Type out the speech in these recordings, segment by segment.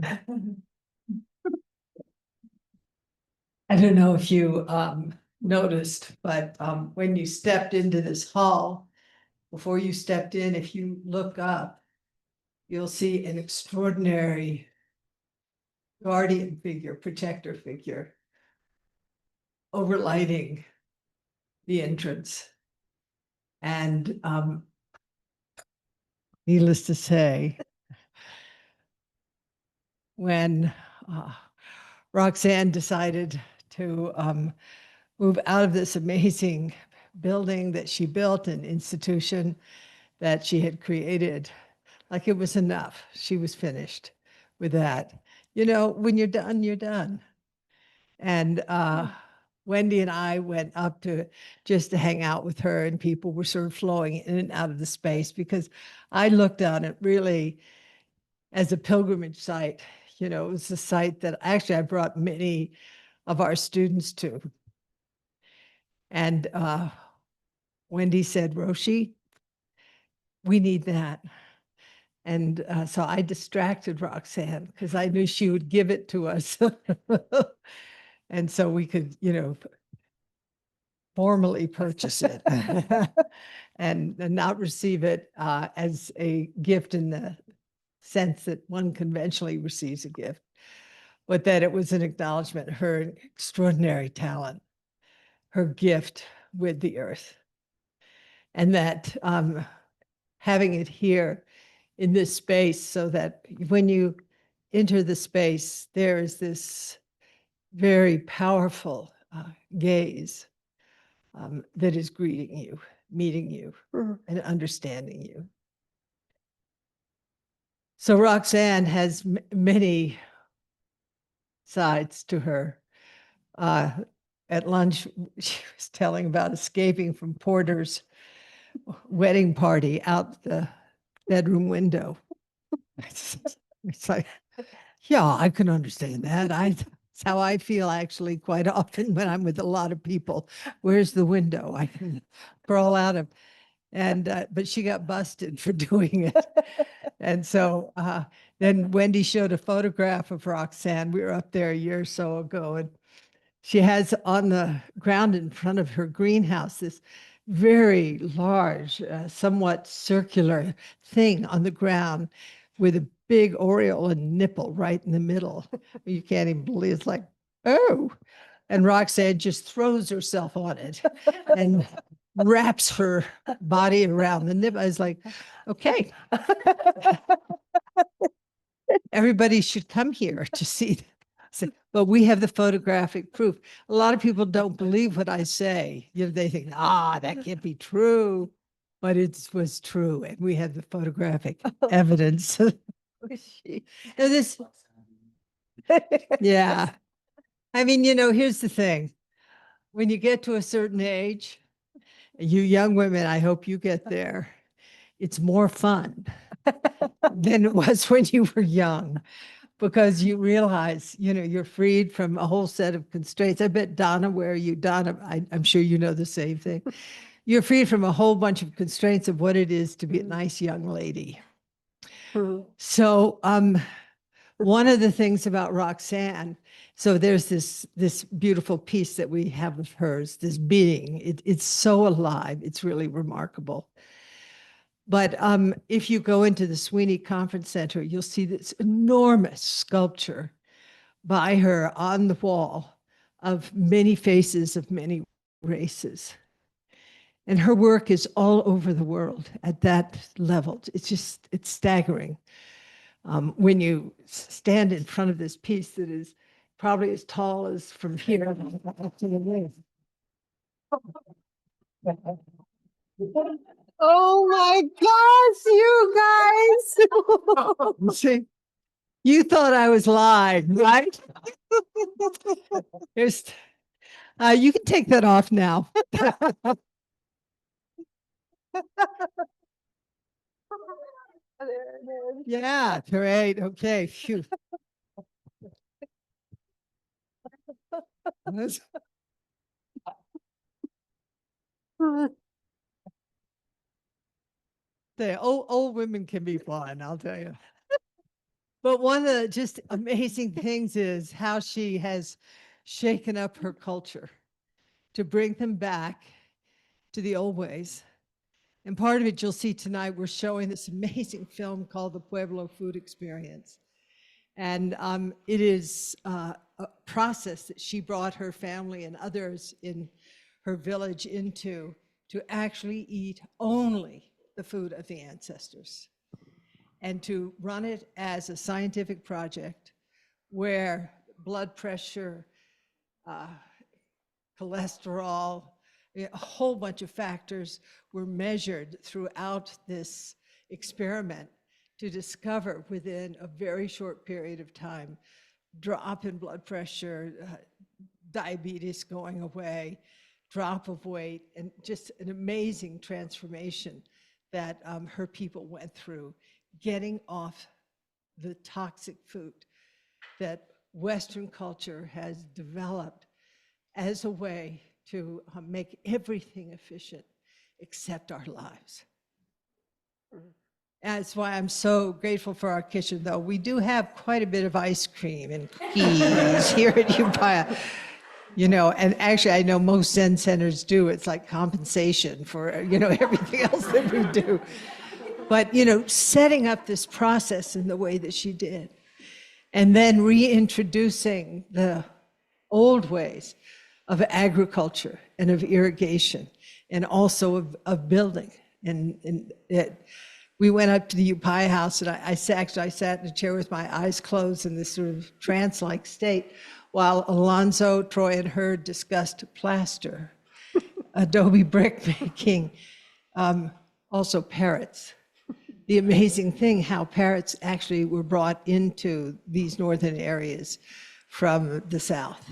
I don't know if you noticed, but when you stepped into this hall, before you stepped in, if you look up, you'll see an extraordinary guardian figure, protector figure, overlighting the entrance. And needless to say, when Roxanne decided to move out of this amazing building that she built, an institution that she had created, like it was enough. She was finished with that. You know, when you're done, you're done. And Wendy and I went up to just to hang out with her, and people were sort of flowing in and out of the space because I looked on it really as a pilgrimage site. You know, it was a site that actually I brought many of our students to. And Wendy said, Roshi, we need that. And so I distracted Roxanne because I knew she would give it to us. And so we could, you know, formally purchase it and not receive it as a gift in the sense that one conventionally receives a gift, but that it was an acknowledgement of her extraordinary talent, her gift with the earth. And that having it here in this space so that when you enter the space, there is this very powerful gaze that is greeting you, meeting you, and understanding you. So Roxanne has many sides to her. At lunch, she was telling about escaping from Porter's wedding party out the bedroom window. It's like, yeah, I can understand that. It's how I feel actually quite often when I'm with a lot of people. Where's the window? I can crawl out of. And but she got busted for doing it. And so then Wendy showed a photograph of Roxanne. We were up there a year or so ago, and she has on the ground in front of her greenhouse this very large, somewhat circular thing on the ground with a big aureole and nipple right in the middle. You can't even believe it's like, oh. And Roxanne just throws herself on it and wraps her body around the nipple. I was like, okay, everybody should come here to see. But we have the photographic proof. A lot of people don't believe what I say. You know, they think, that can't be true. But it was true. And we have the photographic evidence. Now this, yeah. I mean, you know, here's the thing. When you get to a certain age, you young women, I hope you get there. It's more fun than it was when you were young, because you realize, you know, you're freed from a whole set of constraints. I bet Donna, Donna, I'm sure you know the same thing. You're freed from a whole bunch of constraints of what it is to be a nice young lady. So one of the things about Roxanne, so there's this beautiful piece that we have of hers, this being. It's so alive. It's really remarkable. But if you go into the Sweeney Conference Center, you'll see this enormous sculpture by her on the wall of many faces of many races. And her work is all over the world at that level. It's staggering. When you stand in front of this piece that is probably as tall as from here up to the waist. Oh my gosh, you guys. See, you thought I was lying, right? Here's, you can take that off now. Yeah, great. Okay. Phew. The old women can be fun, I'll tell you. But one of the just amazing things is how she has shaken up her culture to bring them back to the old ways. And part of it you'll see tonight, we're showing this amazing film called The Pueblo Food Experience. And it is a process that she brought her family and others in her village into, to actually eat only the food of the ancestors, and to run it as a scientific project where blood pressure, cholesterol, a whole bunch of factors were measured throughout this experiment to discover within a very short period of time, drop in blood pressure, diabetes going away, drop of weight, and just an amazing transformation that her people went through, getting off the toxic food that Western culture has developed as a way to make everything efficient except our lives. That's why I'm so grateful for our kitchen, though. We do have quite a bit of ice cream and cookies here at Upaya. You know, and actually I know most Zen centers do. It's like compensation for, you know, everything else that we do. But, you know, setting up this process in the way that she did, and then reintroducing the old ways of agriculture and of irrigation, and also of building. And we went up to the Upaya house, and I sat in a chair with my eyes closed in this sort of trance-like state, while Alonzo, Troy, and Hurd discussed plaster, adobe brick making, also parrots. The amazing thing how parrots actually were brought into these northern areas from the south.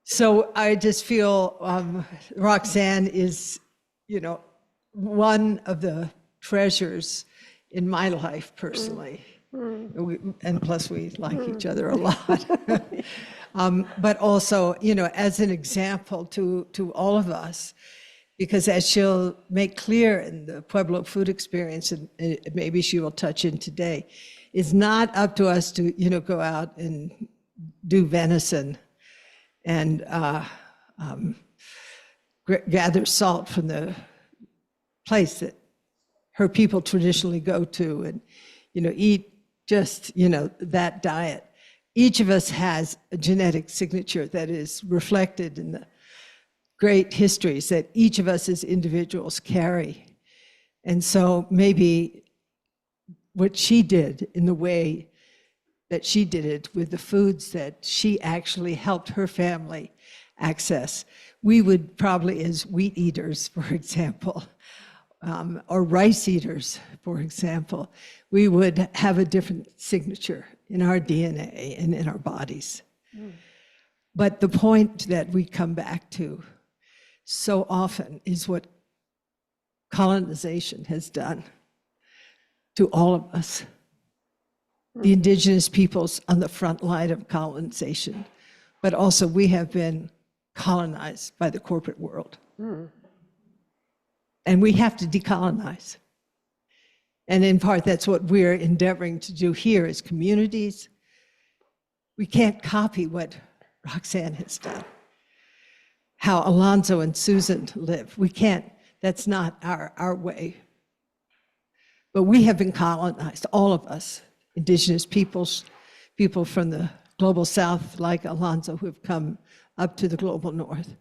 So I just feel Roxanne is, you know, one of the treasures in my life personally. And plus we like each other a lot. But also, you know, as an example to all of us, because as she'll make clear in the Pueblo Food Experience, and maybe she will touch in today, it's not up to us to, you know, go out and do venison and gather salt from the place that her people traditionally go to and, you know, eat just, you know, that diet. Each of us has a genetic signature that is reflected in the great histories that each of us as individuals carry. And so maybe what she did in the way that she did it with the foods that she actually helped her family access, we would probably, as wheat eaters, for example, or rice eaters, for example, we would have a different signature in our DNA and in our bodies. But the point that we come back to so often is what colonization has done to all of us. The indigenous peoples on the front line of colonization, but also we have been colonized by the corporate world. And we have to decolonize. And in part, that's what we're endeavoring to do here as communities. We can't copy what Roxanne has done, how Alonzo and Susan live. We can't, that's not our way. But we have been colonized, all of us, indigenous peoples, people from the global south like Alonzo who have come up to the global north.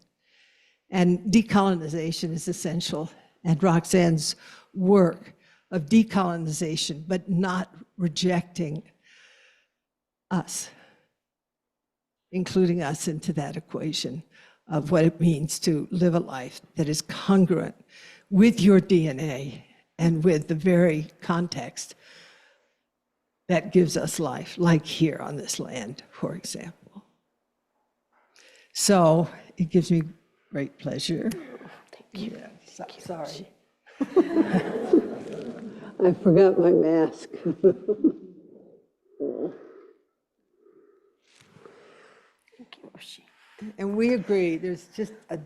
And decolonization is essential. And Roxanne's work of decolonization, but not rejecting us, including us into that equation of what it means to live a life that is congruent with your DNA and with the very context that gives us life, like here on this land, for example. So it gives me great pleasure. Thank you. Yeah, sorry. I forgot my mask. And we agree, there's just a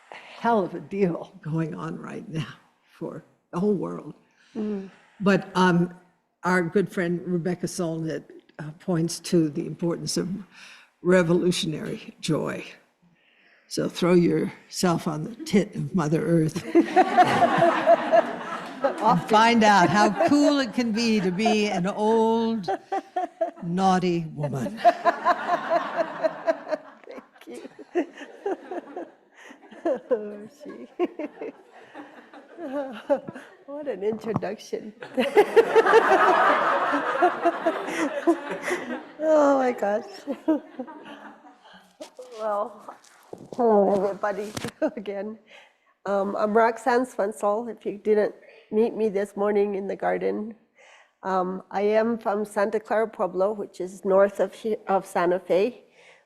hell of a deal going on right now for the whole world. But our good friend Rebecca Solnit points to the importance of revolutionary joy. So throw yourself on the tit of Mother Earth and find out how cool it can be to be an old, naughty woman. Thank you. Oh, gee. What an introduction. Oh my gosh. Well, hello everybody again. I'm Roxanne Swentzell. If you didn't meet me this morning in the garden, I am from Santa Clara Pueblo, which is north of Santa Fe,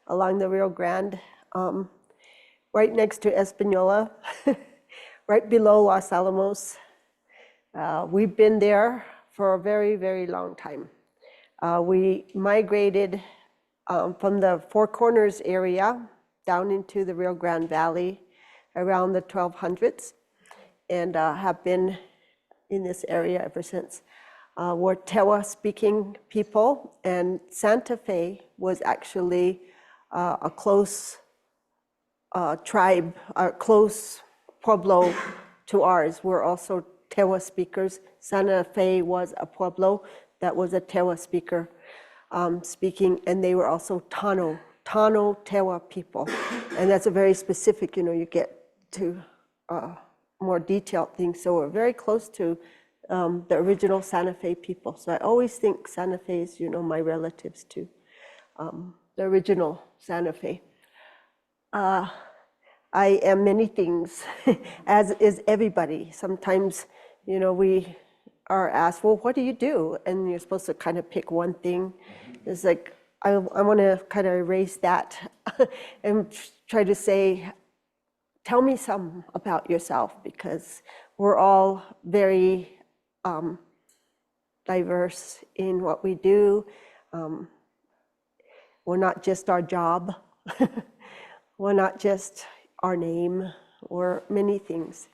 along the Rio Grande, right next to Espanola, right below Los Alamos. We've been there for a very, very long time. We migrated from the Four Corners area down into the Rio Grande Valley around the 1200s and have been in this area ever since. We're Tewa-speaking people, and Santa Fe was actually a close tribe, a close pueblo to ours. We're also Tewa speakers. Santa Fe was a pueblo that was a Tewa speaker speaking, and they were also Tano Tewa people. And that's a very specific, you get to more detailed things. So we're very close to the original Santa Fe people. So I always think Santa Fe is, my relatives to the original Santa Fe. I am many things, as is everybody. Sometimes, we are asked, well, what do you do? And you're supposed to kind of pick one thing. It's like, I want to kind of erase that and try to say, tell me some about yourself, because we're all very diverse in what we do. We're not just our job. We're not just our name, or many things.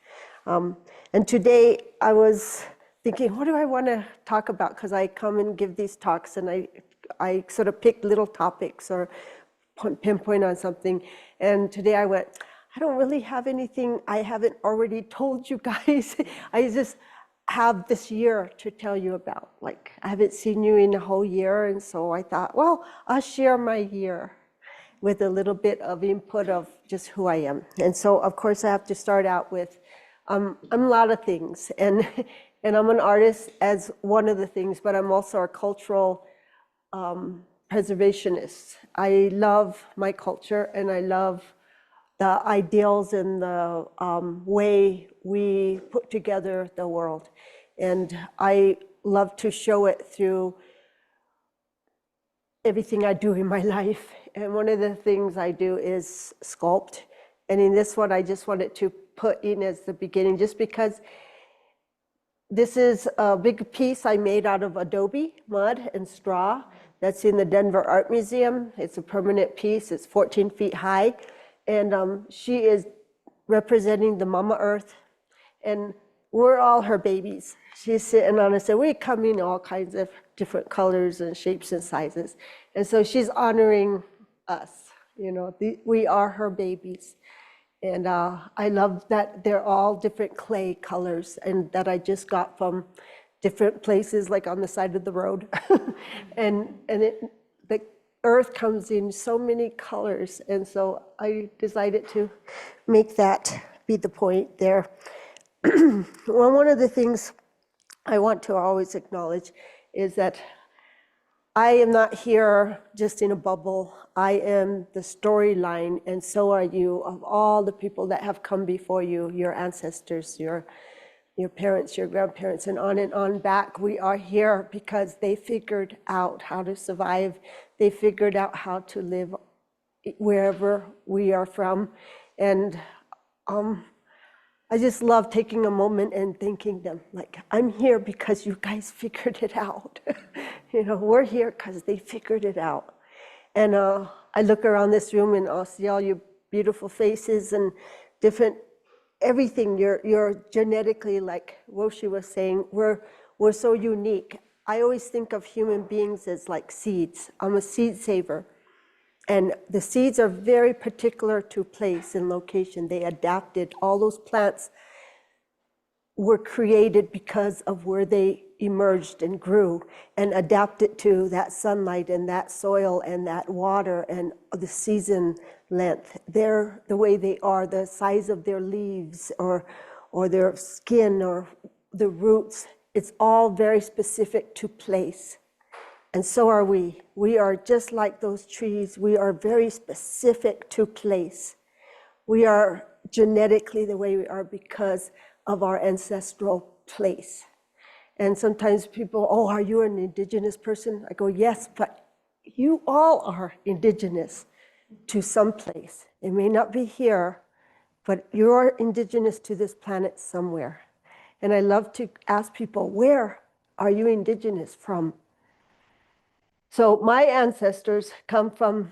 And today I was thinking, what do I want to talk about? Because I come and give these talks and I sort of pick little topics or pinpoint on something. And today I went, I don't really have anything I haven't already told you guys. I just have this year to tell you about. Like, I haven't seen you in a whole year. And so I thought, well, I'll share my year with a little bit of input of just who I am. And so, of course, I have to start out with, I'm a lot of things. And I'm an artist as one of the things, but I'm also a cultural preservationist. I love my culture, and I love the ideals and the way we put together the world. And I love to show it through everything I do in my life. And one of the things I do is sculpt. And in this one, I just wanted to put in as the beginning, just because this is a big piece I made out of adobe, mud, and straw. That's in the Denver Art Museum. It's a permanent piece. It's 14 feet high. And she is representing the Mama Earth. And we're all her babies. She's sitting on us, and we come in all kinds of different colors and shapes and sizes. And so she's honoring us. We are her babies. And I love that they're all different clay colors, and that I just got from different places, like on the side of the road. and the earth comes in so many colors. And so I decided to make that be the point there. Well, one of the things I want to always acknowledge is that I am not here just in a bubble. I am the storyline, and so are you, of all the people that have come before you, your ancestors, your parents, your grandparents, and on back. We are here because they figured out how to survive. They figured out how to live wherever we are from. And I just love taking a moment and thanking them. Like, I'm here because you guys figured it out. We're here because they figured it out. And I look around this room and I'll see all your beautiful faces and different, everything. You're genetically, like Roshi was saying, we're so unique. I always think of human beings as like seeds. I'm a seed saver. And the seeds are very particular to place and location. They adapted. All those plants were created because of where they emerged and grew and adapted to that sunlight and that soil and that water and the season length. They're the way they are, the size of their leaves or their skin or the roots. It's all very specific to place. And so are we. We are just like those trees. We are very specific to place. We are genetically the way we are because of our ancestral place. And sometimes people, oh, are you an indigenous person? I go, yes, but you all are indigenous to some place. It may not be here, but you are indigenous to this planet somewhere. And I love to ask people, where are you indigenous from? So my ancestors come from,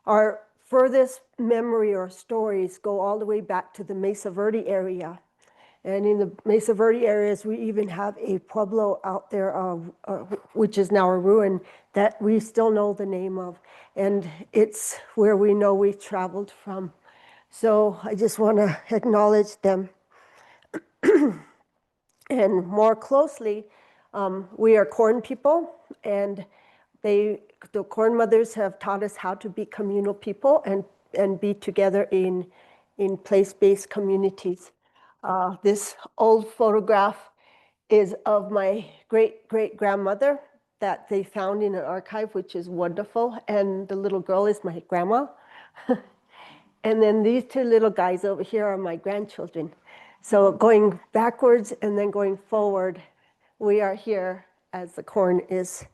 our furthest memory or stories go all the way back to the Mesa Verde area. And in the Mesa Verde areas, we even have a pueblo out there, which is now a ruin, that we still know the name of. And it's where we know we traveled from. So I just want to acknowledge them. And more closely, we are corn people, and the corn mothers have taught us how to be communal people and be together in place-based communities. This old photograph is of my great-great-grandmother that they found in an archive, which is wonderful. And the little girl is my grandma. And then these two little guys over here are my grandchildren. So going backwards and then going forward, we are here as the corn is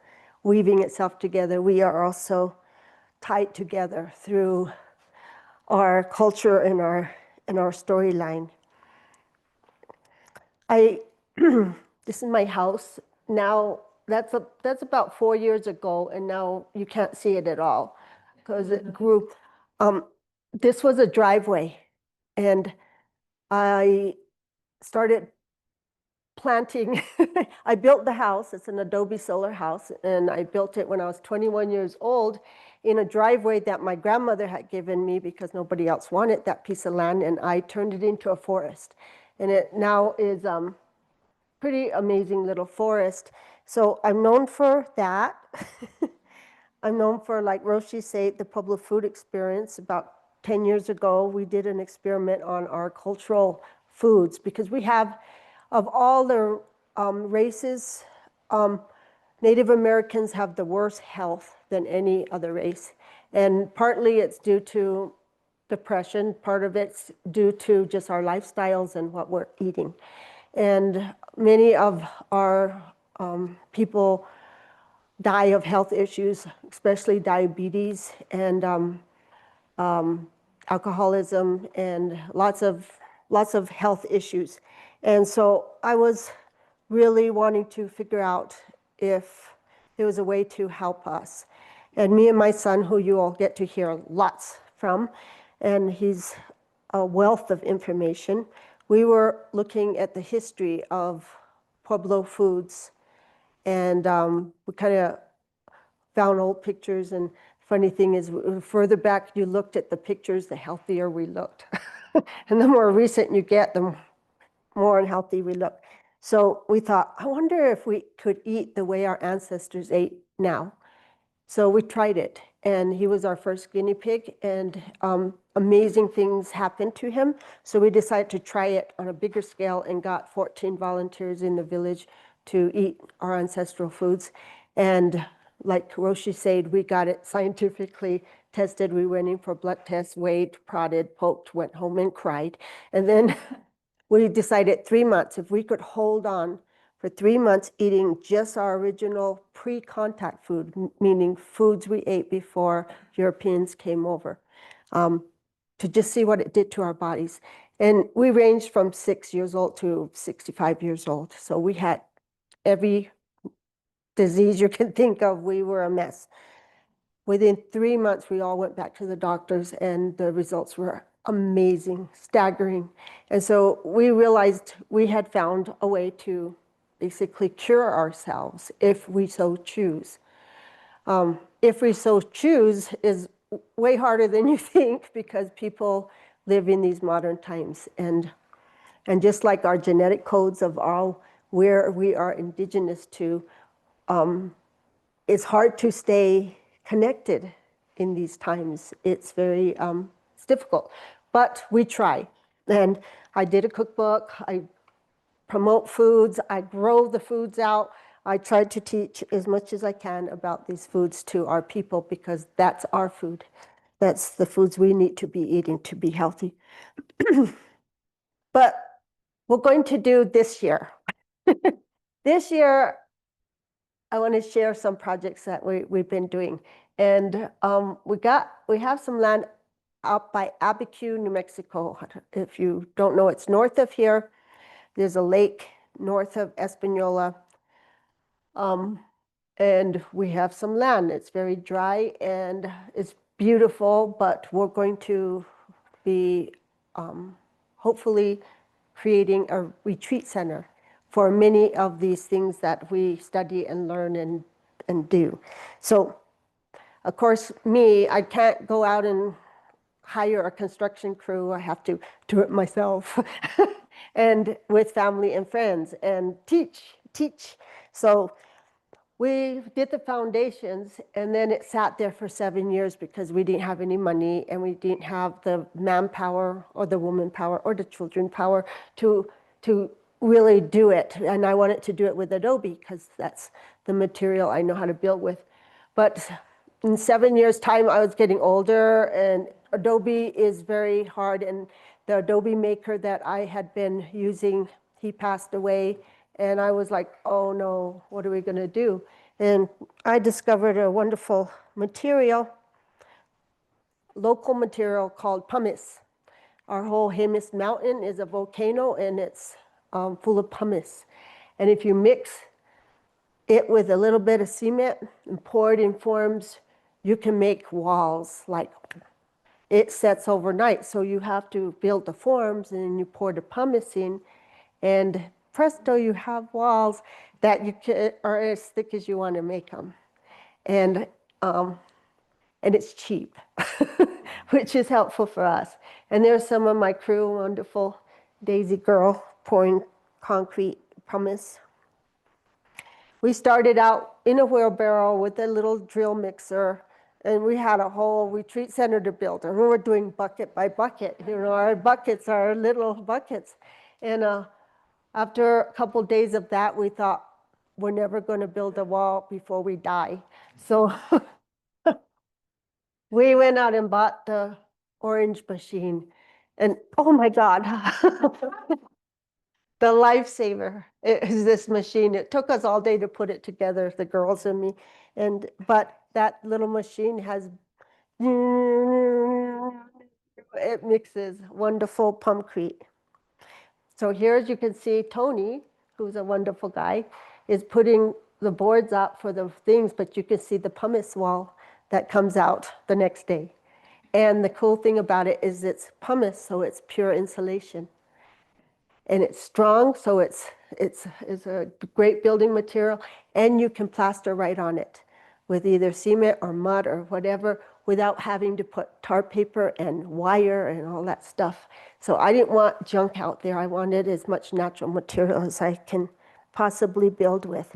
weaving itself together. We are also tied together through our culture and our storyline. This is my house. Now, that's about 4 years ago, and now you can't see it at all because it grew. This was a driveway, and I started planting. I built the house. It's an adobe solar house, and I built it when I was 21 years old in a driveway that my grandmother had given me because nobody else wanted that piece of land, and I turned it into a forest. And it now is pretty amazing little forest. So I'm known for that. I'm known for, like Roshi said, the Pueblo food experience. About 10 years ago, we did an experiment on our cultural foods because we have, of all the races, Native Americans have the worst health than any other race. And partly it's due to depression, part of it's due to just our lifestyles and what we're eating. And many of our people die of health issues, especially diabetes and alcoholism and lots of health issues. And so I was really wanting to figure out if there was a way to help us. And me and my son, who you all get to hear lots from, and he's a wealth of information, we were looking at the history of Pueblo foods, and we kind of found old pictures. And funny thing is, the further back you looked at the pictures, the healthier we looked. And the more recent you get, the more unhealthy we look. So we thought, I wonder if we could eat the way our ancestors ate now. So we tried it, and he was our first guinea pig, and amazing things happened to him. So we decided to try it on a bigger scale and got 14 volunteers in the village to eat our ancestral foods. And like Roshi said, we got it scientifically tested. We went in for blood tests, weighed, prodded, poked, went home and cried. And then we decided 3 months, if we could hold on for 3 months eating just our original pre-contact food, meaning foods we ate before Europeans came over, to just see what it did to our bodies. And we ranged from 6 years old to 65 years old. So we had every disease you can think of. We were a mess. Within 3 months, we all went back to the doctors, and the results were amazing, staggering. And so we realized we had found a way to basically cure ourselves if we so choose. If we so choose is way harder than you think because people live in these modern times. And just like our genetic codes of all where we are indigenous to, it's hard to stay connected in these times. It's very it's difficult, but we try. And I did a cookbook. I promote foods. I grow the foods out. I try to teach as much as I can about these foods to our people because that's our food. That's the foods we need to be eating to be healthy. But we're going to do this year. This year, I want to share some projects that we've been doing. And we have some land out by Abiquiu, New Mexico. If you don't know, it's north of here. There's a lake north of Espanola. And we have some land. It's very dry and it's beautiful, but we're going to be hopefully creating a retreat center for many of these things that we study and learn and do. So, of course, I can't go out and hire a construction crew. I have to do it myself and with family and friends and teach. So we did the foundations and then it sat there for 7 years because we didn't have any money and we didn't have the manpower or the woman power or the children power to really do it. And I wanted to do it with Adobe because that's the material I know how to build with. But in 7 years' time, I was getting older and Adobe is very hard. And the Adobe maker that I had been using, he passed away. And I was like, oh no, what are we going to do? And I discovered a wonderful material, local material called pumice. Our whole Jemez Mountain is a volcano and it's full of pumice. And if you mix it with a little bit of cement and pour it in forms, you can make walls like it sets overnight. So you have to build the forms and then you pour the pumice in and presto, you have walls that are as thick as you want to make them. And it's cheap, which is helpful for us. And there's some of my crew, wonderful Daisy girl, pouring concrete pumice. We started out in a wheelbarrow with a little drill mixer, and we had a whole retreat center to build. And we were doing bucket by bucket. Our buckets are little buckets. And after a couple of days of that, we thought, we're never going to build a wall before we die. So we went out and bought the orange machine. And oh my God, the lifesaver is this machine. It took us all day to put it together, the girls and me. But that little machine has, it mixes wonderful pumpcrete. So here, as you can see, Tony, who's a wonderful guy, is putting the boards up for the things, but you can see the pumice wall that comes out the next day. And the cool thing about it is it's pumice, so it's pure insulation. And it's strong, so it's a great building material, and you can plaster right on it with either cement or mud or whatever without having to put tar paper and wire and all that stuff. So I didn't want junk out there. I wanted as much natural material as I can possibly build with.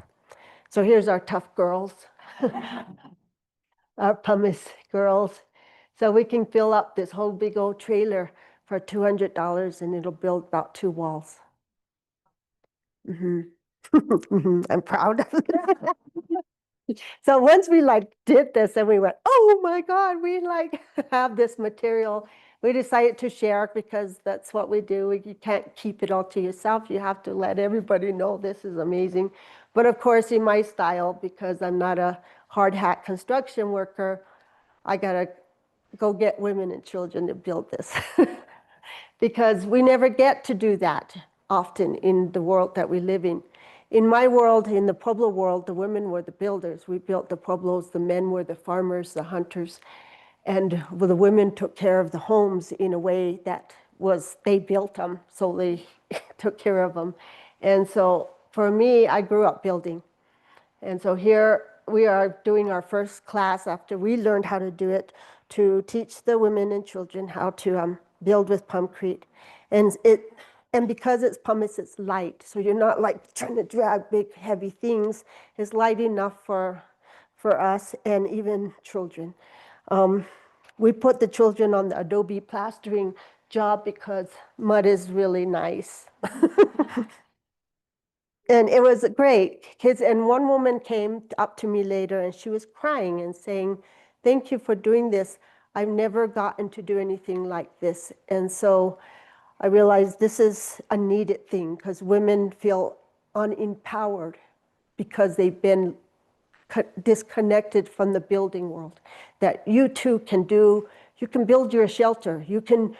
So here's our tough girls, our pumice girls. So we can fill up this whole big old trailer for $200 and it'll build about 2 walls. I'm proud of it. So once we did this and we went, oh my God, we have this material. We decided to share it because that's what we do. You can't keep it all to yourself. You have to let everybody know this is amazing. But of course, in my style, because I'm not a hard hat construction worker, I gotta go get women and children to build this. Because we never get to do that often in the world that we live in. In my world, in the Pueblo world, the women were the builders. We built the Pueblos, the men were the farmers, the hunters, and the women took care of the homes in a way that was, they built them, so they took care of them. And so for me, I grew up building. And so here we are doing our first class after we learned how to do it to teach the women and children how to build with pumpcrete. And because it's pumice, it's light. So you're not like trying to drag big, heavy things. It's light enough for us and even children. We put the children on the adobe plastering job because mud is really nice. And it was great. Kids, and one woman came up to me later and she was crying and saying, "Thank you for doing this. I've never gotten to do anything like this." And so I realized this is a needed thing because women feel unempowered because they've been disconnected from the building world. That you too can do, you can build your shelter, you can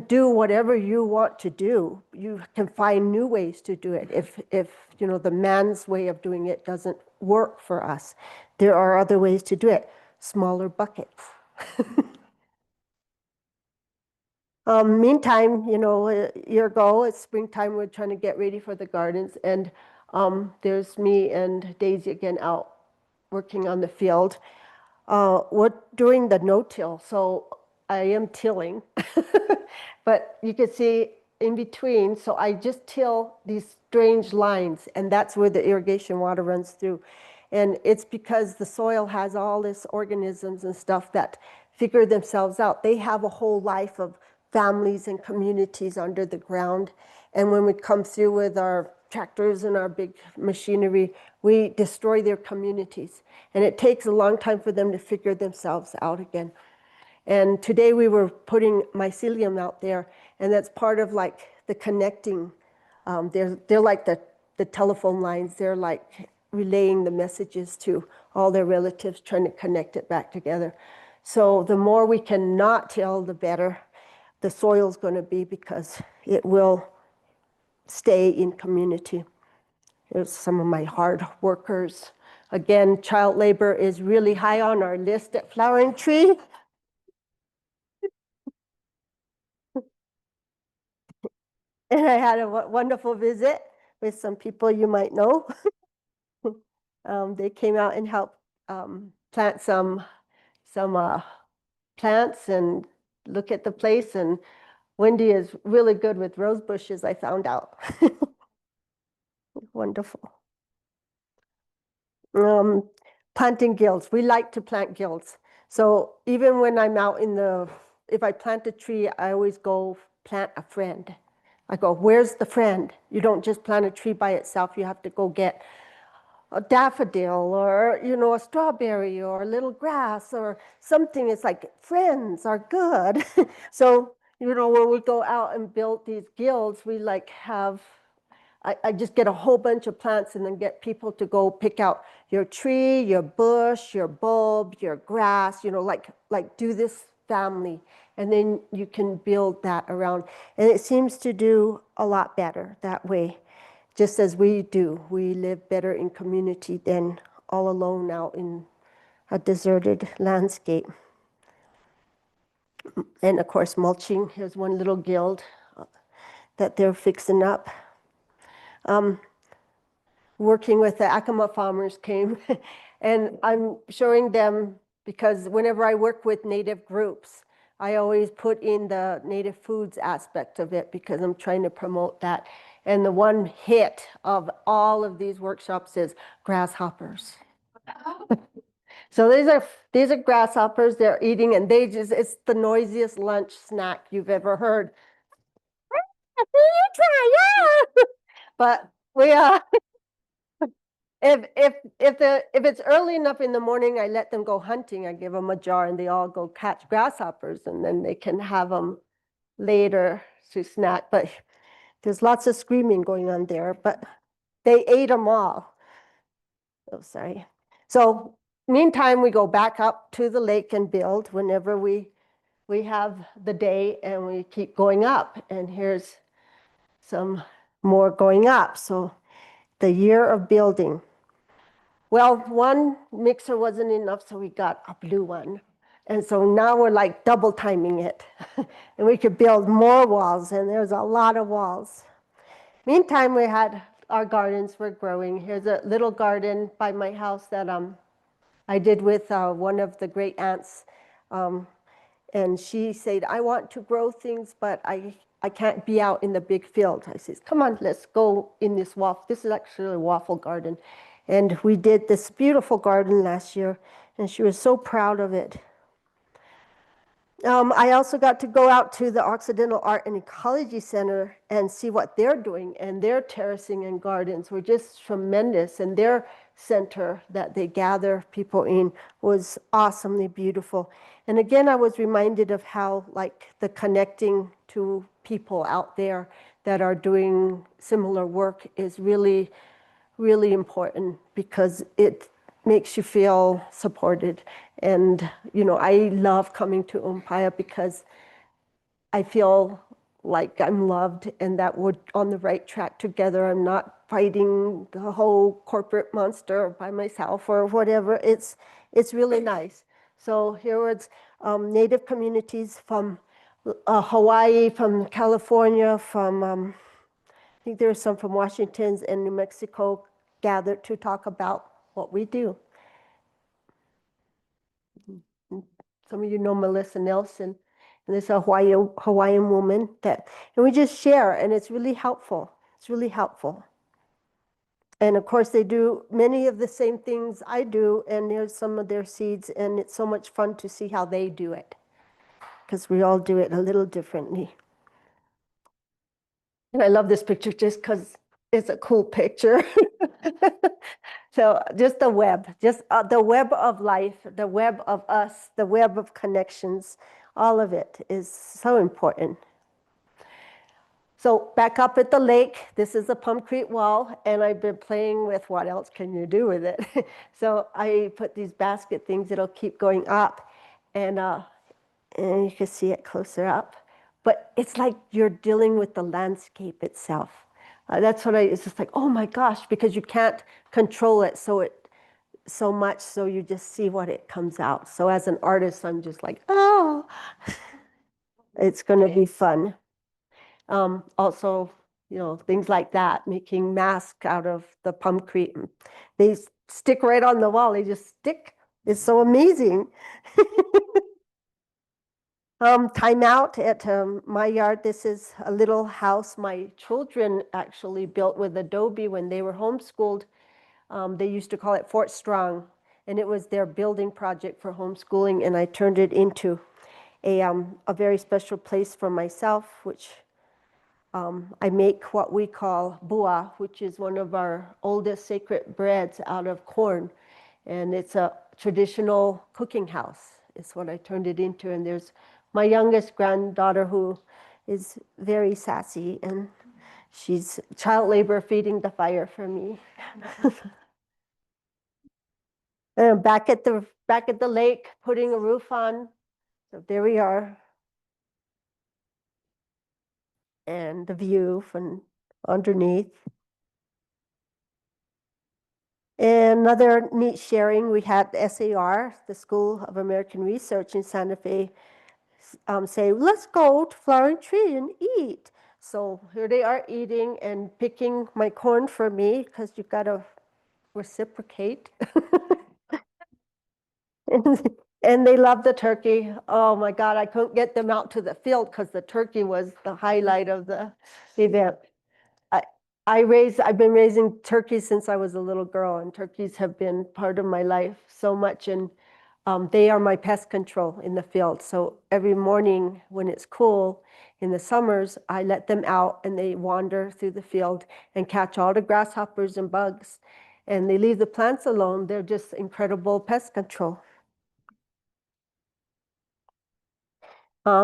do whatever you want to do. You can find new ways to do it. If you know the man's way of doing it doesn't work for us, there are other ways to do it. Smaller buckets. Meantime, you know, a year ago, it's springtime, we're trying to get ready for the gardens, and there's me and Daisy again out working on the field. We're doing the no-till, so I am tilling, but you can see in between, so I just till these strange lines, and that's where the irrigation water runs through. And it's because the soil has all these organisms and stuff that figure themselves out. They have a whole life of families and communities under the ground. And when we come through with our tractors and our big machinery, we destroy their communities. And it takes a long time for them to figure themselves out again. And today we were putting mycelium out there, and that's part of like the connecting. They're like the telephone lines. They're like relaying the messages to all their relatives, trying to connect it back together. So the more we can not till, the better the soil's going to be, because it will stay in community. Here's some of my hard workers. Again, child labor is really high on our list at Flowering Tree. And I had a wonderful visit with some people you might know. They came out and helped plant some plants and look at the place. And Wendy is really good with rose bushes, I found out. Wonderful. Planting guilds. We like to plant guilds. So even when I'm out if I plant a tree, I always go plant a friend. I go, where's the friend? You don't just plant a tree by itself. You have to go get a daffodil or, you know, a strawberry or a little grass or something. It's like friends are good. So, you know, when we go out and build these guilds, we like I just get a whole bunch of plants and then get people to go pick out your tree, your bush, your bulb, your grass, you know, like do this family. And then you can build that around. And it seems to do a lot better that way, just as we do. We live better in community than all alone out in a deserted landscape. And of course, mulching. Here's one little guild that they're fixing up. Working with the Acoma farmers came, and I'm showing them, because whenever I work with Native groups, I always put in the Native foods aspect of it because I'm trying to promote that. And the one hit of all of these workshops is grasshoppers. So these are grasshoppers. They're eating, and it's the noisiest lunch snack you've ever heard. You try, yeah. But we if it's early enough in the morning, I let them go hunting. I give them a jar and they all go catch grasshoppers, and then they can have them later to snack. But there's lots of screaming going on there, but they ate them all. Oh, sorry. So meantime, we go back up to the lake and build whenever we have the day, and we keep going up. And here's some more going up. So the year of building. Well, one mixer wasn't enough, so we got a blue one. And so now we're like double timing it. And we could build more walls, and there's a lot of walls. Meantime, we had our gardens were growing. Here's a little garden by my house that I did with one of the great aunts. And she said, I want to grow things, but I can't be out in the big field. I says, come on, let's go in this waffle. This is actually a waffle garden. And we did this beautiful garden last year, and she was so proud of it. I also got to go out to the Occidental Art and Ecology Center and see what they're doing, and their terracing and gardens were just tremendous, and their center that they gather people in was awesomely beautiful. And again, I was reminded of how like the connecting to people out there that are doing similar work is really, really important, because it makes you feel supported. And, you know, I love coming to Umpaya because I feel like I'm loved and that we're on the right track together. I'm not fighting the whole corporate monster by myself or whatever. It's really nice. So here was Native communities from Hawaii, from California, from I think there were some from Washington and New Mexico gathered to talk about what we do. Some of you know Melissa Nelson, and this is a Hawaiian woman and we just share, and it's really helpful. It's really helpful. And of course, they do many of the same things I do, and there's some of their seeds, and it's so much fun to see how they do it, because we all do it a little differently. And I love this picture just because it's a cool picture. So just the web, just the web of life, the web of us, the web of connections, all of it is so important. So back up at the lake, this is a pumpcrete wall, and I've been playing with what else can you do with it. So I put these basket things that'll keep going up, and you can see it closer up. But it's like you're dealing with the landscape itself. That's what it's just like, oh my gosh, because you can't control it so much, so you just see what it comes out. So as an artist, I'm just like, oh, it's going to be fun. Also, you know, things like that, making masks out of the pumpcrete. They stick right on the wall. They just stick. It's so amazing. Time out at my yard. This is a little house my children actually built with adobe when they were homeschooled. They used to call it Fort Strong, and it was their building project for homeschooling, and I turned it into a very special place for myself, which I make what we call bua, which is one of our oldest sacred breads out of corn, and it's a traditional cooking house. It's what I turned it into, and there's my youngest granddaughter who is very sassy, and she's child labor feeding the fire for me. And back at the lake, putting a roof on. So there we are, and the view from underneath. And another neat sharing, we had the SAR, the School of American Research in Santa Fe, say, let's go to Flowering Tree and eat. So here they are eating and picking my corn for me, because you've got to reciprocate. And they love the turkey. Oh my God, I couldn't get them out to the field because the turkey was the highlight of the event. I've been raising turkeys since I was a little girl, and turkeys have been part of my life so much. And they are my pest control in the field. So every morning when it's cool in the summers, I let them out and they wander through the field and catch all the grasshoppers and bugs. And they leave the plants alone. They're just incredible pest control.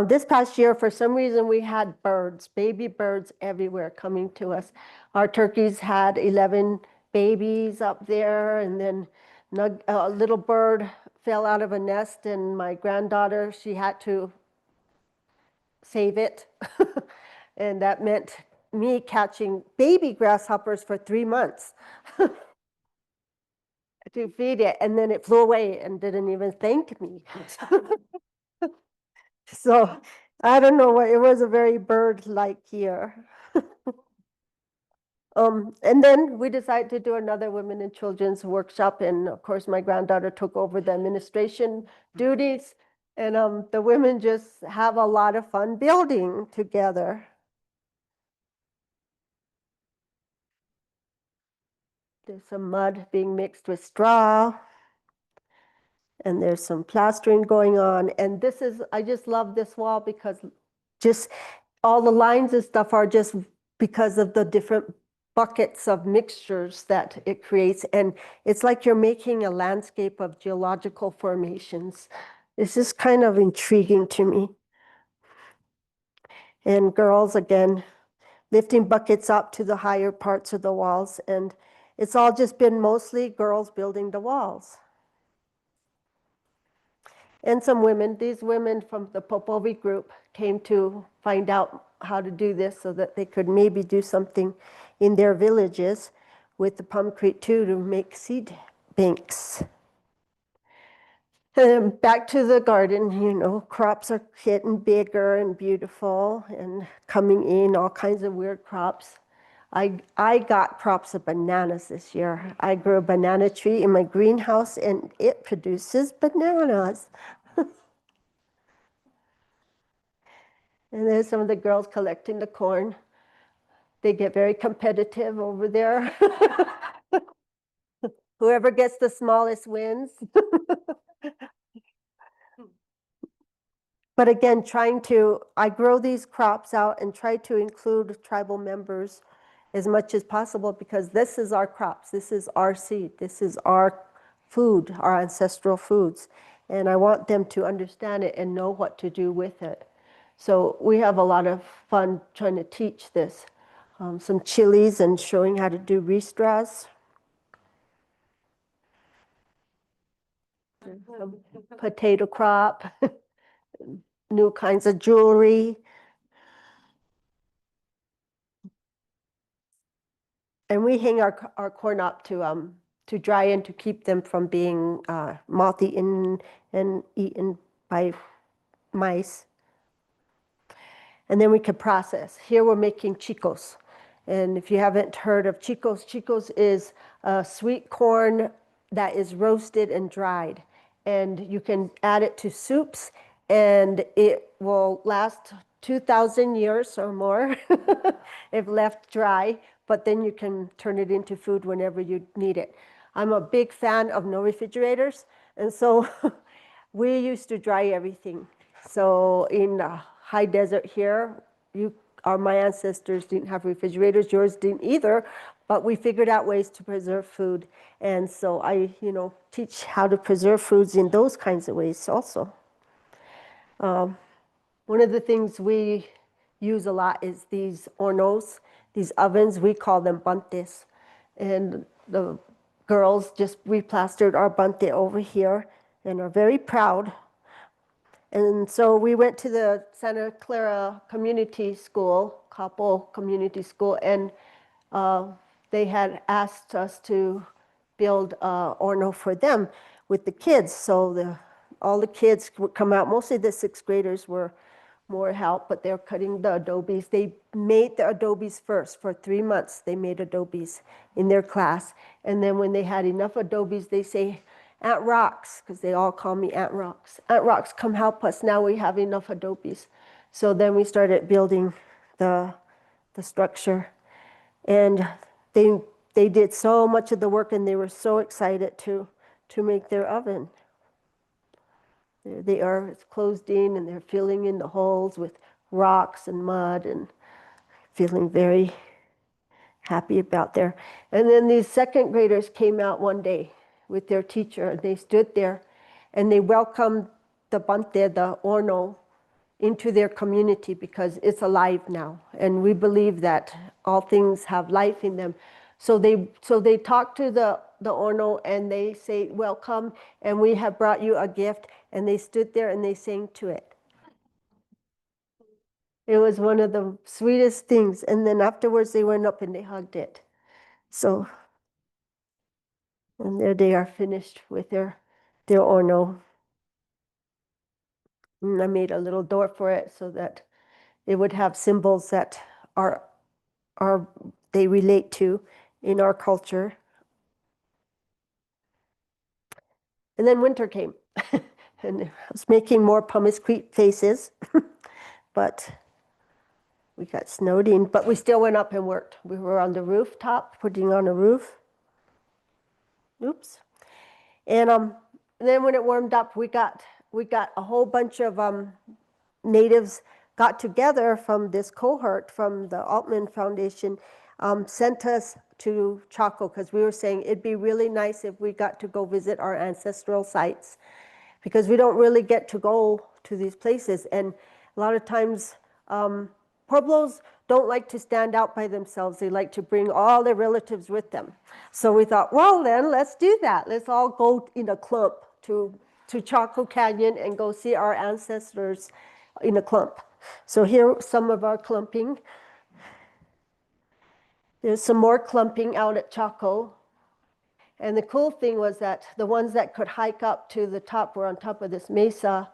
This past year, for some reason, we had birds, baby birds everywhere coming to us. Our turkeys had 11 babies up there, and then a little bird fell out of a nest, and my granddaughter, she had to save it. And that meant me catching baby grasshoppers for 3 months to feed it, and then it flew away and didn't even thank me. So I don't know what, it was a very bird-like year. And then we decided to do another women and children's workshop. And of course, my granddaughter took over the administration duties. And the women just have a lot of fun building together. There's some mud being mixed with straw. And there's some plastering going on. And this is, I just love this wall because just all the lines and stuff are just because of the different buckets of mixtures that it creates. And it's like you're making a landscape of geological formations. This is kind of intriguing to me. And girls, again, lifting buckets up to the higher parts of the walls. And it's all just been mostly girls building the walls. And some women, these women from the Popovi group came to find out how to do this so that they could maybe do something in their villages with the pumpcrete too to make seed banks. And back to the garden, you know, crops are getting bigger and beautiful and coming in, all kinds of weird crops. I got crops of bananas this year. I grew a banana tree in my greenhouse and it produces bananas. And there's some of the girls collecting the corn. They get very competitive over there. Whoever gets the smallest wins. But again, I grow these crops out and try to include tribal members as much as possible because this is our crops, this is our seed, this is our food, our ancestral foods. And I want them to understand it and know what to do with it. So we have a lot of fun trying to teach this. Some chilies and showing how to do ristras. Some potato crop, new kinds of jewelry. And we hang our corn up to dry and to keep them from being moth-eaten and eaten by mice. And then we can process. Here we're making chicos. And if you haven't heard of chicos, chicos is sweet corn that is roasted and dried. And you can add it to soups and it will last 2,000 years or more if left dry, but then you can turn it into food whenever you need it. I'm a big fan of no refrigerators, and so we used to dry everything. So in the high desert here, my ancestors didn't have refrigerators, yours didn't either, but we figured out ways to preserve food. And so I, teach how to preserve foods in those kinds of ways also. One of the things we use a lot is these hornos, these ovens, we call them bantes. And the girls just replastered our bante over here and are very proud. And so we went to the Santa Clara Community School, Capo Community School, and they had asked us to build a orno for them with the kids. So all the kids would come out. Mostly the sixth graders were more help, but they're cutting the adobes. They made the adobes first. For 3 months, they made adobes in their class. And then when they had enough adobes, they say, Aunt Rox, because they all call me Aunt Rox. Aunt Rox, come help us. Now we have enough adobes. So then we started building the structure. And they did so much of the work, and they were so excited to make their oven. They are closed in, and they're filling in the holes with rocks and mud and feeling very happy about there. And then these second graders came out one day with their teacher, and they stood there and they welcomed the bante, the orno, into their community because it's alive now. And we believe that all things have life in them. So they talk to the orno and they say, welcome, and we have brought you a gift. And they stood there and they sang to it. It was one of the sweetest things. And then afterwards they went up and they hugged it. So, and there they are finished with their orno. And I made a little door for it so that it would have symbols that are they relate to in our culture. And then winter came, and I was making more pumice faces, but we got snowed in, but we still went up and worked. We were on the rooftop, putting on a roof. Oops. And then when it warmed up, we got a whole bunch of natives got together from this cohort from the Altman Foundation, sent us to Chaco because we were saying it'd be really nice if we got to go visit our ancestral sites because we don't really get to go to these places. And a lot of times, Pueblos don't like to stand out by themselves. They like to bring all their relatives with them. So we thought, well, then let's do that. Let's all go in a clump to Chaco Canyon and go see our ancestors in a clump. So here's some of our clumping. There's some more clumping out at Chaco. And the cool thing was that the ones that could hike up to the top were on top of this mesa,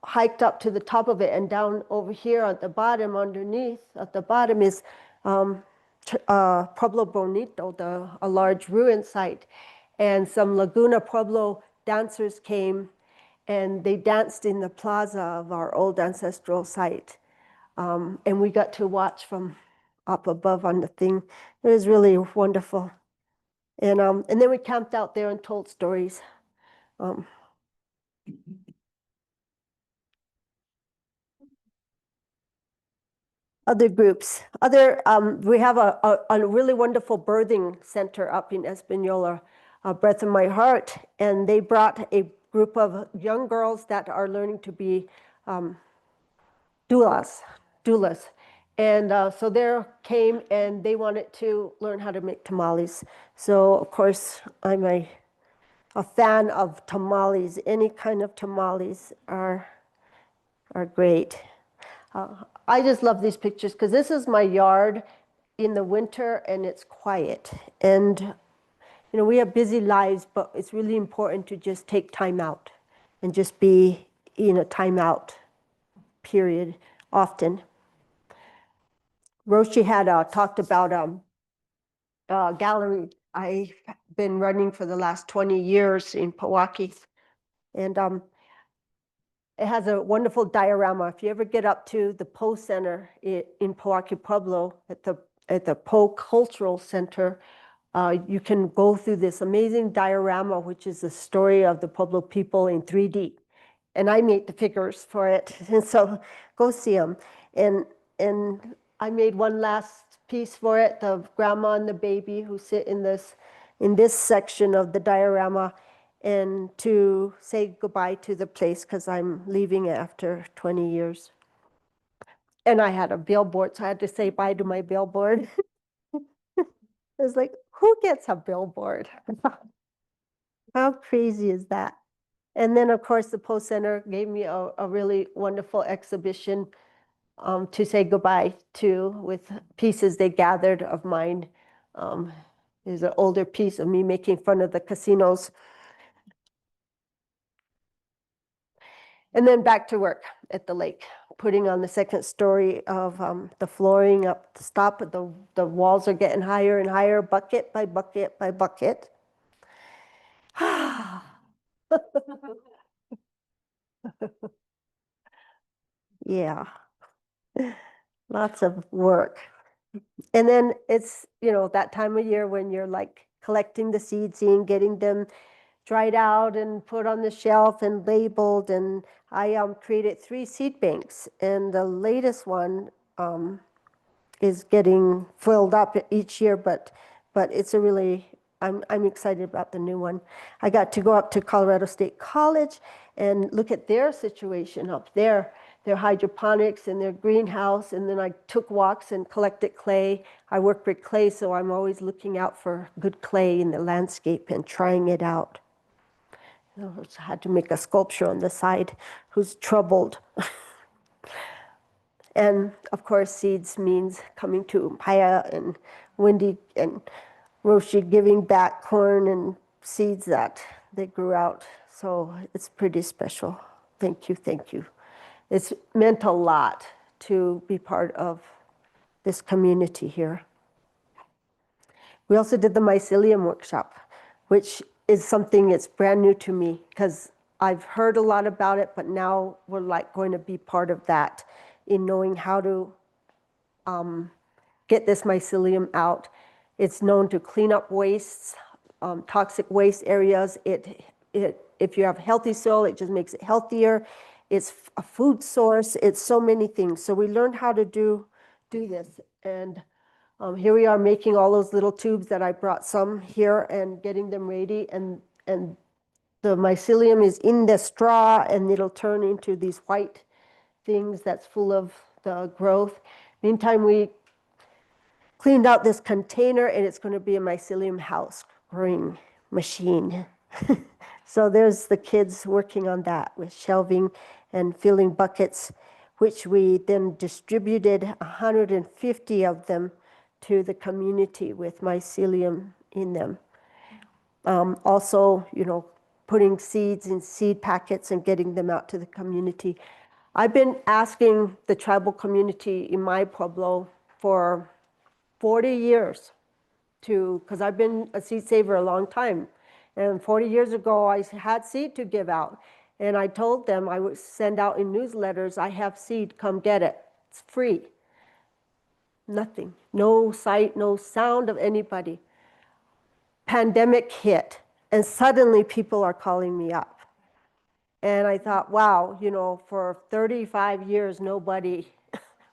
hiked up to the top of it, and down over here at the bottom, underneath, at the bottom is Pueblo Bonito, a large ruin site. And some Laguna Pueblo dancers came and they danced in the plaza of our old ancestral site. And we got to watch from up above on the thing. It was really wonderful. And then we camped out there and told stories. Other groups, we have a really wonderful birthing center up in Espanola, Breath of My Heart, and they brought a group of young girls that are learning to be doulas. And so they came and they wanted to learn how to make tamales. So of course, I'm a fan of tamales. Any kind of tamales are great. I just love these pictures because this is my yard in the winter and it's quiet. And, you know, we have busy lives, but it's really important to just take time out and just be in a timeout period often. Roshi had talked about gallery. I've been running for the last 20 years in Pewaukee. And it has a wonderful diorama. If you ever get up to the Poe Center in Pewaukee Pueblo at the Poe Cultural Center, you can go through this amazing diorama, which is the story of the Pueblo people in 3D. And I made the figures for it, and so go see them. And I made one last piece for it: the grandma and the baby who sit in this section of the diorama, and to say goodbye to the place because I'm leaving after 20 years. And I had a billboard, so I had to say bye to my billboard. It was like, who gets a billboard? How crazy is that? And then, of course, the Poe Center gave me a really wonderful exhibition to say goodbye to, with pieces they gathered of mine. There's an older piece of me making fun of the casinos. And then back to work at the lake, putting on the second story of the flooring up the top. The walls are getting higher and higher, bucket by bucket by bucket. Yeah, lots of work. And then it's, you know, that time of year when you're like collecting the seeds and getting them dried out and put on the shelf and labeled. And I created 3 seed banks, and the latest one is getting filled up each year, but it's a really, I'm excited about the new one. I got to go up to Colorado State College and look at their situation up there, their hydroponics and their greenhouse. And then I took walks and collected clay. I work with clay, so I'm always looking out for good clay in the landscape and trying it out. I had to make a sculpture on the side who's troubled. And of course, seeds means coming to Paya and Wendy and Roshi giving back corn and seeds that they grew out. So it's pretty special. Thank you, thank you. It's meant a lot to be part of this community here. We also did the mycelium workshop, which is something that's brand new to me because I've heard a lot about it, but now we're like going to be part of that in knowing how to get this mycelium out. It's known to clean up wastes, toxic waste areas. If you have healthy soil, it just makes it healthier. It's a food source. It's so many things. So we learned how to do this. And here we are making all those little tubes that I brought some here and getting them ready. And the mycelium is in the straw and it'll turn into these white things that's full of the growth. Meantime, we cleaned out this container and it's going to be a mycelium house growing machine. So there's the kids working on that with shelving and filling buckets, which we then distributed 150 of them to the community with mycelium in them. Also, putting seeds in seed packets and getting them out to the community. I've been asking the tribal community in my pueblo for 40 years because I've been a seed saver a long time. And 40 years ago, I had seed to give out. And I told them I would send out in newsletters, I have seed, come get it. It's free. Nothing. No sight, no sound of anybody. Pandemic hit, and suddenly people are calling me up. And I thought, wow, for 35 years, nobody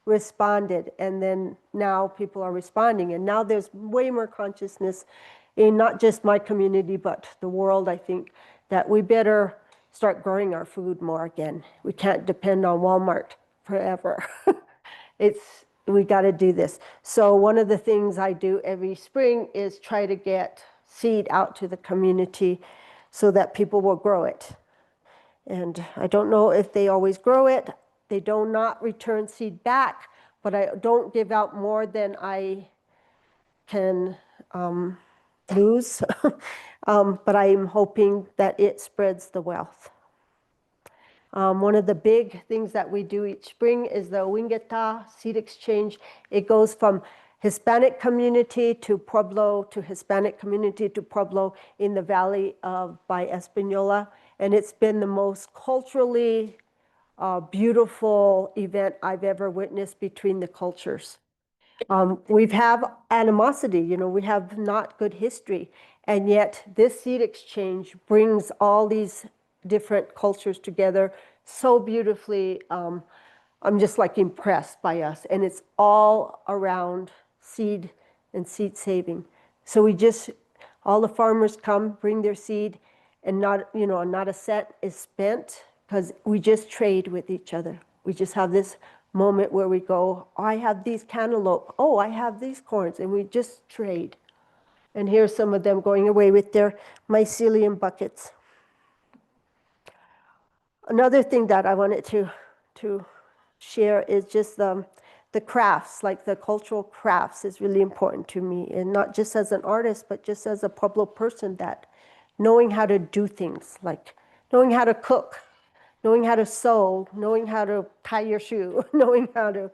responded. And then now people are responding. And now there's way more consciousness in not just my community, but the world, I think, that we better start growing our food more again. We can't depend on Walmart forever. We got to do this. So one of the things I do every spring is try to get seed out to the community so that people will grow it. And I don't know if they always grow it. They do not return seed back, but I don't give out more than I can lose. But I'm hoping that it spreads the wealth. One of the big things that we do each spring is the Wingeta seed exchange. It goes from Hispanic community to Pueblo to Hispanic community to Pueblo in the valley by Espanola. And it's been the most culturally beautiful event I've ever witnessed between the cultures. We've have animosity, we have not good history. And yet this seed exchange brings all these different cultures together so beautifully. I'm just like impressed by us. And it's all around seed and seed saving. So all the farmers come, bring their seed, and not a cent is spent because we just trade with each other. We just have this moment where we go, I have these cantaloupe, oh, I have these corns, and we just trade. And here's some of them going away with their mycelium buckets. Another thing that I wanted to share is just the crafts, like the cultural crafts is really important to me. And not just as an artist, but just as a Pueblo person, that knowing how to do things, like knowing how to cook, knowing how to sew, knowing how to tie your shoe, knowing how to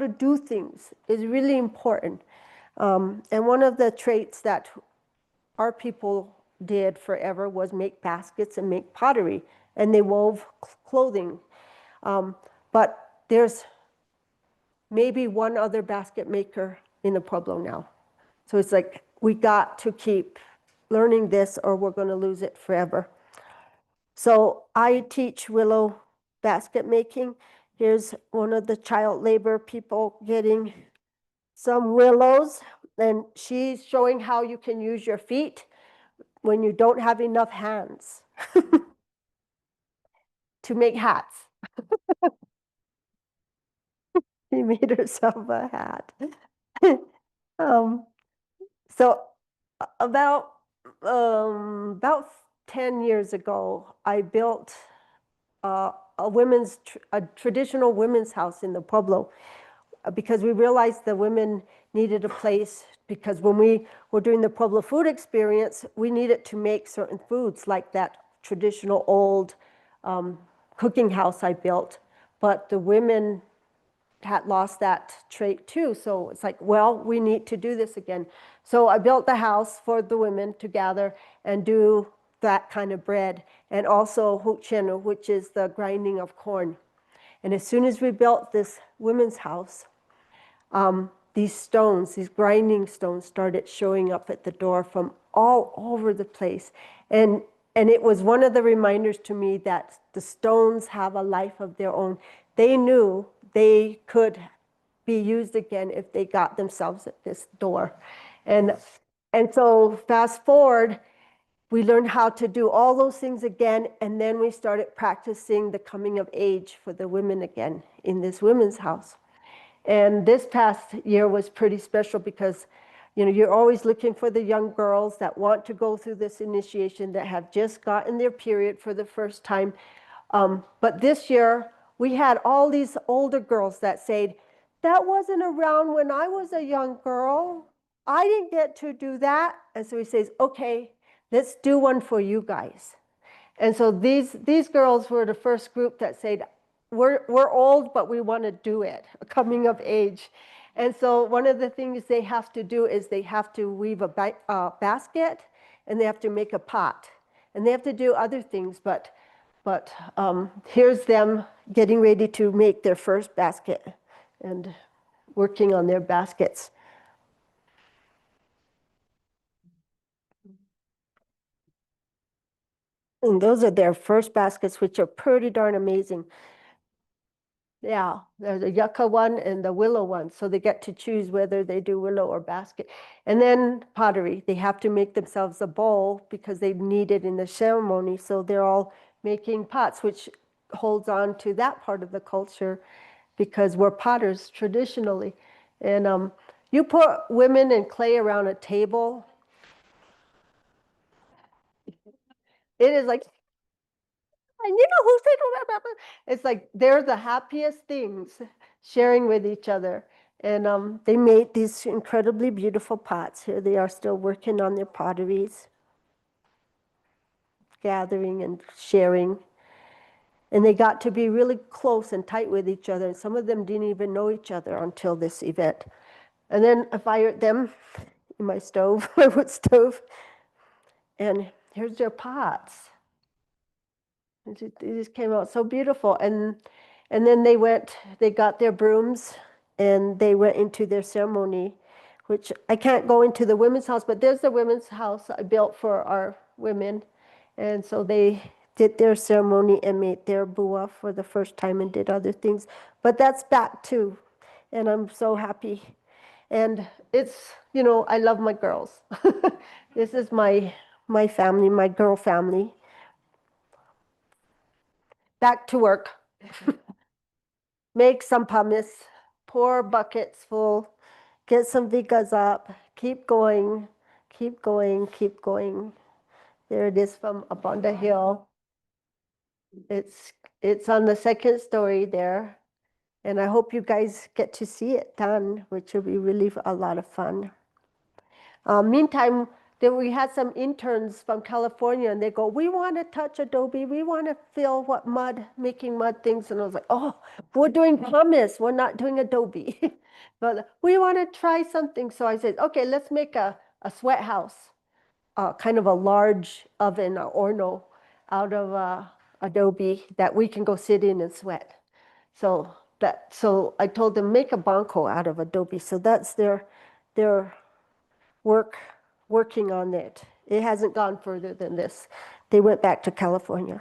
do things is really important. And one of the traits that our people did forever was make baskets and make pottery, and they wove clothing. But there's maybe one other basket maker in the Pueblo now. So it's like, we got to keep learning this or we're going to lose it forever. So I teach willow basket making. Here's one of the child labor people getting some willows, and she's showing how you can use your feet when you don't have enough hands to make hats. She made herself a hat. So about 10 years ago, I built a traditional women's house in the Pueblo because we realized the women needed a place, because when we were doing the Pueblo food experience, we needed to make certain foods like that traditional old cooking house I built, but the women had lost that trait too. So it's like, well, we need to do this again. So I built the house for the women to gather and do that kind of bread, and also huchenu, which is the grinding of corn. And as soon as we built this women's house, these stones, these grinding stones, started showing up at the door from all over the place. And it was one of the reminders to me that the stones have a life of their own. They knew they could be used again if they got themselves at this door. And so fast forward, we learned how to do all those things again, and then we started practicing the coming of age for the women again in this women's house. And this past year was pretty special because, you're always looking for the young girls that want to go through this initiation, that have just gotten their period for the first time. But this year, we had all these older girls that said, that wasn't around when I was a young girl. I didn't get to do that. And so he says, okay, let's do one for you guys. And so these girls were the first group that said, we're old, but we want to do it, a coming of age. And so one of the things they have to do is they have to weave a basket, and they have to make a pot, and they have to do other things. But here's them getting ready to make their first basket and working on their baskets. And those are their first baskets, which are pretty darn amazing. Yeah, there's a yucca one and the willow one. So they get to choose whether they do willow or basket. And then pottery. They have to make themselves a bowl because they need it in the ceremony. So they're all making pots, which holds on to that part of the culture because we're potters traditionally. And you put women and clay around a table, it is like, and you know who said blah, blah, blah. It's like they're the happiest things sharing with each other. And they made these incredibly beautiful pots. Here they are still working on their potteries, gathering and sharing. And they got to be really close and tight with each other. And some of them didn't even know each other until this event. And then I fired them in my stove, my wood stove. And here's their pots. It just came out so beautiful. And then they got their brooms and they went into their ceremony, which I can't go into the women's house, but there's the women's house I built for our women. And so they did their ceremony and made their bua for the first time and did other things. But that's back too. And I'm so happy. And it's, I love my girls. This is my family, my girl family. Back to work. Make some pumice, pour buckets full, get some vigas up, keep going, keep going, keep going. There it is from up on the hill. It's on the second story there. And I hope you guys get to see it done, which will be really a lot of fun. Meantime, then we had some interns from California, and they go, we want to touch adobe. We want to feel making mud things. And I was like, oh, we're doing pumice. We're not doing adobe. But we want to try something. So I said, okay, let's make a sweat house, kind of a large oven or horno out of adobe that we can go sit in and sweat. So I told them, make a banco out of adobe. So that's their working on it. It hasn't gone further than this. They went back to California.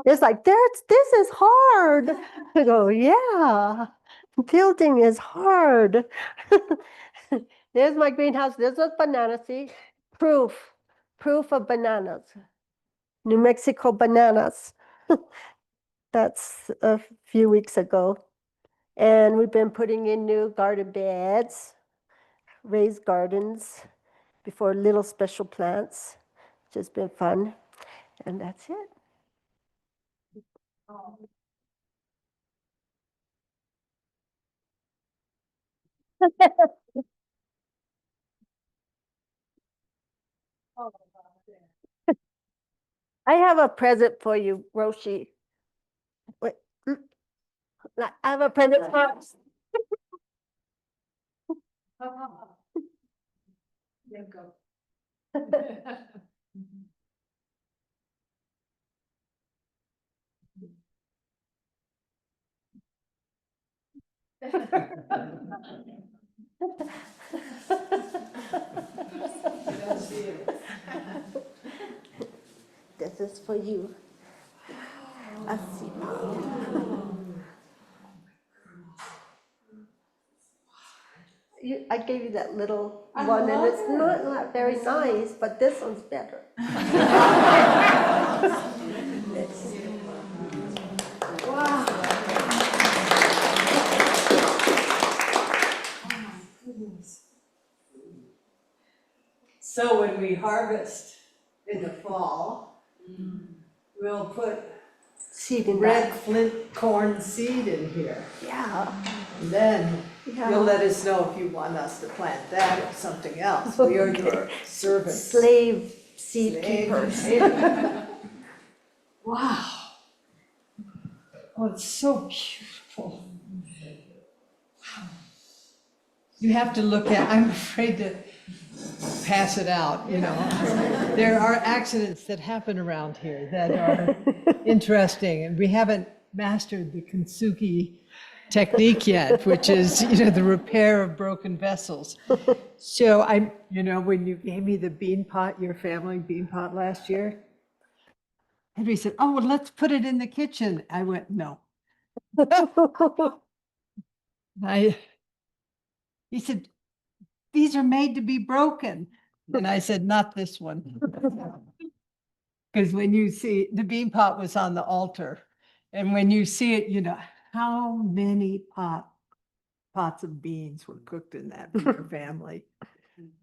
It's like, this is hard. I go, yeah, building is hard. There's my greenhouse. There's those bananas. See, proof of bananas. New Mexico bananas. That's a few weeks ago. And we've been putting in new garden beds, raised gardens before little special plants, which has been fun. And that's it. I have a present for you, Roshi. Wait. I have a present for us. There you go. This is for you. A seed pod. I gave you that little one, and it's not very nice, but this one's better. So when we harvest in the fall, we'll put Seed in red that. flint corn seed in here. Yeah. And then Yeah. you'll let us know if you want us to plant that or something else. We are your servants. Slave seed Slave keepers. keepers. Wow. Oh, it's so beautiful. Wow. You have to look at, I'm afraid to pass it out, you know. There are accidents that happen around here that are interesting, and we haven't mastered the kintsugi technique yet, which is, you know, the repair of broken vessels. So when you gave me the bean pot, your family bean pot last year, Henry said, "Oh, well, let's put it in the kitchen." I went, "No." He said, "These are made to be broken." And I said, "Not this one." Because when you see, the bean pot was on the altar, and when you see it, you know, how many pots of beans were cooked in that for your family.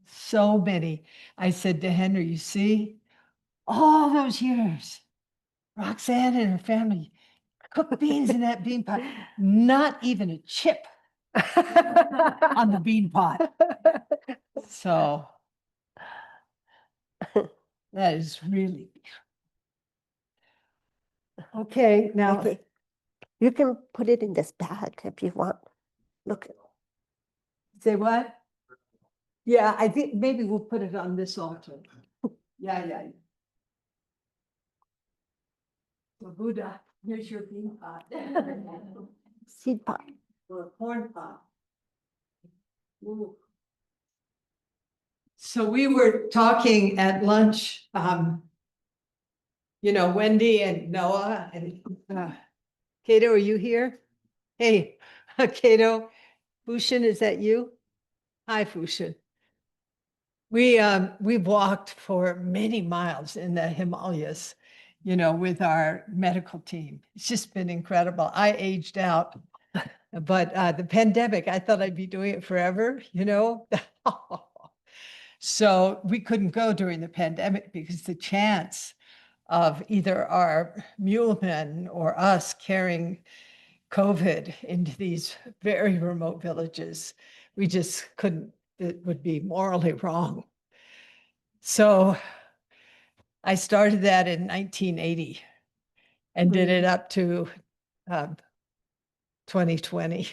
So many. I said to Henry, "You see, all those years, Roxanne and her family cooked beans in that bean pot, not even a chip on the bean pot." So that is really okay. Now, Okay. You can put it in this bag if you want. Look. say what? Yeah, I think maybe we'll put it on this altar. Yeah. So Buddha, here's your bean pot. Seed pot. Or a corn pot. Ooh. So we were talking at lunch, Wendy and Noah and Cato, are you here? Hey, Cato, Fushin, is that you? Hi, Fushin. We've walked for many miles in the Himalayas, with our medical team. It's just been incredible. I aged out, but the pandemic, I thought I'd be doing it forever, So we couldn't go during the pandemic because the chance of either our mulemen or us carrying COVID into these very remote villages, we just couldn't, it would be morally wrong. So I started that in 1980 and did it up to 2020.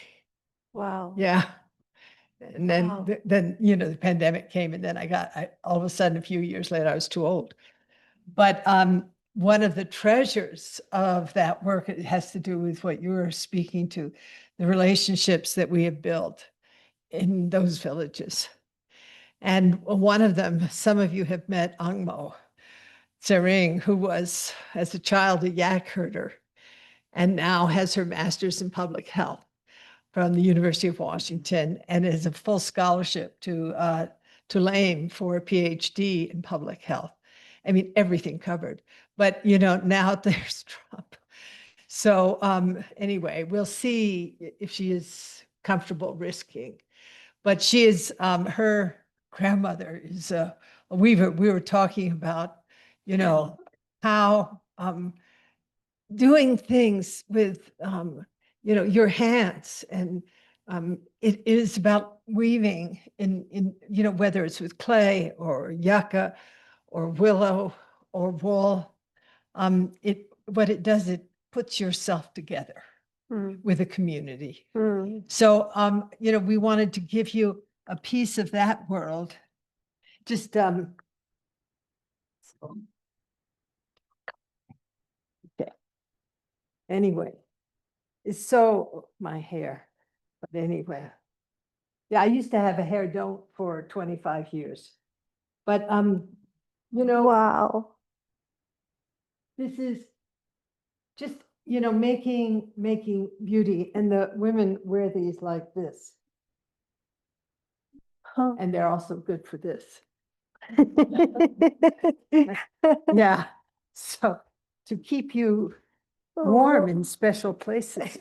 Wow. Yeah. And then, Wow. the pandemic came, and then all of a sudden, a few years later, I was too old. But one of the treasures of that work, it has to do with what you were speaking to, the relationships that we have built in those villages. And one of them, some of you have met Angmo Tsering, who was, as a child, a yak herder, and now has her master's in public health from the University of Washington, and is a full scholarship to Tulane for a PhD in public health. I mean, everything covered. But now there's Trump. So anyway, we'll see if she is comfortable risking. But she is, her grandmother is a weaver. We were talking about, how doing things with, your hands, and it is about weaving in whether it's with clay or yucca or willow or wool. What it does, it puts yourself together. Mm, with a community. mm. So, you know, we wanted to give you a piece of that world. Just, okay. Anyway, it's so my hair, but anyway. Yeah, I used to have a hair don't for 25 years. But, you know, Wow. this is just, you know, making beauty, and the women wear these like this, Huh. and they're also good for this. Yeah, so to keep you warm in special places.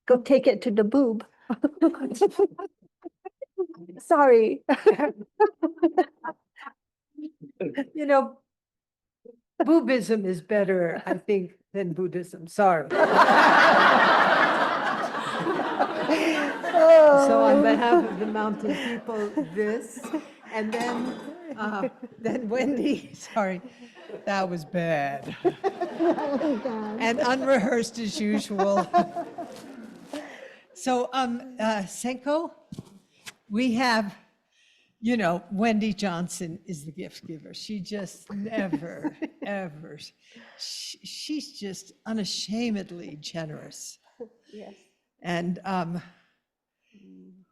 Go take it to the boob. Sorry. You know, boobism is better, I think, than Buddhism, sorry. So on behalf of the mountain people, this, and then Wendy, sorry, that was bad. And unrehearsed as usual. So, Senko, we have, you know, Wendy Johnson is the gift giver. She just never, ever, she's just unashamedly generous. Yes. And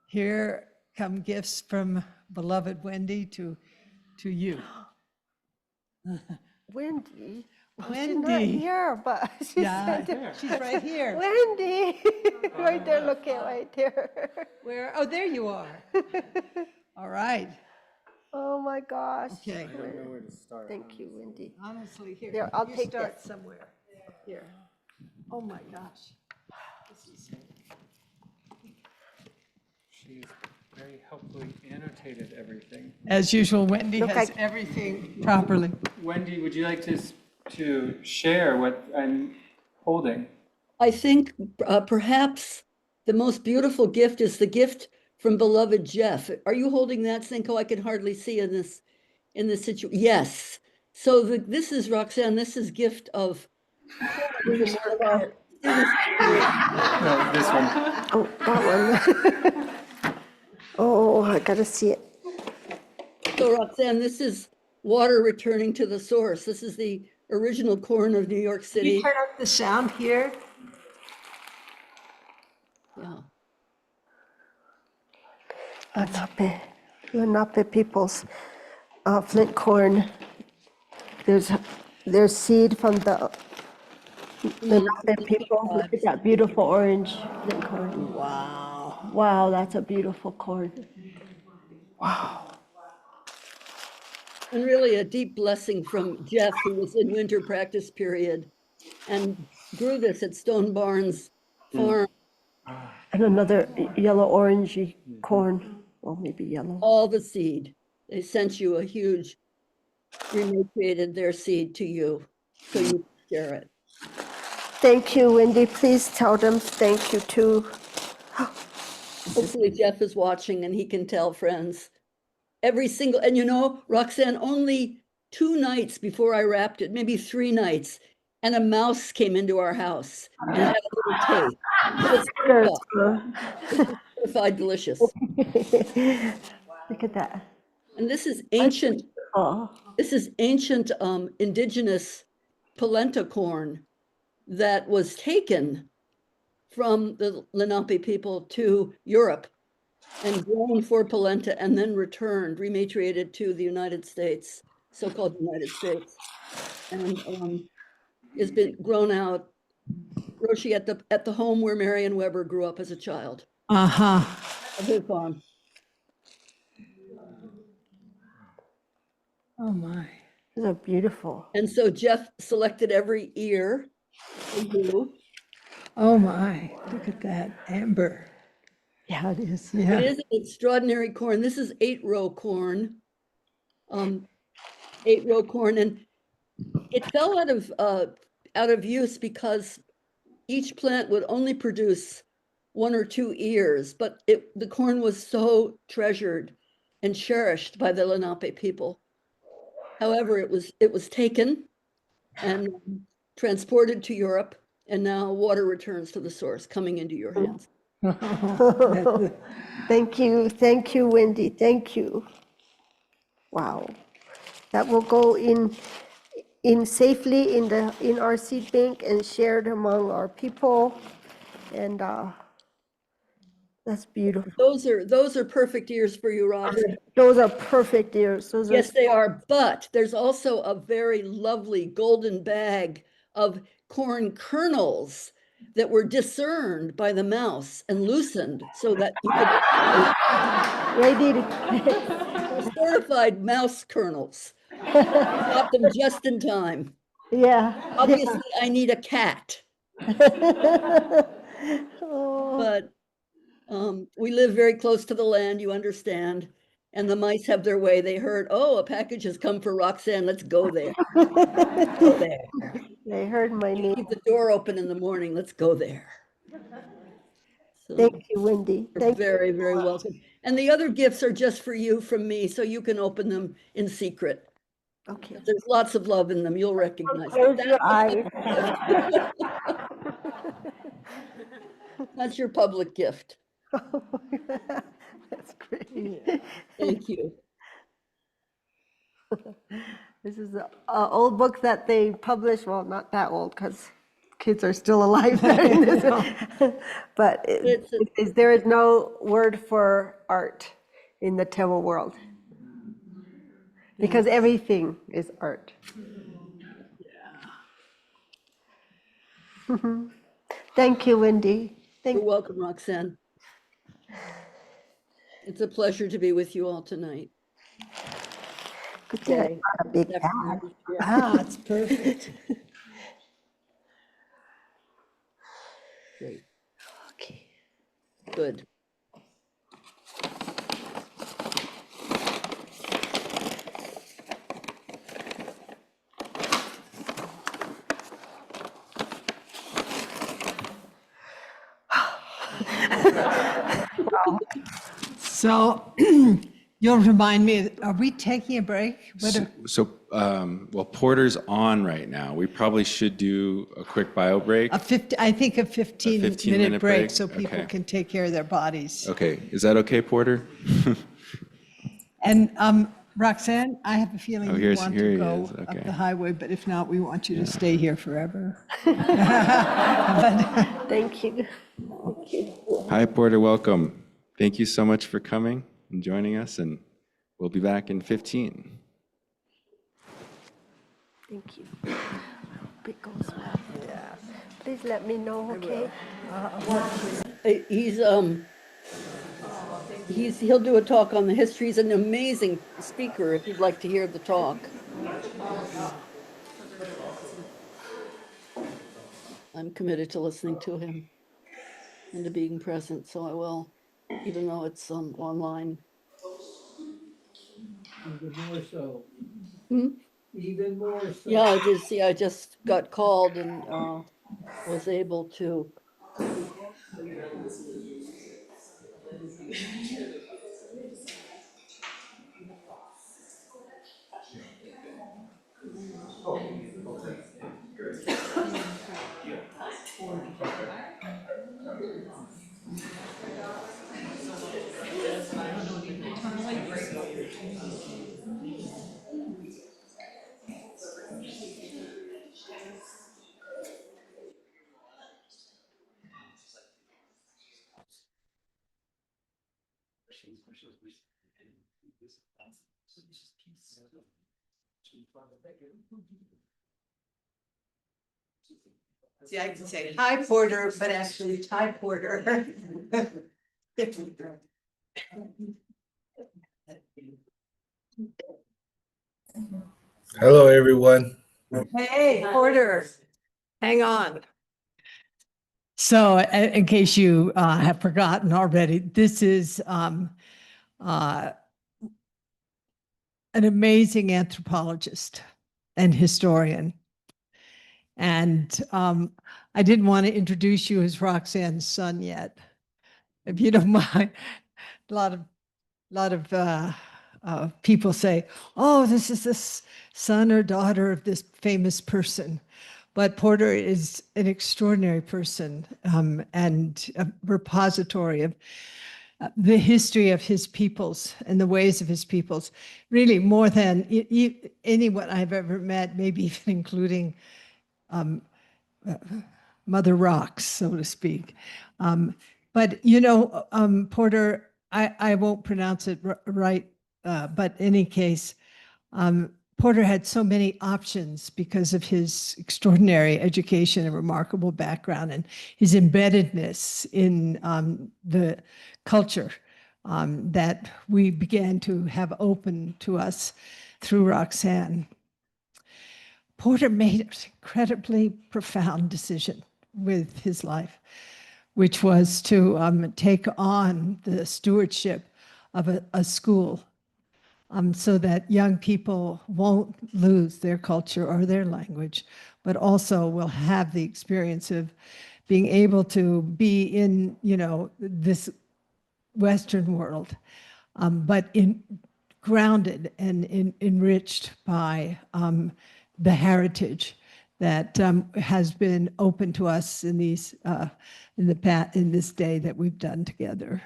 here come gifts from beloved Wendy to you. Wendy. Well, she's not Wendy. here, but she Yeah, said, she's right here. Wendy, right there, look at right there. Where, oh, there you are. All right. Oh my gosh. Okay. I don't know where to start. Thank you, Wendy. Honestly, here. There, I'll you take start this. somewhere. Here. Oh my gosh. This is, She's very helpfully annotated everything. as usual, Wendy Look, has I- everything properly. Wendy, would you like to share what I'm holding? I think perhaps the most beautiful gift is the gift from beloved Jeff. Are you holding that, Cinco? I can hardly see in this situation. Yes. So this is Roxanne. This is gift of one of our students. No, this one. Oh, that one. Oh, I gotta see it. So Roxanne, this is water returning to the source. This is the original corn of New York Can City. you turn up the sound here? Yeah. Lenape people's flint corn. There's seed from the Lenape people. Look at that beautiful orange flint corn. Wow. Wow, that's a beautiful corn. And really a deep blessing from Jeff, who was in winter practice period and grew this at Stone Barns Farm. And another yellow orangey corn. Well, maybe yellow. All the seed. They sent you a huge, rematriated their seed to you, so you can share it. Thank you, Wendy. Please tell them thank you too. Hopefully Jeff is watching and he can tell friends. Every single, and you know, Roxanne, only 2 nights before I wrapped it, maybe 3 nights, and a mouse came into our house and had a little taste. It was certified delicious. Look at that. And this is ancient, Oh, indigenous polenta corn that was taken from the Lenape people to Europe and grown for polenta and then returned, rematriated to the United States, so-called United States, and has been grown out, Roshi, at the home where Marion Weber grew up as a child, Uh-huh. at her farm. Oh my. these are beautiful. And so Jeff selected every ear for you. Oh my. Look at that amber. Yeah, it is. It Yeah. is an extraordinary corn. This is 8-row corn. 8-row corn, and it fell out of use because each plant would only produce 1 or 2 ears, but the corn was so treasured and cherished by the Lenape people. However, it was taken and transported to Europe And now water returns to the source, coming into your hands. Thank you, Wendy, thank you. Wow. That will go in safely in our seed bank and shared among our people. And that's beautiful. Those are perfect ears for you, Roxanne. Those are perfect ears. Those Yes, are, they are. But there's also a very lovely golden bag of corn kernels that were discerned by the mouse and loosened so that you could ready to, certified mouse kernels. Got them just in time. yeah. Obviously, I need a cat, Oh, but we live very close to the land, you understand. And the mice have their way. They heard, oh, a package has come for Roxanne. Let's go there. Go there. they heard my name. Keep the door open in the morning. Let's go there. So Thank you, Wendy. you're Thank you. very, very welcome. And the other gifts are just for you from me, so you can open them in secret. Okay. There's lots of love in them. You'll recognize Close it. your eyes. That's your public gift. That's great. Thank you. This is an old book that they published, well, not that old, because kids are still alive during this. But there is no word for art in the Tamil world. Because everything is art. Thank you, Wendy. You're welcome, Roxanne. It's a pleasure to be with you all tonight. Good thing I Day. got a big bag. Afternoon. Yeah, Ah, it's perfect. great. Okay. Good. So you'll remind me, are we taking a break? Well, Porter's on right now. We probably should do a quick bio break. I think a 15-minute 15-minute break break? so people Okay. can take care of their bodies. Okay, is that okay, Porter? And Roxanne, I have a feeling you here want he to go is, up okay. the highway, but if not, we want you to stay here forever. Thank you. Hi, Porter, welcome. Thank you so much for coming and joining us, and we'll be back in 15. Thank you. I hope it goes well. Yeah. Please let me know, okay? He'll do a talk on the history. He's an amazing speaker if you'd like to hear the talk. I'm committed to listening to him and to being present, so I will, even though it's online. Even more so. Hmm? Even more so. Yeah, I just got called and was able to. See, I can say hi Porter, but actually it's hi Porter. Hello, everyone. Hey, Porter, hang on. So in case you have forgotten already, this is an amazing anthropologist and historian. And I didn't want to introduce you as Roxanne's son yet, if you don't mind. A lot of people say, "Oh, this is the son or daughter of this famous person," But Porter is an extraordinary person, and a repository of the history of his peoples and the ways of his peoples, really more than anyone I've ever met, maybe even including Mother Rocks, so to speak. But Porter, I won't pronounce it right, but in any case, Porter had so many options because of his extraordinary education and remarkable background and his embeddedness in the culture that we began to have open to us through Roxanne. Porter made an incredibly profound decision with his life, which was to take on the stewardship of a school so that young people won't lose their culture or their language, but also will have the experience of being able to be in, this Western world, but grounded and enriched by the heritage that has been open to us in in this day that we've done together.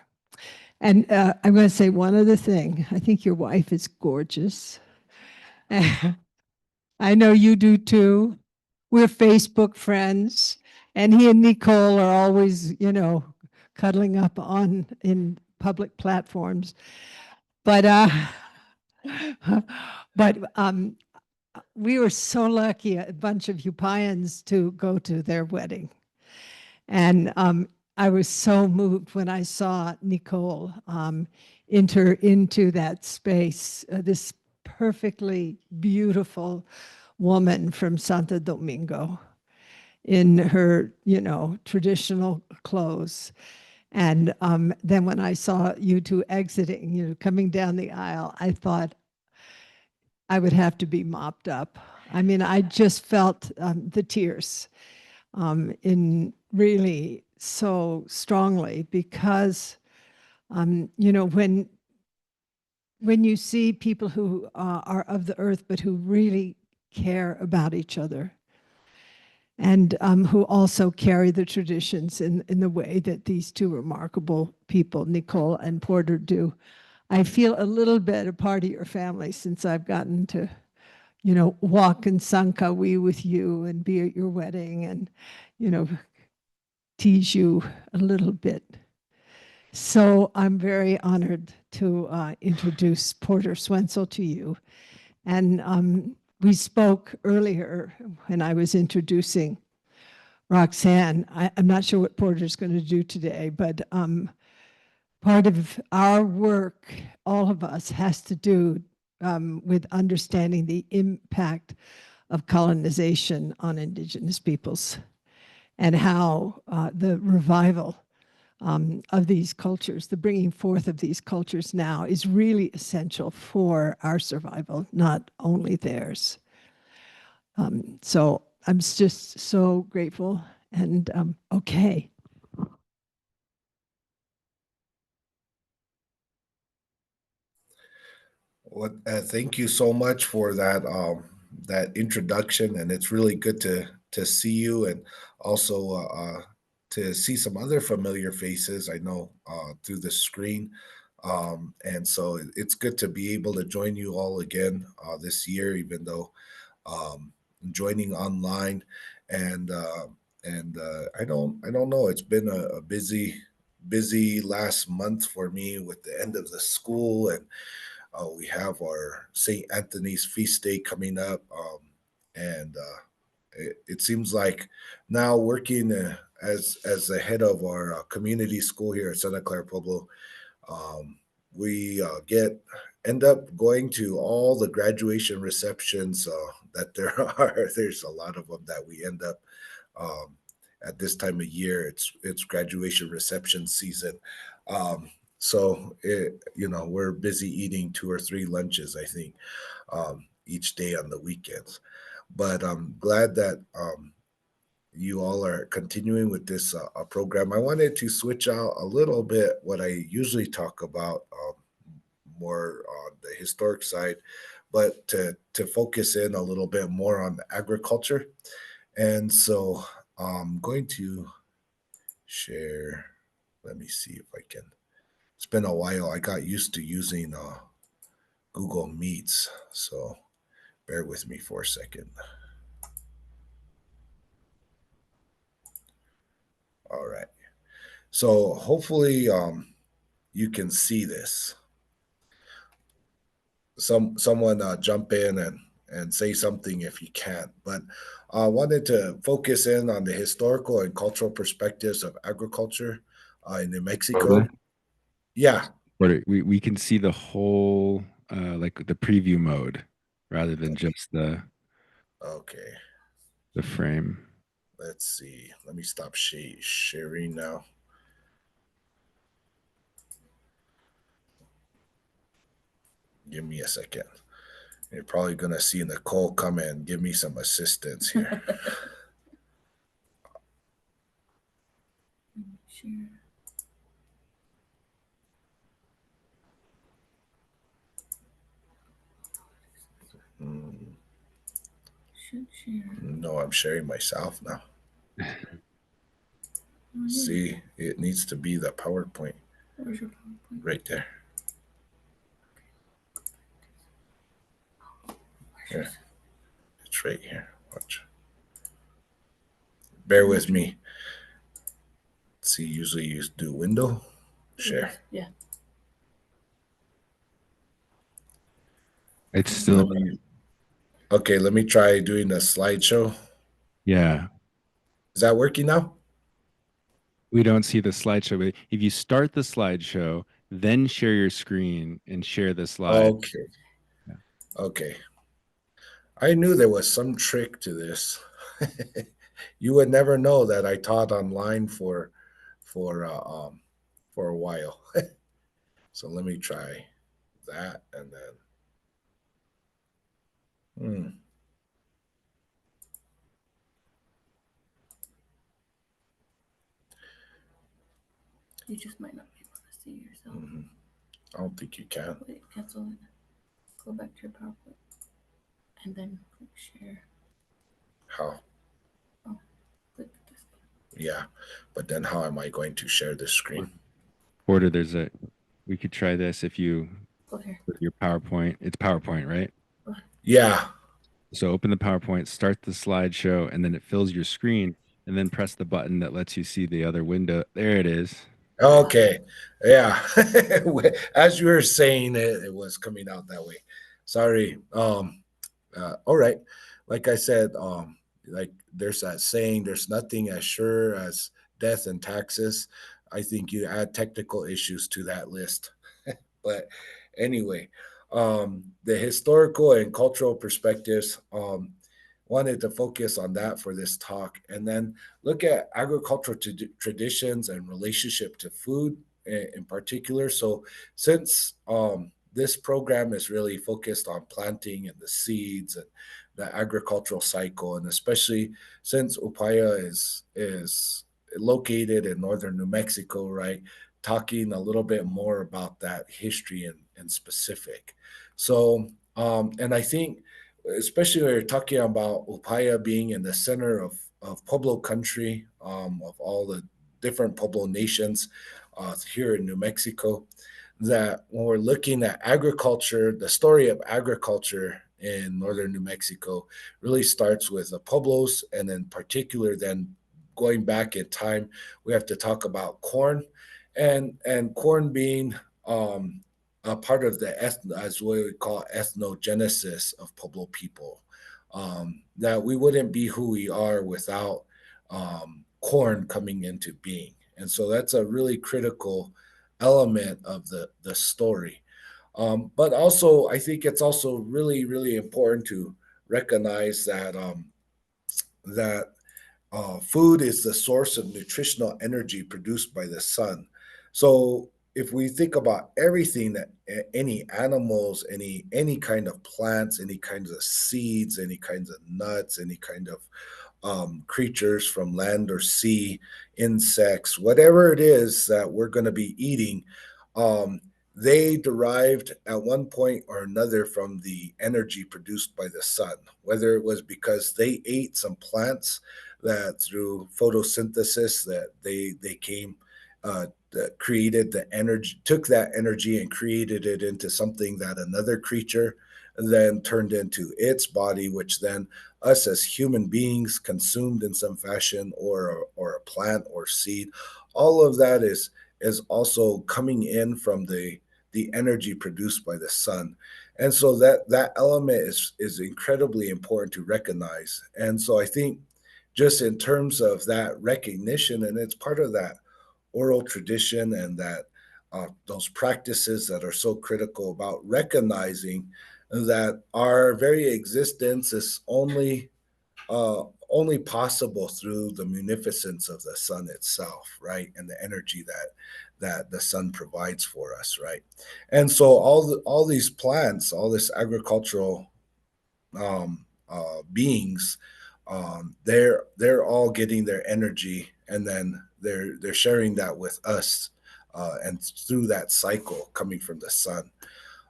And I'm going to say one other thing. I think your wife is gorgeous. I know you do too. We're Facebook friends, and he and Nicole are always, cuddling up on in public platforms. But but we were so lucky, a bunch of Upayans, to go to their wedding. And I was so moved when I saw Nicole enter into that space, this perfectly beautiful woman from Santo Domingo in her, traditional clothes. And then when I saw you two exiting, coming down the aisle, I thought I would have to be mopped up. I mean, I just felt the tears in really so strongly because, when you see people who are of the earth, but who really care about each other and who also carry the traditions in the way that these two remarkable people, Nicole and Porter, do, I feel a little bit a part of your family since I've gotten to, walk in Sankawi with you and be at your wedding and, tease you a little bit. So I'm very honored to introduce Porter Swentzell to you. And we spoke earlier when I was introducing Roxanne. I'm not sure what Porter's going to do today, but part of our work, all of us, has to do with understanding the impact of colonization on indigenous peoples and how the revival of these cultures, the bringing forth of these cultures now is really essential for our survival, not only theirs. So I'm just so grateful and okay. Thank you so much for that introduction, and it's really good to see you and also to see some other familiar faces I know through the screen. And so it's good to be able to join you all again this year, even though joining online. And I don't know. It's been a busy last month for me with the end of the school, and we have our St. Anthony's feast day coming up, and it seems like now working as the head of our community school here at Santa Clara Pueblo, we end up going to all the graduation receptions that there are. There's a lot of them that we end up at this time of year. It's graduation reception season. So we're busy eating 2 or 3 lunches, I think, each day on the weekends. But I'm glad that you all are continuing with this program. I wanted to switch out a little bit what I usually talk about, more on the historic side, but to focus in a little bit more on the agriculture. And so I'm going to share. Let me see if I can. It's been a while. I got used to using Google Meets, so bear with me for a second. All right. So hopefully you can see this. Someone jump in and say something if you can't. But I wanted to focus in on the historical and cultural perspectives of agriculture in New Mexico. Porter? Yeah. Porter, we can see the whole like the preview mode rather than just Okay. the frame. Let's see. Let me stop sharing now. Give me a second. You're probably going to see Nicole come in and give me some assistance here. Mm, no, I'm sharing myself now. See, it needs to be the PowerPoint. Where's your PowerPoint? Right there. Here. It's right here. Watch. Bear with me. See, usually you do window, share. Yeah. It's still Okay, let me try doing a slideshow. yeah. Is that working now? We don't see the slideshow, but if you start the slideshow, then share your screen and share the slide. Okay. Okay. I knew there was some trick to this. You would never know that I taught online for a while. So let me try that and then. You just might not be able to see yourself. I don't think you can. Wait, cancel it. Go back to your PowerPoint. And then click share. How? Click this. Yeah, but then how am I going to share the screen? Porter, we could try this if you Go here. with your PowerPoint. It's PowerPoint, right? Yeah. So open the PowerPoint, start the slideshow, and then it fills your screen, and then press the button that lets you see the other window. There it is. Okay. Yeah. As you were saying it, it was coming out that way. Sorry. All right. Like I said, like there's that saying, there's nothing as sure as death and taxes. I think you add technical issues to that list. But anyway, the historical and cultural perspectives, wanted to focus on that for this talk, and then look at agricultural traditions and relationship to food in particular. So since this program is really focused on planting and the seeds and the agricultural cycle, and especially since Upaya is located in northern New Mexico, right? Talking a little bit more about that history in specific. So, and I think, especially when you're talking about Upaya being in the center of Pueblo country, of all the different Pueblo nations here in New Mexico, that when we're looking at agriculture, the story of agriculture in northern New Mexico really starts with the Pueblos, and in particular, then going back in time, we have to talk about corn, and corn being a part of the as what we call ethnogenesis of Pueblo people. That we wouldn't be who we are without corn coming into being, and so that's a really critical element of the story. But also, I think it's also really important to recognize that that food is the source of nutritional energy produced by the sun. So if we think about everything that any animals, any kind of plants, any kinds of seeds, any kinds of nuts, any kind of creatures from land or sea, insects, whatever it is that we're going to be eating, um, they derived at one point or another from the energy produced by the sun, whether it was because they ate some plants that through photosynthesis that they came that created the energy, took that energy and created it into something that another creature then turned into its body, which then us as human beings consumed in some fashion, or a plant or seed. All of that is also coming in from the energy produced by the sun. And so that element is incredibly important to recognize. And so I think just in terms of that recognition, and it's part of that oral tradition and that those practices that are so critical about recognizing that our very existence is only possible through the munificence of the sun itself, right, and the energy that the sun provides for us, right. And so all these plants, all this agricultural beings, they're all getting their energy, and then they're sharing that with us, and through that cycle coming from the sun.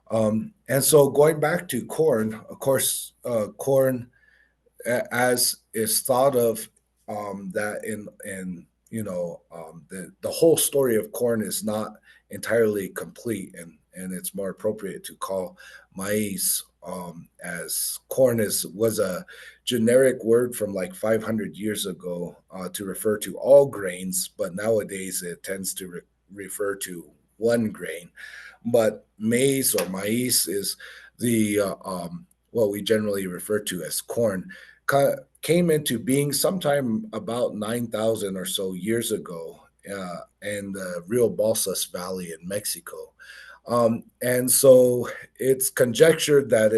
And so going back to corn, of course, corn as is thought of, that in the whole story of corn is not entirely complete, and it's more appropriate to call maize, as corn is was a generic word from like 500 years ago, to refer to all grains, but nowadays it tends to refer to one grain. But maize or maize is the what we generally refer to as corn, came into being sometime about 9,000 or so years ago, in the Rio Balsas Valley in Mexico. And so it's conjectured that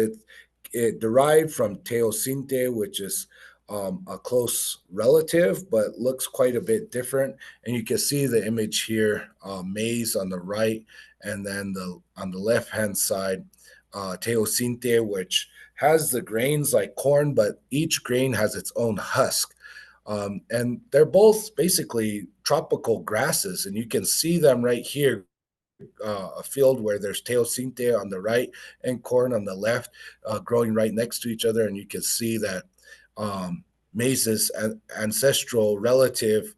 it derived from teosinte, which is a close relative, but looks quite a bit different. And you can see the image here, maize on the right, and then on the left hand side, teosinte, which has the grains like corn, but each grain has its own husk. And they're both basically tropical grasses, and you can see them right here, a field where there's teosinte on the right and corn on the left, growing right next to each other. And you can see that maize's ancestral relative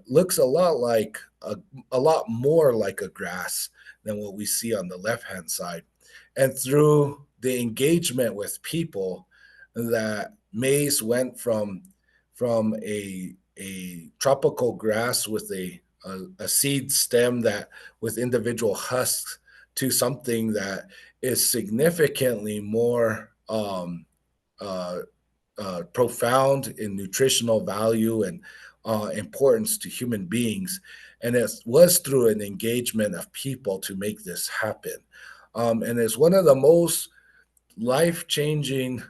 looks a lot like a lot more like a grass than what we see on the left hand side. And through the engagement with people, that maize went from a tropical grass with a seed stem that with individual husks, to something that is significantly more uh, profound in nutritional value and importance to human beings. And it was through an engagement of people to make this happen. And it's one of the most life-changing,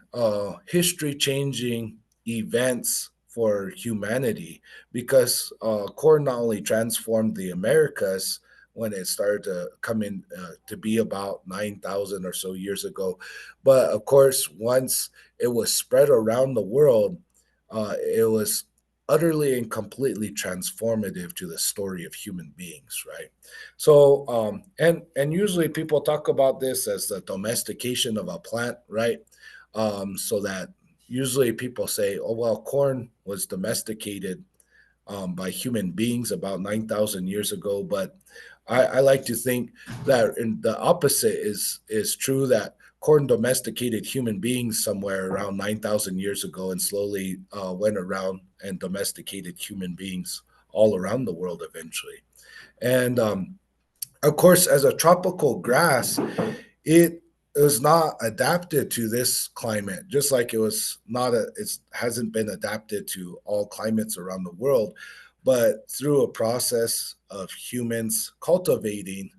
history-changing events for humanity, because corn not only transformed the Americas when it started to come in to be about 9,000 or so years ago, but of course, once it was spread around the world, it was utterly and completely transformative to the story of human beings, right? So, and usually people talk about this as the domestication of a plant, right? So that usually people say, oh, well, corn was domesticated by human beings about 9,000 years ago. But I like to think that the opposite is true, that corn domesticated human beings somewhere around 9,000 years ago, and slowly went around and domesticated human beings all around the world eventually. And of course, as a tropical grass, it is not adapted to this climate, just like it hasn't been adapted to all climates around the world. But through a process of humans cultivating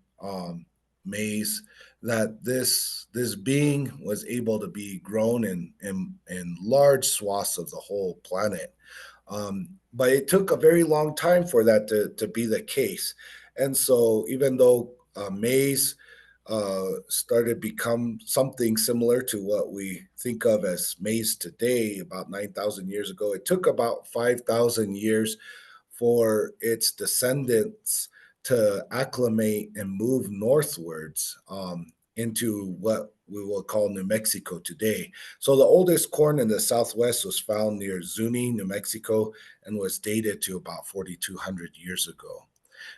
maize, that this being was able to be grown in large swaths of the whole planet. But it took a very long time for that to be the case. And so even though maize started become something similar to what we think of as maize today about 9,000 years ago, it took about 5,000 years for its descendants to acclimate and move northwards into what we will call New Mexico today. So the oldest corn in the Southwest was found near Zuni, New Mexico, and was dated to about 4,200 years ago.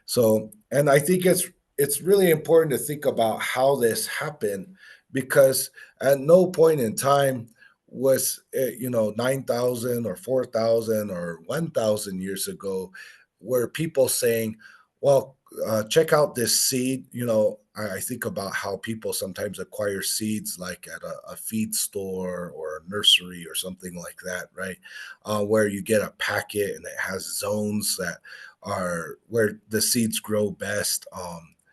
So, and I think it's really important to think about how this happened, because at no point in time was it, 9,000 or 4,000 or 1,000 years ago were people saying, well, check out this seed. I think about how people sometimes acquire seeds like at a feed store or a nursery or something like that, right? Where you get a packet and it has zones that are where the seeds grow best,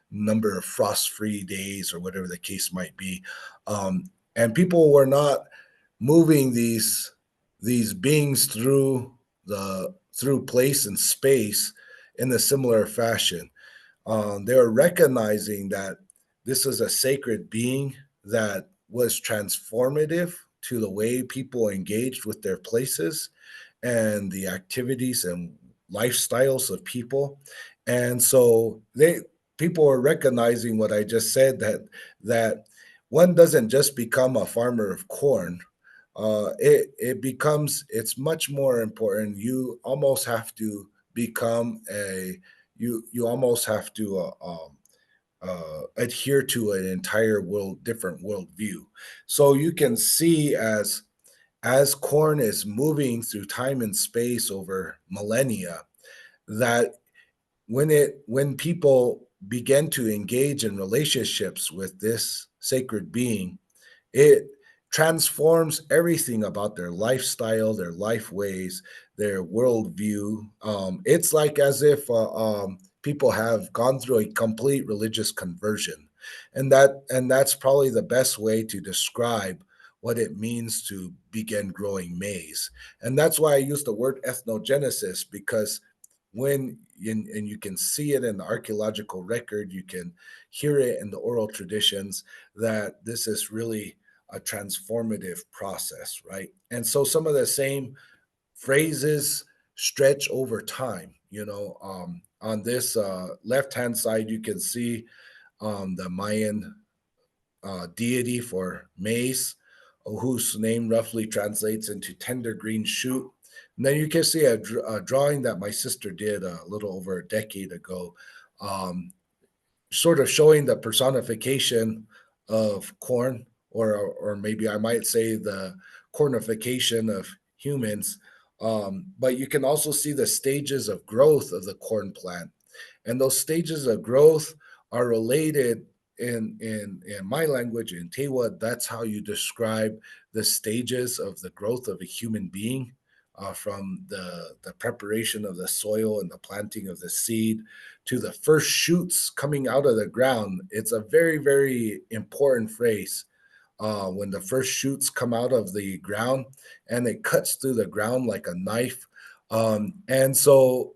number of frost-free days or whatever the case might be. And people were not moving these beings through place and space in a similar fashion. They were recognizing that this is a sacred being that was transformative to the way people engaged with their places and the activities and lifestyles of people. And so people are recognizing what I just said, that one doesn't just become a farmer of corn. It's much more important. You almost have to become you almost have to adhere to an entire different worldview. So you can see as corn is moving through time and space over millennia, that when people begin to engage in relationships with this sacred being, it transforms everything about their lifestyle, their life ways, their worldview. It's like as if people have gone through a complete religious conversion, and that's probably the best way to describe what it means to begin growing maize. And that's why I use the word ethnogenesis, because and you can see it in the archaeological record, you can hear it in the oral traditions, that this is really a transformative process, right? And so some of the same phrases stretch over time. On this left-hand side, you can see the Mayan deity for maize, whose name roughly translates into tender green shoot. And then you can see a drawing that my sister did a little over a decade ago, sort of showing the personification of corn, or maybe I might say the cornification of humans. But you can also see the stages of growth of the corn plant, and those stages of growth are related in my language, in Tewa. That's how you describe the stages of the growth of a human being, from the preparation of the soil and the planting of the seed to the first shoots coming out of the ground. It's a very, very important phrase. When the first shoots come out of the ground and it cuts through the ground like a knife. And so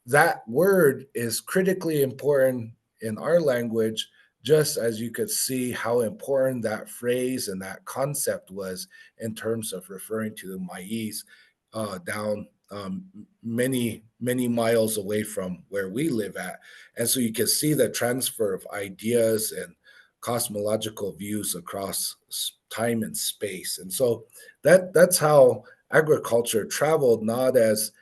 that word is critically important in our language, just as you could see how important that phrase and that concept was in terms of referring to the maize down many, many miles away from where we live at. And so you can see the transfer of ideas and cosmological views across time and space. And so that's how agriculture traveled, not as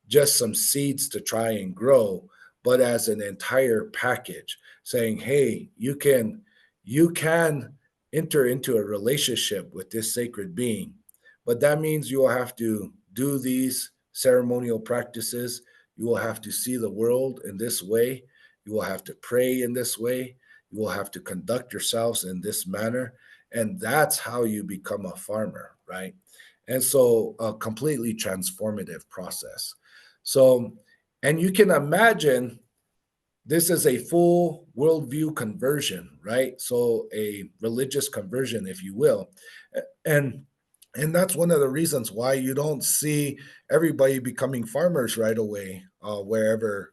just some seeds to try and grow, but as an entire package, saying, hey, you can enter into a relationship with this sacred being, but that means you will have to do these ceremonial practices. You will have to see the world in this way. You will have to pray in this way. You will have to conduct yourselves in this manner. And that's how you become a farmer, right? And so a completely transformative process. So, and you can imagine this is a full worldview conversion, right? So a religious conversion, if you will. And and that's one of the reasons why you don't see everybody becoming farmers right away, wherever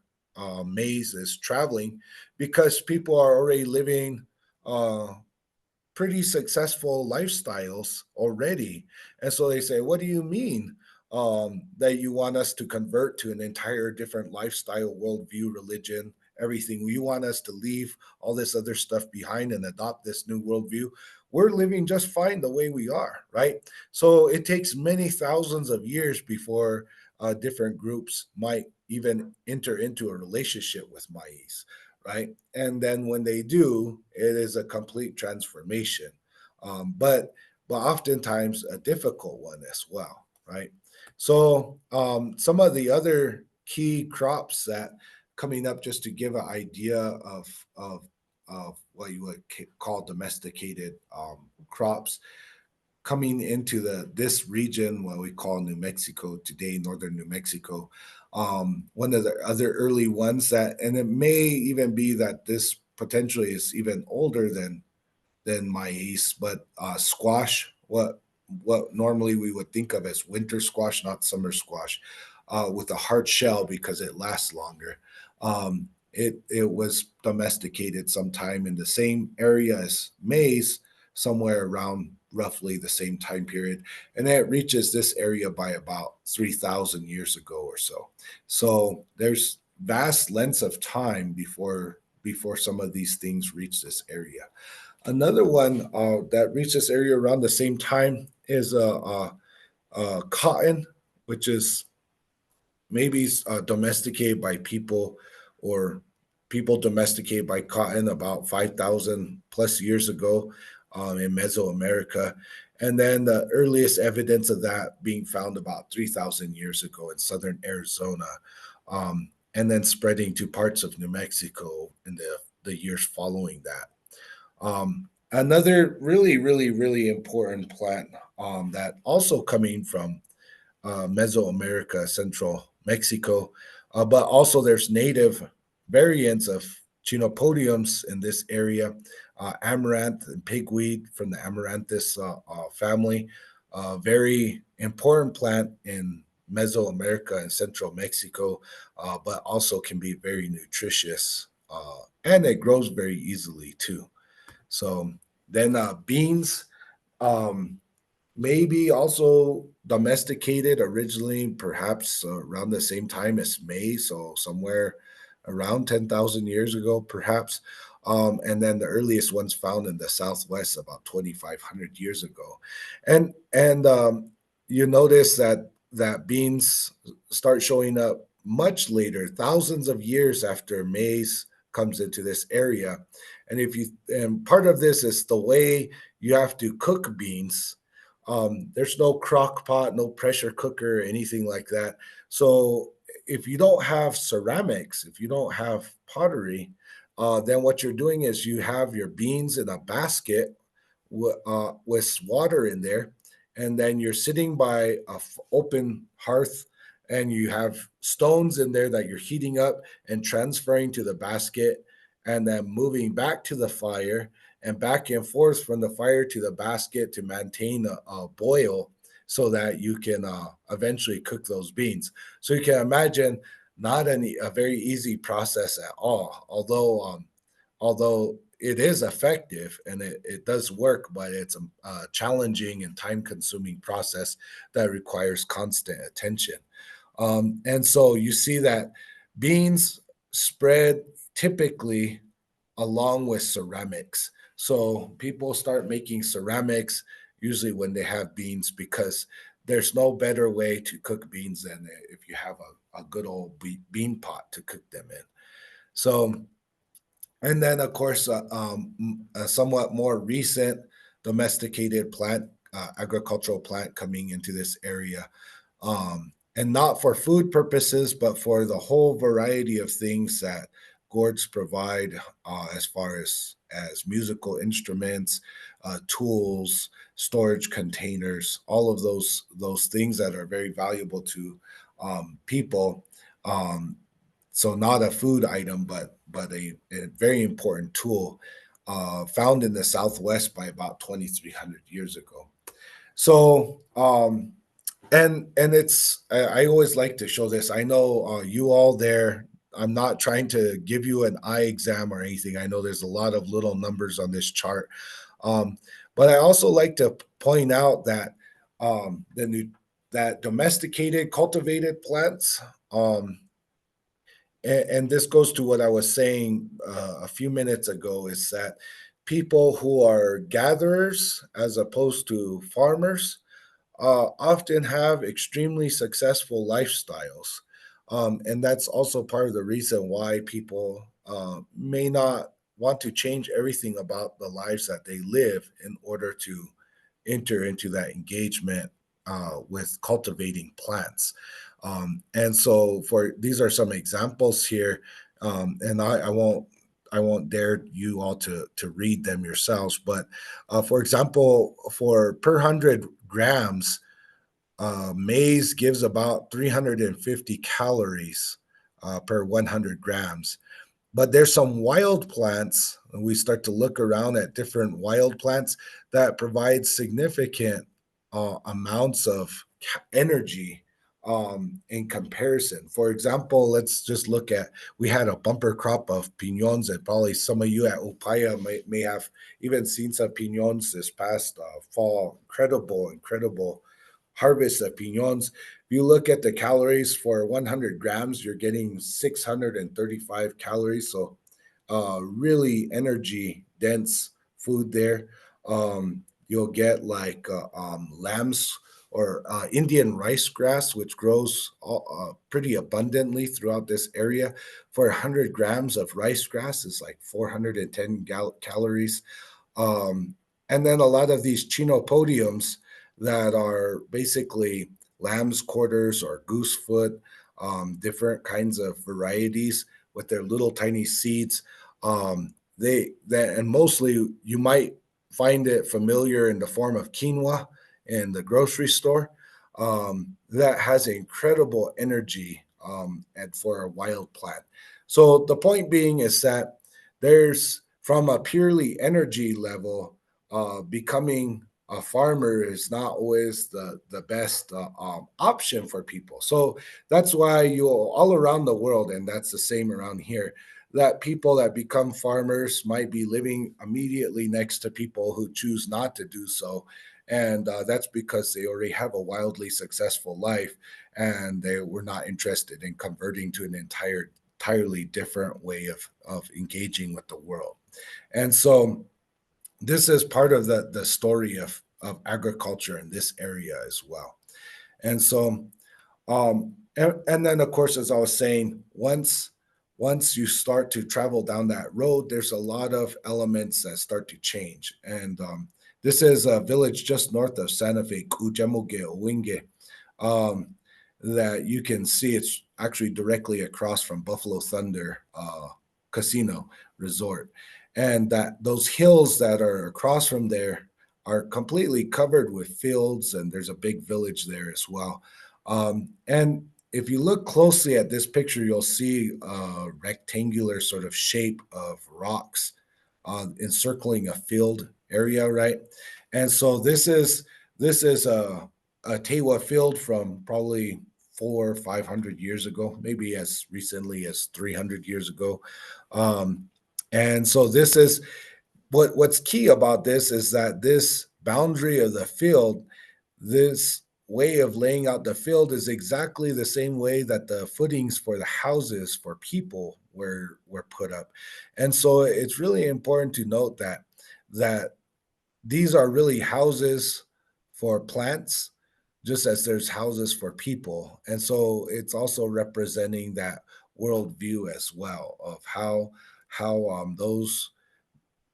maize is traveling, because people are already living uh, pretty successful lifestyles already. And so they say, what do you mean? that you want us to convert to an entire different lifestyle, worldview, religion, everything. You want us to leave all this other stuff behind and adopt this new worldview. We're living just fine the way we are, right? So it takes many thousands of years before different groups might even enter into a relationship with maize, right? And then when they do, it is a complete transformation, but oftentimes a difficult one as well, right? So some of the other key crops that coming up, just to give an idea of what you would call domesticated crops coming into this region, what we call New Mexico today, northern New Mexico. One of the other early ones that, and it may even be that this potentially is even older than maize, but squash, what normally we would think of as winter squash, not summer squash, with a hard shell because it lasts longer. It was domesticated sometime in the same area as maize, somewhere around roughly the same time period, and it reaches this area by about 3,000 years ago or so. So there's vast lengths of time before some of these things reach this area. Another one that reached this area around the same time is cotton, which is maybe domesticated by people, or people domesticated by cotton about 5,000 plus years ago in Mesoamerica. And then the earliest evidence of that being found about 3,000 years ago in southern Arizona, and then spreading to parts of New Mexico in the years following that. Another really, really, really important plant that also coming from Mesoamerica, central Mexico, but also there's native variants of chenopodiums in this area, amaranth and pigweed from the amaranthus family. Very important plant in Mesoamerica and central Mexico, but also can be very nutritious, and it grows very easily too. So then beans, um, maybe also domesticated originally, perhaps around the same time as maize, so somewhere around 10,000 years ago, perhaps. And then the earliest ones found in the Southwest about 2,500 years ago. And you notice that beans start showing up much later, thousands of years after maize comes into this area. And part of this is the way you have to cook beans. There's no crock pot, no pressure cooker, anything like that. So if you don't have ceramics, if you don't have pottery, then what you're doing is you have your beans in a basket with water in there, and then you're sitting by a open hearth, and you have stones in there that you're heating up and transferring to the basket, and then moving back to the fire and back and forth from the fire to the basket to maintain a boil so that you can eventually cook those beans. So you can imagine not a very easy process at all, although it is effective and it does work, but it's a challenging and time consuming process that requires constant attention. And so you see that beans spread typically along with ceramics. So people start making ceramics usually when they have beans, because there's no better way to cook beans than if you have a good old bean pot to cook them in. So, and then of course, a somewhat more recent domesticated plant, agricultural plant coming into this area. And not for food purposes, but for the whole variety of things that gourds provide, as far as musical instruments, tools, storage containers, all of those things that are very valuable to people. So not a food item, but a very important tool, found in the Southwest by about 2,300 years ago. So and it's I always like to show this. I know you all there. I'm not trying to give you an eye exam or anything. I know there's a lot of little numbers on this chart, but I also like to point out that the that domesticated, cultivated plants. And this goes to what I was saying a few minutes ago, is that people who are gatherers as opposed to farmers often have extremely successful lifestyles. And that's also part of the reason why people may not want to change everything about the lives that they live in order to enter into that engagement with cultivating plants. And so for these are some examples here, and I won't dare you all to read them yourselves, but for example, for per 100 grams, maize gives about 350 calories per 100 grams. But there's some wild plants, and we start to look around at different wild plants that provide significant amounts of energy in comparison. For example, let's just look at, we had a bumper crop of piñons, and probably some of you at Upaya may have even seen some piñons this past fall. Incredible harvest of piñons. If you look at the calories for 100 grams, you're getting 635 calories. So, really energy dense food there. You'll get like lambs or Indian rice grass, which grows pretty abundantly throughout this area. For 100 grams of rice grass is like 410 calories. Um, and then a lot of these chinopodiums that are basically lamb's quarters or goose foot, different kinds of varieties with their little tiny seeds. And mostly you might find it familiar in the form of quinoa in the grocery store. That has incredible energy and for a wild plant. So the point being is that there's, from a purely energy level, becoming a farmer is not always the best option for people. So that's why you all around the world, and that's the same around here, that people that become farmers might be living immediately next to people who choose not to do so. And that's because they already have a wildly successful life and they were not interested in converting to an entirely different way of engaging with the world. And so this is part of the story of agriculture in this area as well. And so, and then of course, as I was saying, once you start to travel down that road, there's a lot of elements that start to change. And this is a village just north of Santa Fe, Cujamoge, Owinge, that you can see. It's actually directly across from Buffalo Thunder Casino Resort. And that those hills that are across from there are completely covered with fields, and there's a big village there as well. And if you look closely at this picture, you'll see a rectangular sort of shape of rocks encircling a field area, right? And so this is a Tewa field from probably 400 or 500 years ago, maybe as recently as 300 years ago. And so this is what's key about this is that this boundary of the field, this way of laying out the field is exactly the same way that the footings for the houses for people were put up. And so it's really important to note that these are really houses for plants, just as there's houses for people. And so it's also representing that worldview as well of how those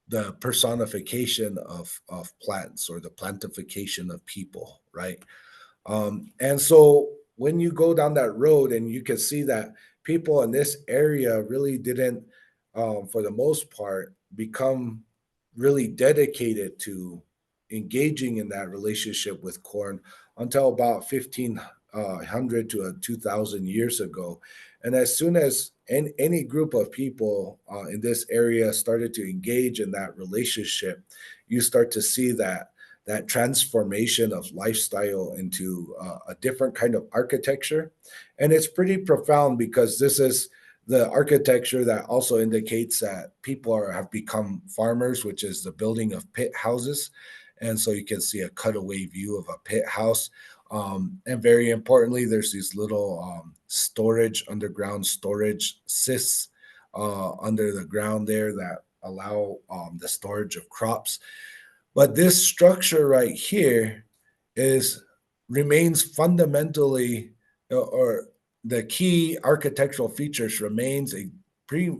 the personification of plants or the plantification of people, right? And so when you go down that road and you can see that people in this area really didn't, for the most part, become really dedicated to engaging in that relationship with corn until about 1500 to 2000 years ago. And as soon as any group of people in this area started to engage in that relationship, you start to see that transformation of lifestyle into a different kind of architecture. And it's pretty profound because this is the architecture that also indicates that people have become farmers, which is the building of pit houses. And so you can see a cutaway view of a pit house. And very importantly, there's these little underground storage cysts under the ground there that allow the storage of crops. But this structure right here is remains fundamentally, or the key architectural features remains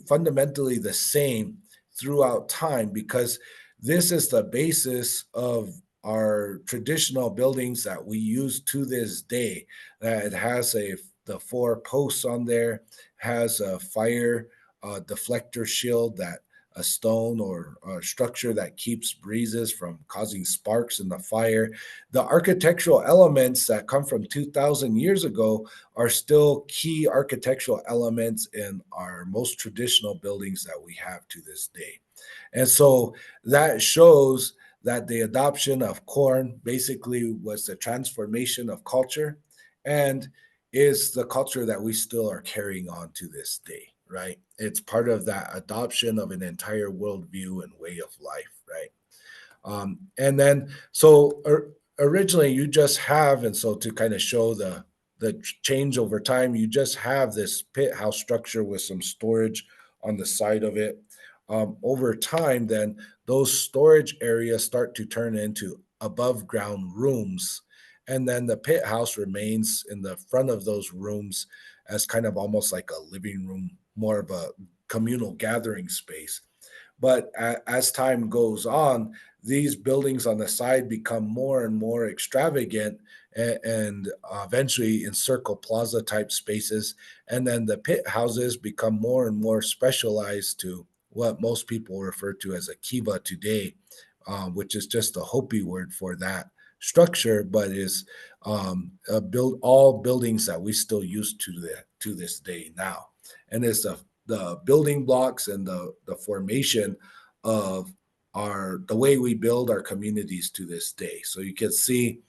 fundamentally the same throughout time, because this is the basis of our traditional buildings that we use to this day. That it has the four posts on there, has a fire deflector shield, that a stone or a structure that keeps breezes from causing sparks in the fire. The architectural elements that come from 2,000 years ago are still key architectural elements in our most traditional buildings that we have to this day. And so that shows that the adoption of corn basically was the transformation of culture, and is the culture that we still are carrying on to this day, right? It's part of that adoption of an entire worldview and way of life, right? And then, so originally you just have, and so to kind of show the change over time, you just have this pit house structure with some storage on the side of it. Over time, then those storage areas start to turn into above ground rooms. And then the pit house remains in the front of those rooms as kind of almost like a living room, more of a communal gathering space. But as time goes on, these buildings on the side become more and more extravagant, and eventually encircle plaza type spaces. And then the pit houses become more and more specialized to what most people refer to as a kiva today, which is just a Hopi word for that structure, but is build all buildings that we still use to this day now. And it's the building blocks and the formation of the way we build our communities to this day. So you can see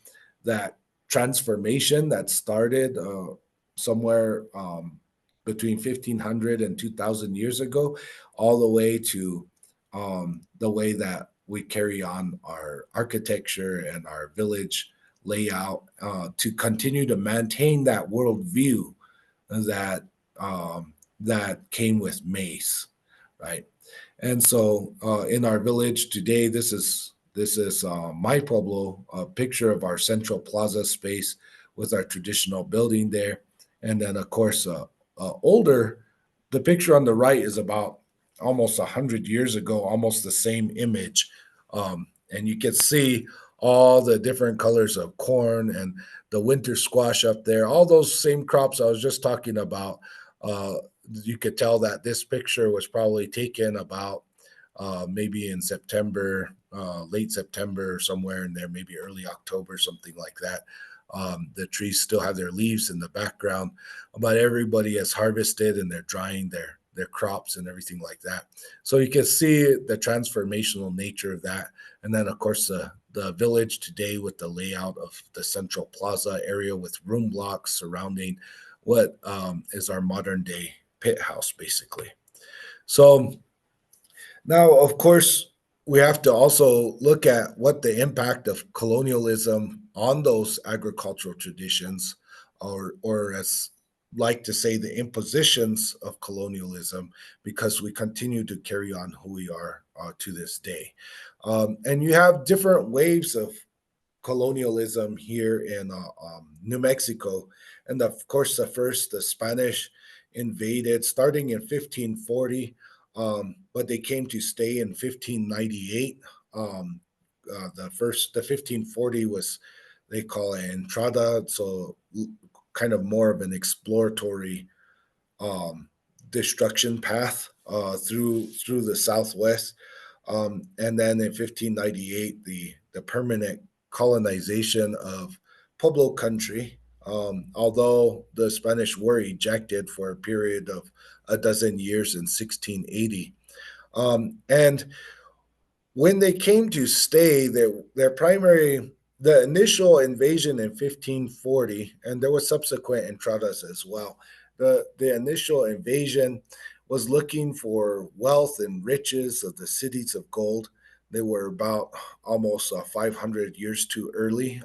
that transformation that started somewhere between 1500 and 2000 years ago, all the way to the way that we carry on our architecture and our village layout to continue to maintain that worldview that that came with maize, right? And so in our village today, this is my pueblo, a picture of our central plaza space with our traditional building there. And then of course, older, the picture on the right is about almost 100 years ago, almost the same image. And you can see all the different colors of corn and the winter squash up there, all those same crops I was just talking about. You could tell that this picture was probably taken about maybe in September, late September, somewhere in there, maybe early October, something like that. The trees still have their leaves in the background, but everybody has harvested and they're drying their crops and everything like that. So you can see the transformational nature of that. And then, of course, the village today with the layout of the central plaza area with room blocks surrounding what is our modern day pit house, basically. So now, of course, we have to also look at what the impact of colonialism on those agricultural traditions, or as like to say, the impositions of colonialism, because we continue to carry on who we are to this day. And you have different waves of colonialism here in New Mexico. And of course, the Spanish invaded starting in 1540, but they came to stay in 1598. The 1540 was, they call it entrada, so kind of more of an exploratory um, destruction path through the Southwest. And then in 1598, the permanent colonization of Pueblo country, although the Spanish were ejected for a period of a dozen years in 1680. And when they came to stay, the initial invasion in 1540, and there was subsequent entradas as well. The initial invasion was looking for wealth and riches of the cities of gold. They were about almost 500 years too early.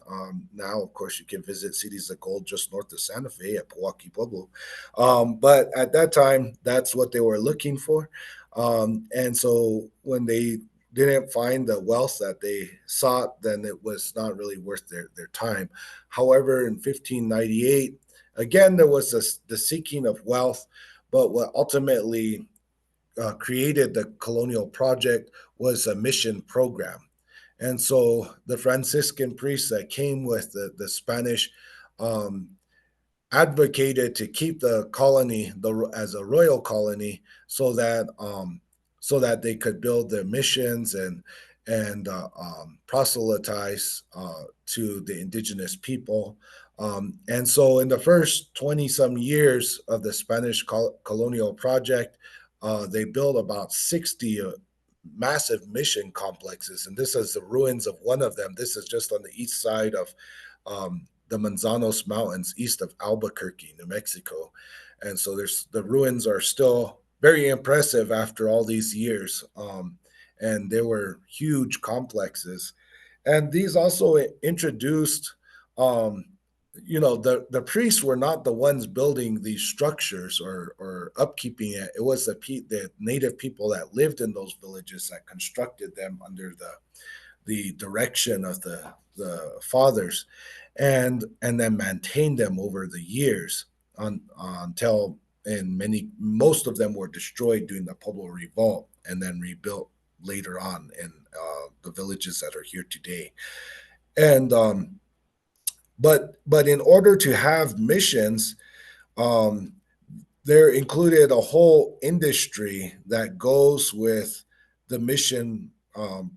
Now, of course, you can visit cities of gold just north of Santa Fe at Pewaukee Pueblo. But at that time, that's what they were looking for. And so when they didn't find the wealth that they sought, then it was not really worth their time. However, in 1598, again, there was the seeking of wealth, but what ultimately created the colonial project was a mission program. And so the Franciscan priests that came with the Spanish um, advocated to keep the colony as a royal colony so that they could build their missions and proselytize to the indigenous people. And so in the first 20 some years of the Spanish colonial project, they built about 60 massive mission complexes. And this is the ruins of one of them. This is just on the east side of the Manzanos Mountains, east of Albuquerque, New Mexico. And so the ruins are still very impressive after all these years. And there were huge complexes. And these also introduced the priests were not the ones building these structures or upkeeping it. It was the native people that lived in those villages that constructed them under the direction of the fathers, and then maintained them over the years until most of them were destroyed during the Pueblo Revolt and then rebuilt later on in the villages that are here today. And but in order to have missions, um, there included a whole industry that goes with the mission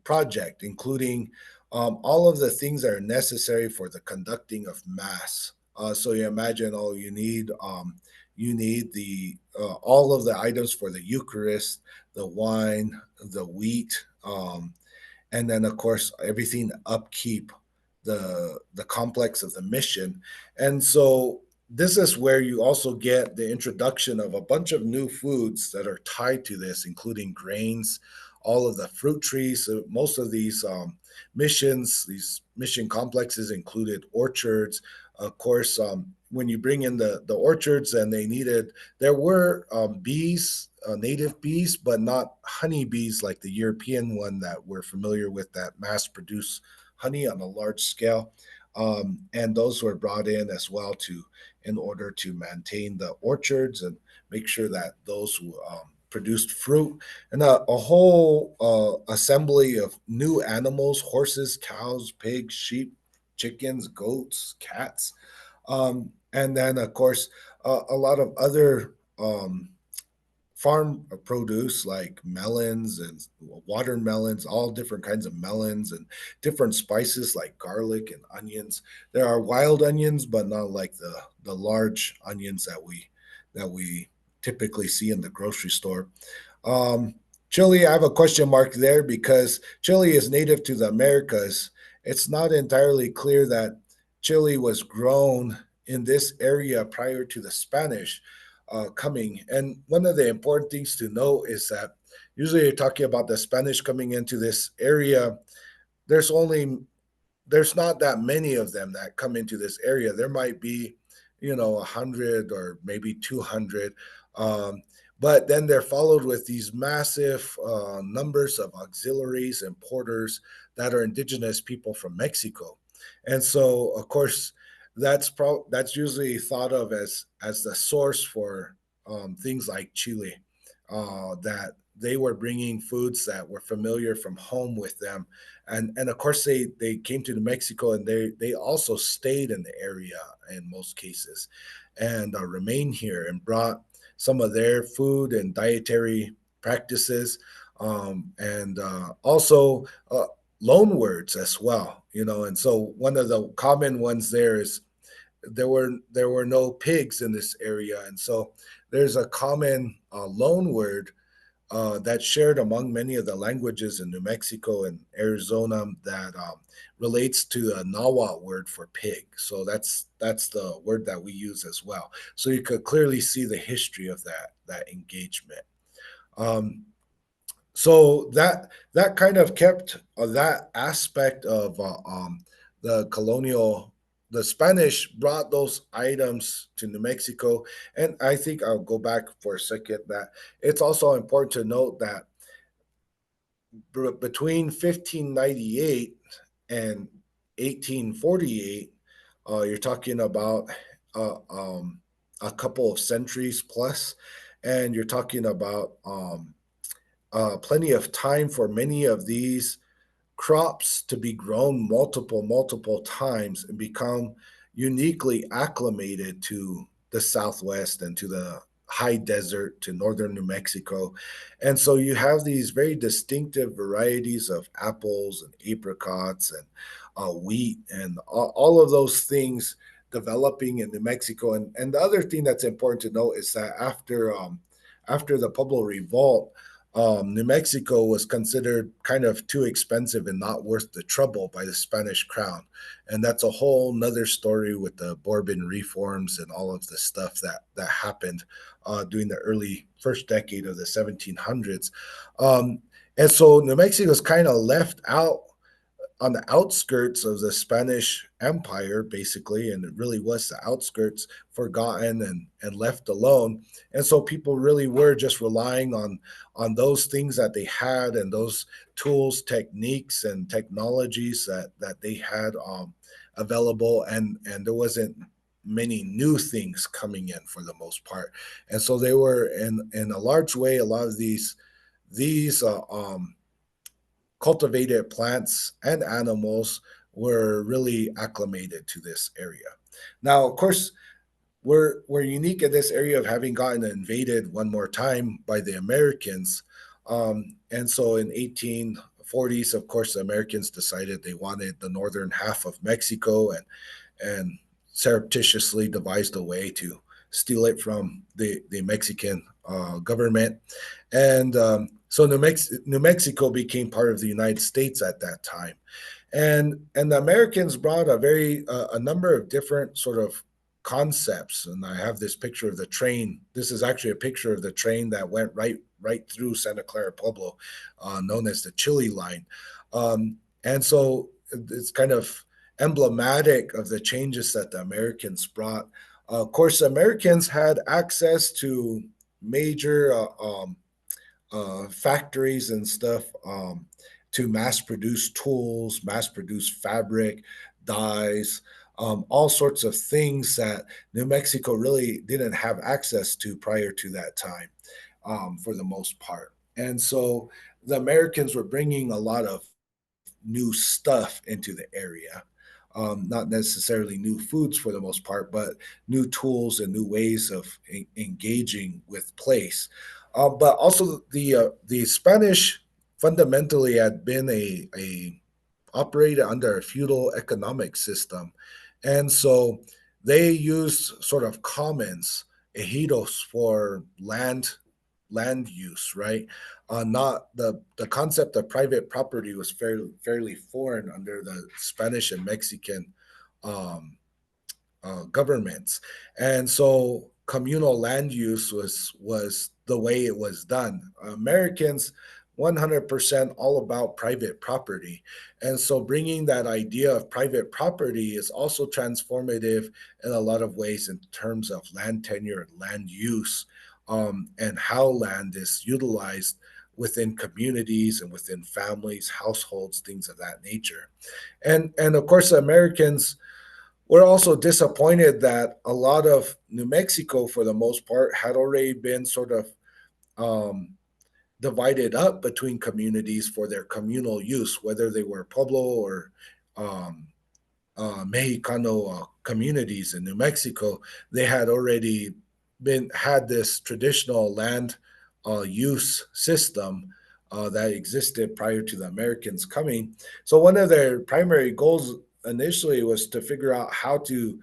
project, including all of the things that are necessary for the conducting of mass. So you imagine, you need the all of the items for the Eucharist, the wine, the wheat, and then of course everything to upkeep the complex of the mission. And so this is where you also get the introduction of a bunch of new foods that are tied to this, including grains, all of the fruit trees. So most of these these mission complexes included orchards. Of course, when you bring in the orchards, and there were bees, native bees, but not honey bees like the European one that we're familiar with that mass produce honey on a large scale. And those were brought in as well in order to maintain the orchards and make sure that those produced fruit, and a whole assembly of new animals: horses, cows, pigs, sheep, chickens, goats, cats, and then of course a lot of other farm produce like melons and watermelons, all different kinds of melons, and different spices like garlic and onions. There are wild onions, but not like the large onions that we typically see in the grocery store. Um, Chile, I have a question mark there because Chile is native to the Americas. It's not entirely clear that Chile was grown in this area prior to the Spanish coming. And one of the important things to know is that usually you're talking about the Spanish coming into this area. There's only there's not that many of them that come into this area. There might be, 100 or maybe 200. Um, but then they're followed with these massive numbers of auxiliaries and porters that are indigenous people from Mexico. And so, of course, that's usually thought of as the source for things like Chile, that they were bringing foods that were familiar from home with them, and of course they came to New Mexico, and they also stayed in the area in most cases, and remained here and brought some of their food and dietary practices, and also loan words as well, and so one of the common ones there is there were no pigs in this area, and so there's a common loan word that's shared among many of the languages in New Mexico and Arizona that relates to the Nahuatl word for pig. So that's the word that we use as well. So you could clearly see the history of that engagement. Um, so that kind of kept that aspect of the colonial. The Spanish brought those items to New Mexico, and I think I'll go back for a second. That it's also important to note that between 1598 and 1848, you're talking about uh, um, a couple of centuries plus, and you're talking about plenty of time for many of these crops to be grown multiple times and become uniquely acclimated to the Southwest and to the high desert to northern New Mexico. And so you have these very distinctive varieties of apples and apricots and wheat and all of those things developing in New Mexico. And the other thing that's important to note is that after the Pueblo Revolt, New Mexico was considered kind of too expensive and not worth the trouble by the Spanish crown. And that's a whole nother story with the Bourbon reforms and all of the stuff that happened during the early first decade of the 1700s. And so New Mexico is kind of left out on the outskirts of the Spanish Empire, basically, and it really was the outskirts, forgotten and left alone. And so people really were just relying on those things that they had and those tools, techniques, and technologies that they had available, and there wasn't many new things coming in for the most part. And so they were in a large way, a lot of these cultivated plants and animals were really acclimated to this area. Now, of course, we're unique in this area of having gotten invaded one more time by the Americans. And so in 1840s, of course, the Americans decided they wanted the northern half of Mexico and surreptitiously devised a way to steal it from the Mexican government. And so New Mexico became part of the United States at that time. And the Americans brought a number of different sort of concepts. And I have this picture of the train. This is actually a picture of the train that went right through Santa Clara Pueblo, known as the Chili Line. And so it's kind of emblematic of the changes that the Americans brought. Of course, Americans had access to major factories and stuff to mass produce tools, mass produce fabric, dyes, all sorts of things that New Mexico really didn't have access to prior to that time, for the most part. And so the Americans were bringing a lot of new stuff into the area. Not necessarily new foods for the most part, but new tools and new ways of engaging with place. But also the Spanish fundamentally had been a operated under a feudal economic system, and so they used sort of commons, ejidos, for land use, right? Not the concept of private property was fairly foreign under the Spanish and Mexican um, governments, and so communal land use was the way it was done. Americans 100% all about private property, and so bringing that idea of private property is also transformative in a lot of ways in terms of land tenure and land use, and how land is utilized within communities and within families, households, things of that nature. And of course, Americans were also disappointed that a lot of New Mexico, for the most part, had already been sort of um, divided up between communities for their communal use, whether they were Pueblo or um, Mexicano communities in New Mexico. They had already had this traditional land use system that existed prior to the Americans coming. So one of their primary goals initially was to figure out how to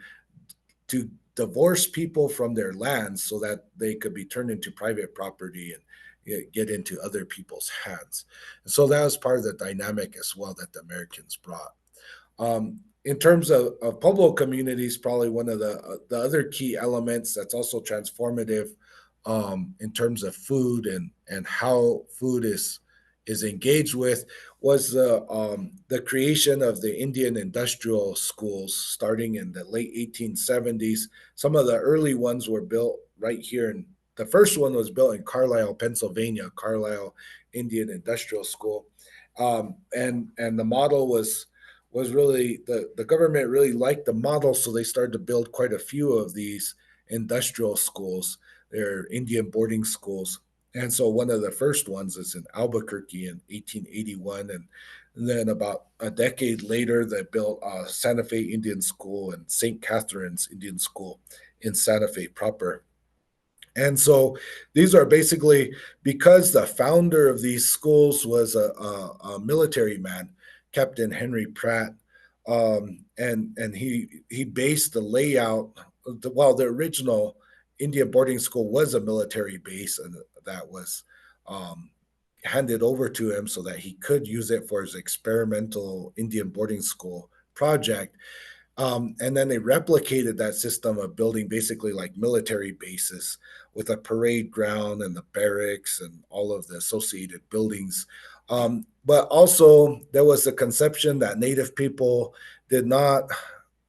divorce people from their lands so that they could be turned into private property and get into other people's hands. And so that was part of the dynamic as well that the Americans brought. In terms of Pueblo communities, probably one of the other key elements that's also transformative in terms of food and how food is is engaged with was the creation of the Indian industrial schools starting in the late 1870s. Some of the early ones were built right here. And the first one was built in Carlisle, Pennsylvania, Carlisle Indian Industrial School. And the model was really, the government really liked the model, so they started to build quite a few of these industrial schools. They're Indian boarding schools. And so one of the first ones is in Albuquerque in 1881. And then about a decade later, they built Santa Fe Indian School and St. Catherine's Indian School in Santa Fe proper. And so these are basically, because the founder of these schools was a military man, Captain Henry Pratt, and he based the layout. The original Indian boarding school was a military base, and that was um, handed over to him so that he could use it for his experimental Indian boarding school project. And then they replicated that system of building basically like military bases with a parade ground and the barracks and all of the associated buildings. But also, there was the conception that Native people did not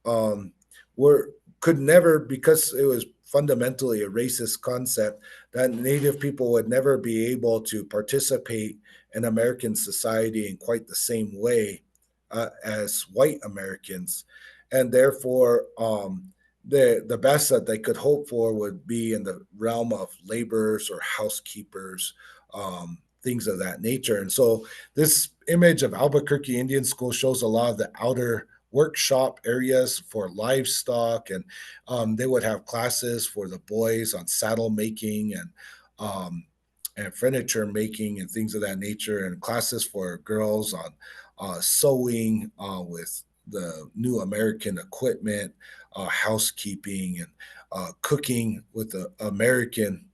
um, were could never, because it was fundamentally a racist concept, that Native people would never be able to participate in American society in quite the same way as white Americans, and therefore the best that they could hope for would be in the realm of laborers or housekeepers, things of that nature. And so this image of Albuquerque Indian School shows a lot of the outer workshop areas for livestock, and they would have classes for the boys on saddle making and furniture making and things of that nature, and classes for girls on sewing with the new American equipment, housekeeping, and cooking with the American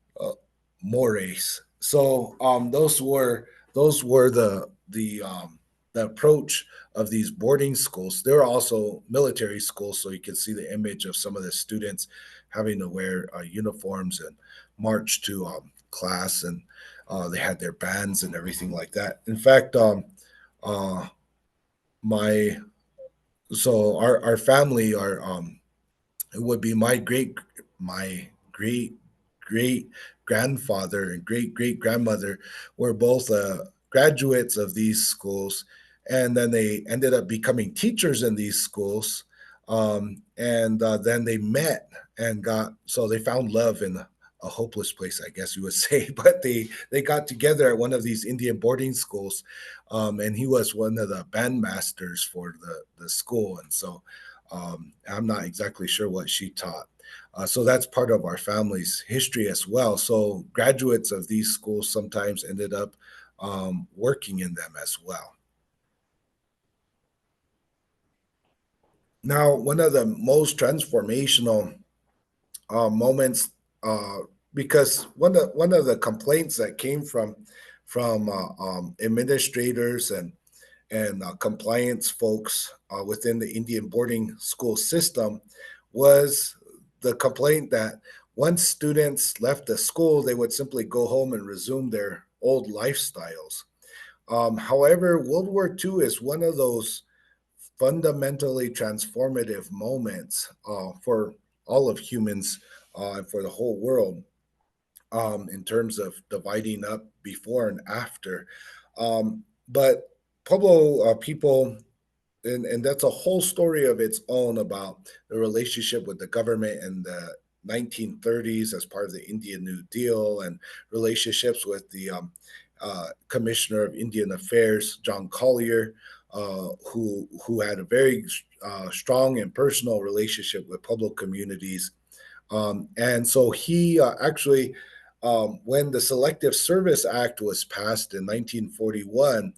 mores. So those were the approach of these boarding schools. There are also military schools, so you can see the image of some of the students having to wear uniforms and march to class, and they had their bands and everything like that. In fact, uh, my so our family, our it would be my great great grandfather and great great grandmother were both graduates of these schools, and then they ended up becoming teachers in these schools, and then they met and got so they found love in a hopeless place, I guess you would say. But they got together at one of these Indian boarding schools, and he was one of the bandmasters for the school, and so I'm not exactly sure what she taught. So that's part of our family's history as well. So graduates of these schools sometimes ended up working in them as well. Now, one of the most transformational moments, uh, because one of the complaints that came from administrators and compliance folks within the Indian boarding school system was the complaint that once students left the school, they would simply go home and resume their old lifestyles. However, World War II is one of those fundamentally transformative moments for all of humans and for the whole world, in terms of dividing up before and after. But Pueblo people, and that's a whole story of its own about the relationship with the government in the 1930s as part of the Indian New Deal, and relationships with the Commissioner of Indian Affairs, John Collier, who had a very strong and personal relationship with Pueblo communities. And so he actually, when the Selective Service Act was passed in 1941,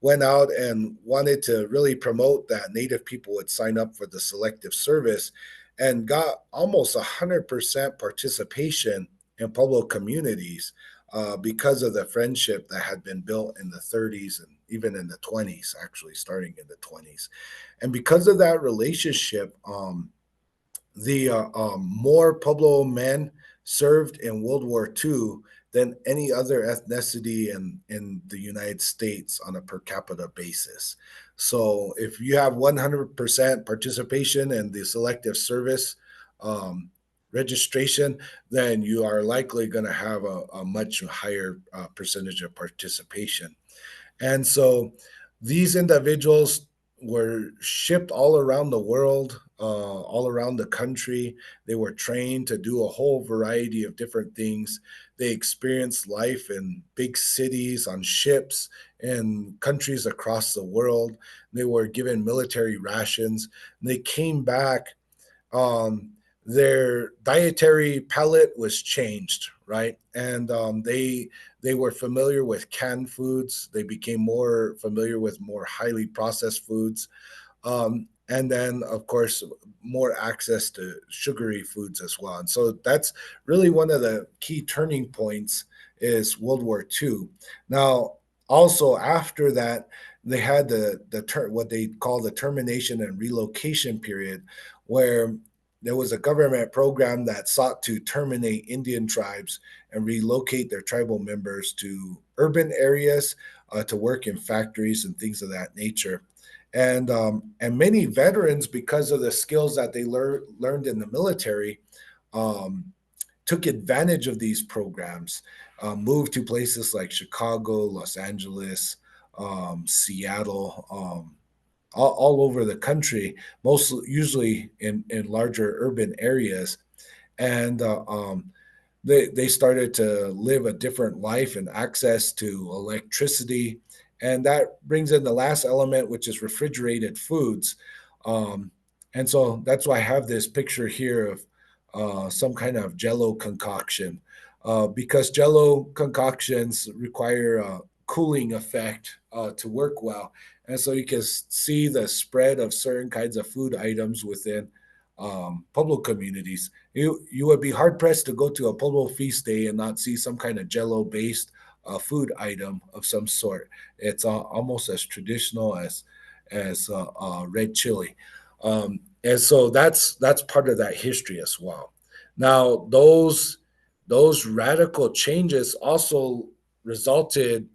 went out and wanted to really promote that Native people would sign up for the Selective Service, and got almost 100% participation in Pueblo communities because of the friendship that had been built in the 30s and even in the 20s, actually starting in the 20s. And because of that relationship, the more Pueblo men served in World War II than any other ethnicity in the United States on a per capita basis. So if you have 100% participation in the selective service registration, then you are likely going to have a much higher percentage of participation. And so these individuals were shipped all around the world, all around the country. They were trained to do a whole variety of different things. They experienced life in big cities, on ships, in countries across the world. They were given military rations. They came back, um, their dietary palate was changed, right? And they were familiar with canned foods. They became more familiar with more highly processed foods, and then of course more access to sugary foods as well. And so that's really one of the key turning points is World War II. Now, also after that, they had what they call the termination and relocation period, where there was a government program that sought to terminate Indian tribes and relocate their tribal members to urban areas to work in factories and things of that nature. And many veterans, because of the skills that they learned in the military, um, took advantage of these programs, moved to places like Chicago, Los Angeles, Seattle, all over the country, most usually in larger urban areas. And they started to live a different life and access to electricity. And that brings in the last element, which is refrigerated foods. Um, and so that's why I have this picture here of some kind of Jello concoction, because Jello concoctions require a cooling effect to work well. And so you can see the spread of certain kinds of food items within Pueblo communities. You would be hard pressed to go to a Pueblo feast day and not see some kind of Jello based food item of some sort. It's almost as traditional as red chili, and so that's part of that history as well. Now those radical changes also resulted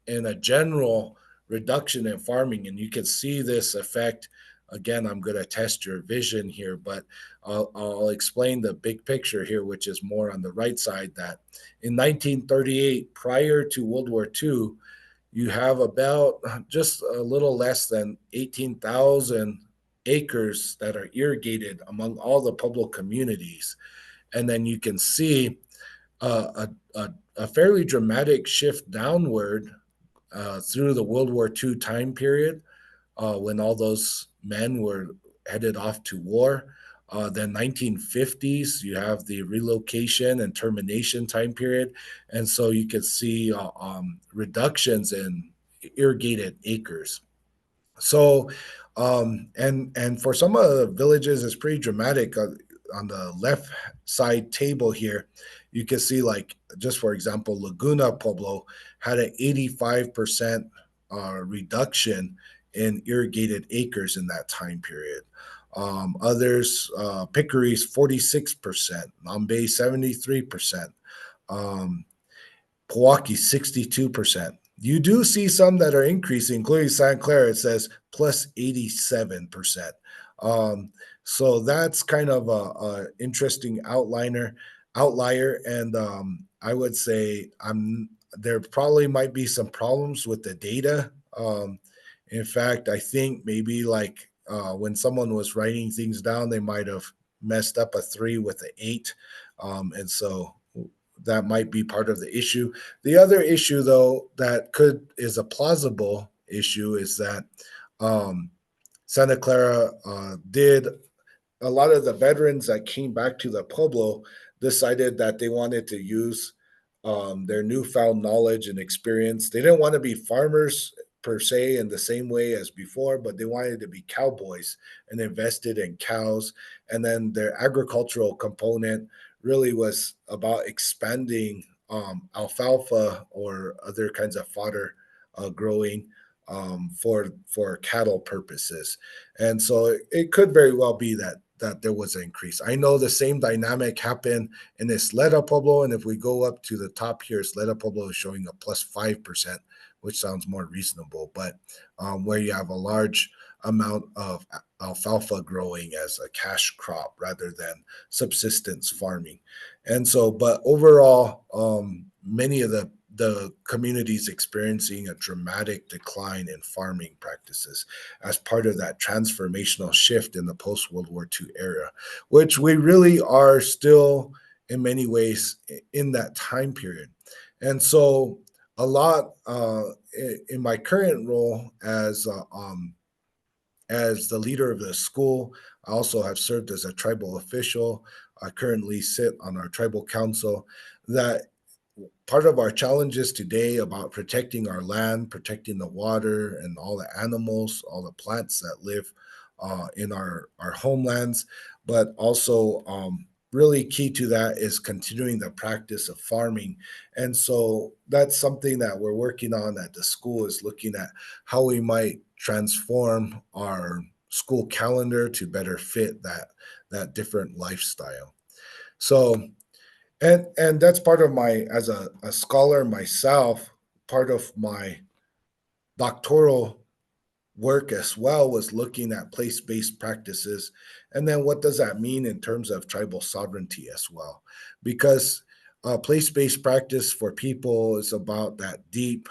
in a general reduction in farming, and you can see this effect. Again, I'm going to test your vision here, but I'll explain the big picture here, which is more on the right side. That in 1938, prior to World War II, you have about just a little less than 18,000 acres that are irrigated among all the Pueblo communities. And then you can see a fairly dramatic shift downward through the World War II time period, when all those men were headed off to war. Then 1950s, you have the relocation and termination time period, and so you could see reductions in irrigated acres. So, and for some of the villages, it's pretty dramatic. On the left side table here, you can see, like, just for example, Laguna Pueblo had an 85% reduction in irrigated acres in that time period. Others, Pickery's 46%, Mambay 73%, um, Pewaukee 62%. You do see some that are increasing, including Santa Clara. It says plus 87%. So that's kind of a interesting outlier, and I would say there probably might be some problems with the data. In fact, I think maybe like when someone was writing things down, they might have messed up a 3 with an 8, and so that might be part of the issue. The other issue, though, that is a plausible issue is that Santa Clara did a lot of the veterans that came back to the Pueblo decided that they wanted to use their newfound knowledge and experience. They didn't want to be farmers per se in the same way as before, but they wanted to be cowboys and invested in cows. And then their agricultural component really was about expanding alfalfa or other kinds of fodder growing for cattle purposes. And so it could very well be that that there was an increase. I know the same dynamic happened in Isleta Pueblo, and if we go up to the top here, Isleta Pueblo is showing a plus 5%, which sounds more reasonable, but where you have a large amount of alfalfa growing as a cash crop rather than subsistence farming. And so, but overall, many of the communities experiencing a dramatic decline in farming practices as part of that transformational shift in the post-World War II era, which we really are still in many ways in that time period. And so a lot in my current role as the leader of the school, I also have served as a tribal official. I currently sit on our tribal council. That part of our challenges today about protecting our land, protecting the water and all the animals, all the plants that live in our homelands, but also really key to that is continuing the practice of farming. And so that's something that we're working on at the school, is looking at how we might transform our school calendar to better fit that different lifestyle. So and that's part of my, as a scholar myself, part of my doctoral work as well was looking at place-based practices. And then what does that mean in terms of tribal sovereignty as well? Because place-based practice for people is about that deep,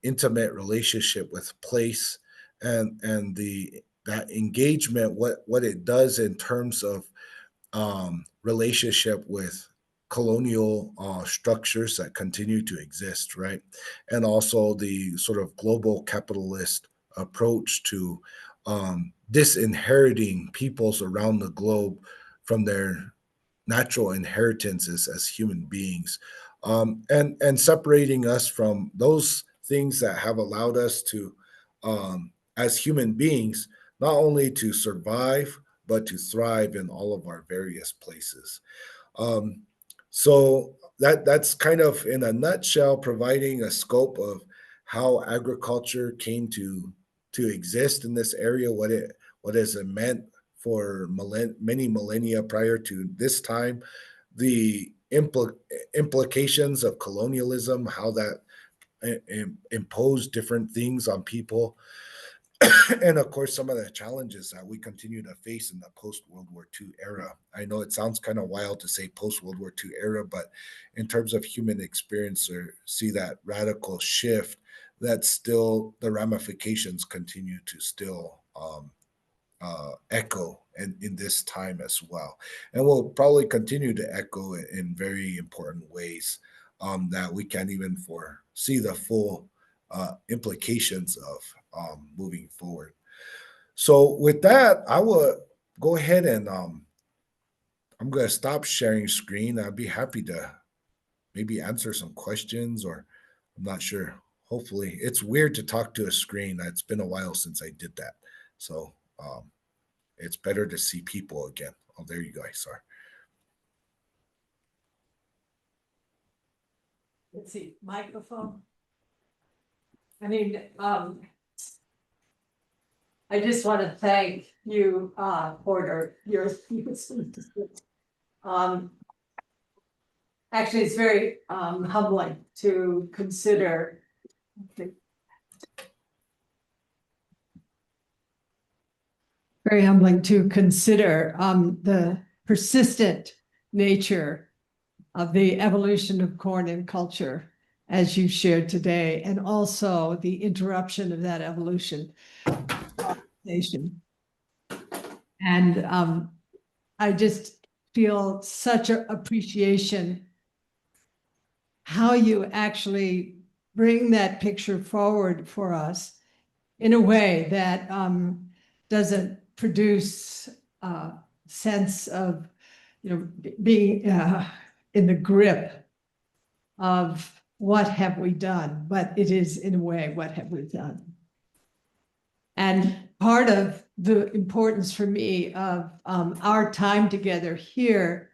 intimate relationship with place, and that engagement, what it does in terms of relationship with colonial structures that continue to exist, right? And also the sort of global capitalist approach to disinheriting peoples around the globe from their natural inheritances as human beings, and separating us from those things that have allowed us to, as human beings, not only to survive but to thrive in all of our various places. Um, so that's kind of in a nutshell providing a scope of how agriculture came to exist in this area, what has it meant for many millennia prior to this time, the implications of colonialism, how that imposed different things on people, and of course, some of the challenges that we continue to face in the post-World War II era. I know it sounds kind of wild to say post-World War II era, but in terms of human experience, or see that radical shift, that still the ramifications continue to still echo in this time as well, and will probably continue to echo in very important ways that we can't even foresee the full implications of moving forward. So with that, I will go ahead and I'm going to stop sharing screen. I'd be happy to maybe answer some questions, or I'm not sure. Hopefully, it's weird to talk to a screen. It's been a while since I did that, so it's better to see people again. Oh, there you go. Sorry. Let's see, microphone. I mean, I just want to thank you, Porter. Actually, it's very humbling to consider. Very humbling to consider the persistent nature of the evolution of corn and culture, as you shared today, and also the interruption of that evolution. And I just feel such an appreciation how you actually bring that picture forward for us in a way that doesn't produce a sense of, being in the grip of what have we done, but it is in a way, what have we done? And part of the importance for me of our time together here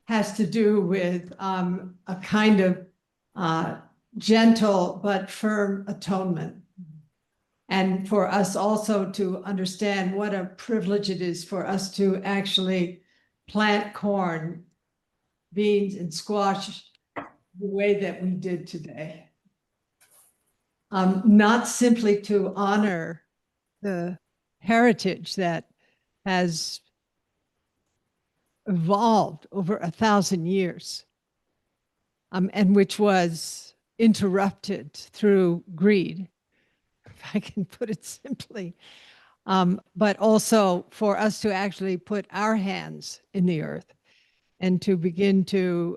has to do with a kind of gentle but firm atonement. And for us also to understand what a privilege it is for us to actually plant corn, beans, and squash the way that we did today. Not simply to honor the heritage that has evolved over 1,000 years, and which was interrupted through greed, if I can put it simply. But also for us to actually put our hands in the earth and to begin to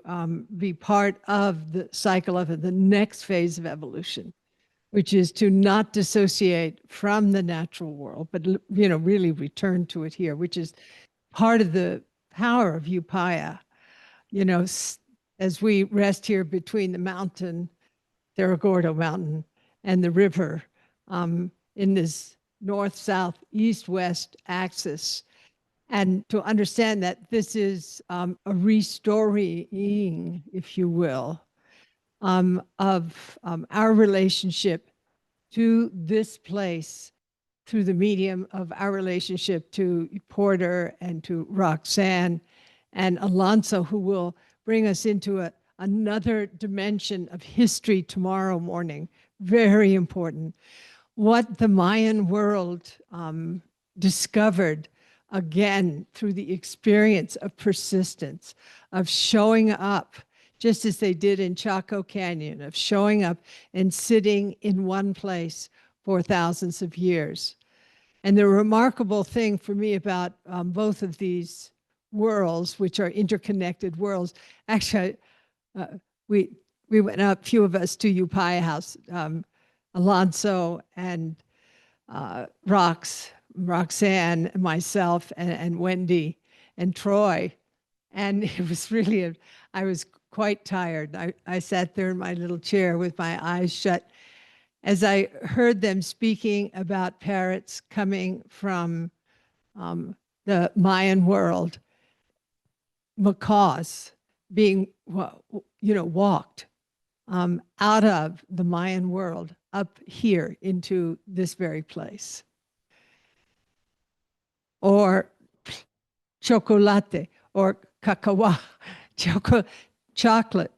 be part of the cycle of the next phase of evolution, which is to not dissociate from the natural world, but really return to it here, which is part of the power of Upaya. As we rest here between the mountain, Cerro Gordo Mountain, and the river, in this north, south, east, west axis, and to understand that this is a restoring, if you will, of our relationship to this place through the medium of our relationship to Porter and to Roxanne and Alonso, who will bring us into another dimension of history tomorrow morning. Very important. What the Mayan world discovered, again, through the experience of persistence, of showing up, just as they did in Chaco Canyon, of showing up and sitting in one place for thousands of years. And the remarkable thing for me about both of these worlds, which are interconnected worlds, actually, we went up, a few of us, to Upaya House, Alonso and Roxanne, myself, and Wendy and Troy. And it was really, I was quite tired. I sat there in my little chair with my eyes shut as I heard them speaking about parrots coming from the Mayan world, macaws being, walked out of the Mayan world up here into this very place. Or chocolate, or cacao, chocolate,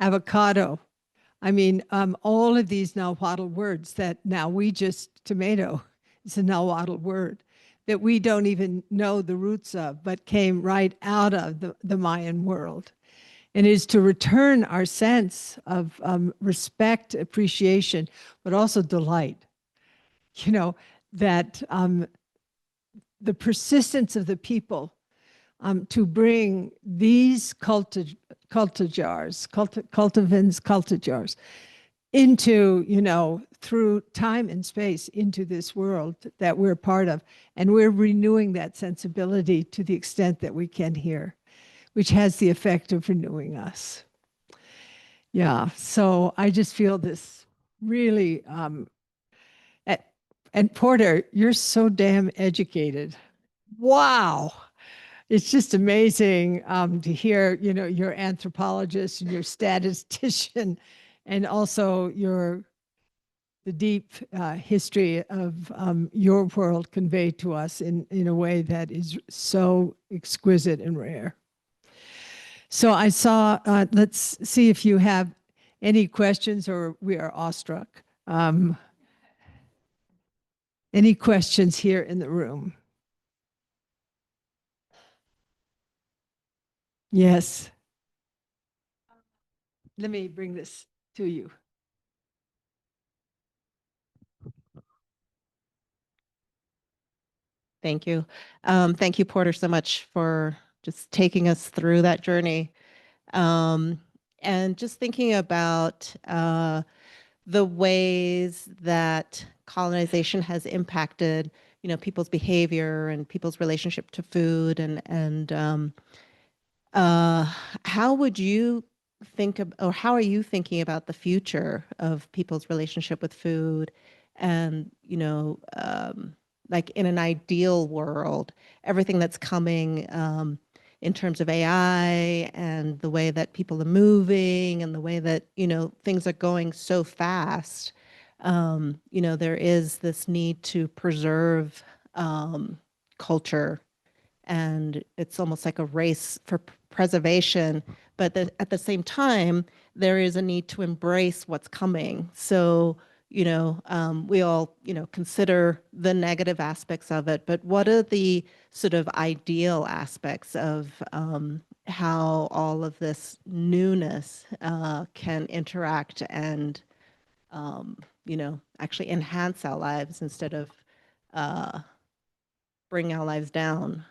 avocado. I mean, all of these Nahuatl words that now we just, tomato is a Nahuatl word that we don't even know the roots of, but came right out of the Mayan world. And is to return our sense of respect, appreciation, but also delight. That the persistence of the people to bring these cultivins, cultivars, into, through time and space, into this world that we're part of. And we're renewing that sensibility to the extent that we can here, which has the effect of renewing us. Yeah, so I just feel this really, and Porter, you're so damn educated. Wow. It's just amazing to hear, your anthropologist and your statistician, and also the deep history of your world conveyed to us in a way that is so exquisite and rare. So I saw, let's see if you have any questions, or we are awestruck. Any questions here in the room? Yes. Let me bring this to you. Thank you. Thank you, Porter, so much for just taking us through that journey. And just thinking about the ways that colonization has impacted, people's behavior and people's relationship to food, and how would you think of, or how are you thinking about the future of people's relationship with food? And, like in an ideal world, everything that's coming in terms of AI and the way that people are moving and the way that, things are going so fast. There is this need to preserve culture, and it's almost like a race for preservation. But at the same time, there is a need to embrace what's coming. So, we all, consider the negative aspects of it, but what are the sort of ideal aspects of how all of this newness can interact and, actually enhance our lives instead of uh, bring our lives down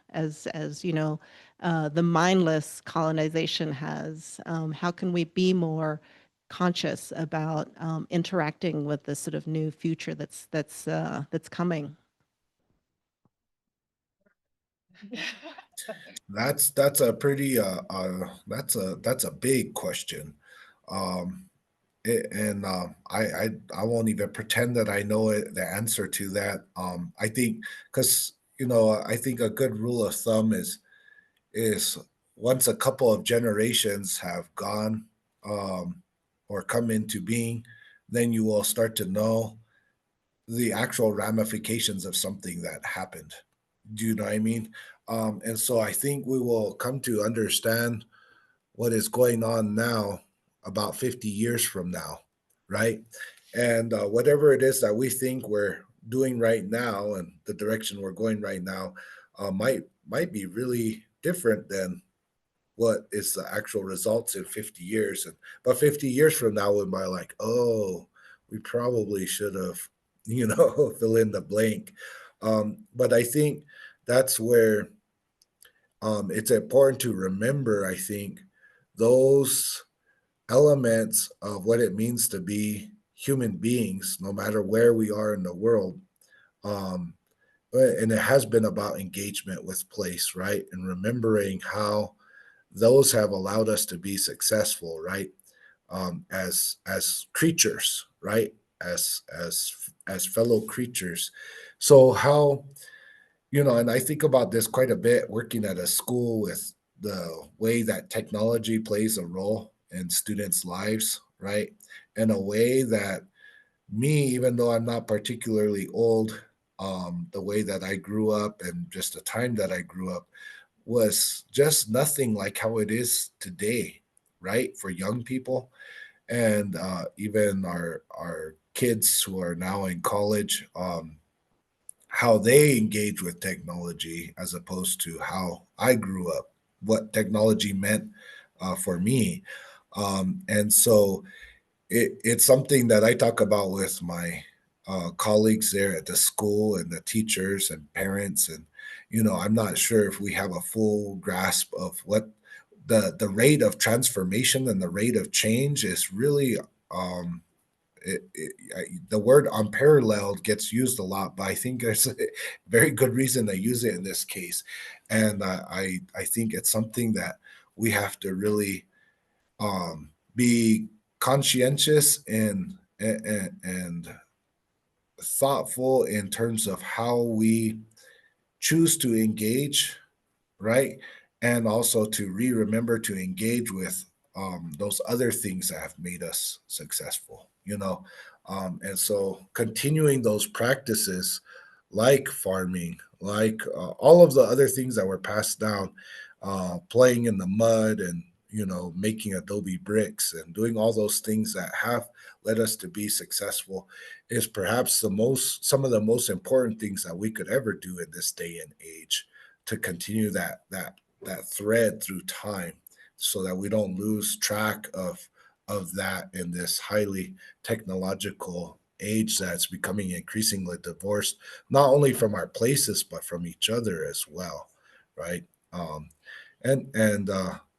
the mindless colonization has. How can we be more conscious about interacting with this sort of new future that's coming? That's a pretty that's a big question. Um, and I won't even pretend that I know the answer to that. I think because I think a good rule of thumb is once a couple of generations have gone or come into being, then you will start to know the actual ramifications of something that happened. Do you know what I mean? And so I think we will come to understand what is going on now about 50 years from now, right? And whatever it is that we think we're doing right now and the direction we're going right now might be really different than what is the actual results in 50 years. But 50 years from now, we might like, oh, we probably should have, fill in the blank. But I think that's where it's important to remember, I think, those elements of what it means to be human beings, no matter where we are in the world. Um, and it has been about engagement with place, right? And remembering how those have allowed us to be successful, right? As creatures, right? As fellow creatures. So how and I think about this quite a bit working at a school with the way that technology plays a role in students' lives, right? In a way that me, even though I'm not particularly old, the way that I grew up and just the time that I grew up was just nothing like how it is today, right? For young people and even our kids who are now in college. How they engage with technology as opposed to how I grew up, what technology meant for me. And so it's something that I talk about with my colleagues there at the school and the teachers and parents. And, I'm not sure if we have a full grasp of what the rate of transformation and the rate of change is really the word unparalleled gets used a lot, but I think there's a very good reason to use it in this case, and I think it's something that we have to really be conscientious and thoughtful in terms of how we choose to engage, right? And also to remember to engage with those other things that have made us successful, and so continuing those practices like farming, like all of the other things that were passed down, playing in the mud and making adobe bricks and doing all those things that have led us to be successful is perhaps some of the most important things that we could ever do in this day and age to continue that thread through time so that we don't lose track of that in this highly technological age that's becoming increasingly divorced not only from our places but from each other as well, right?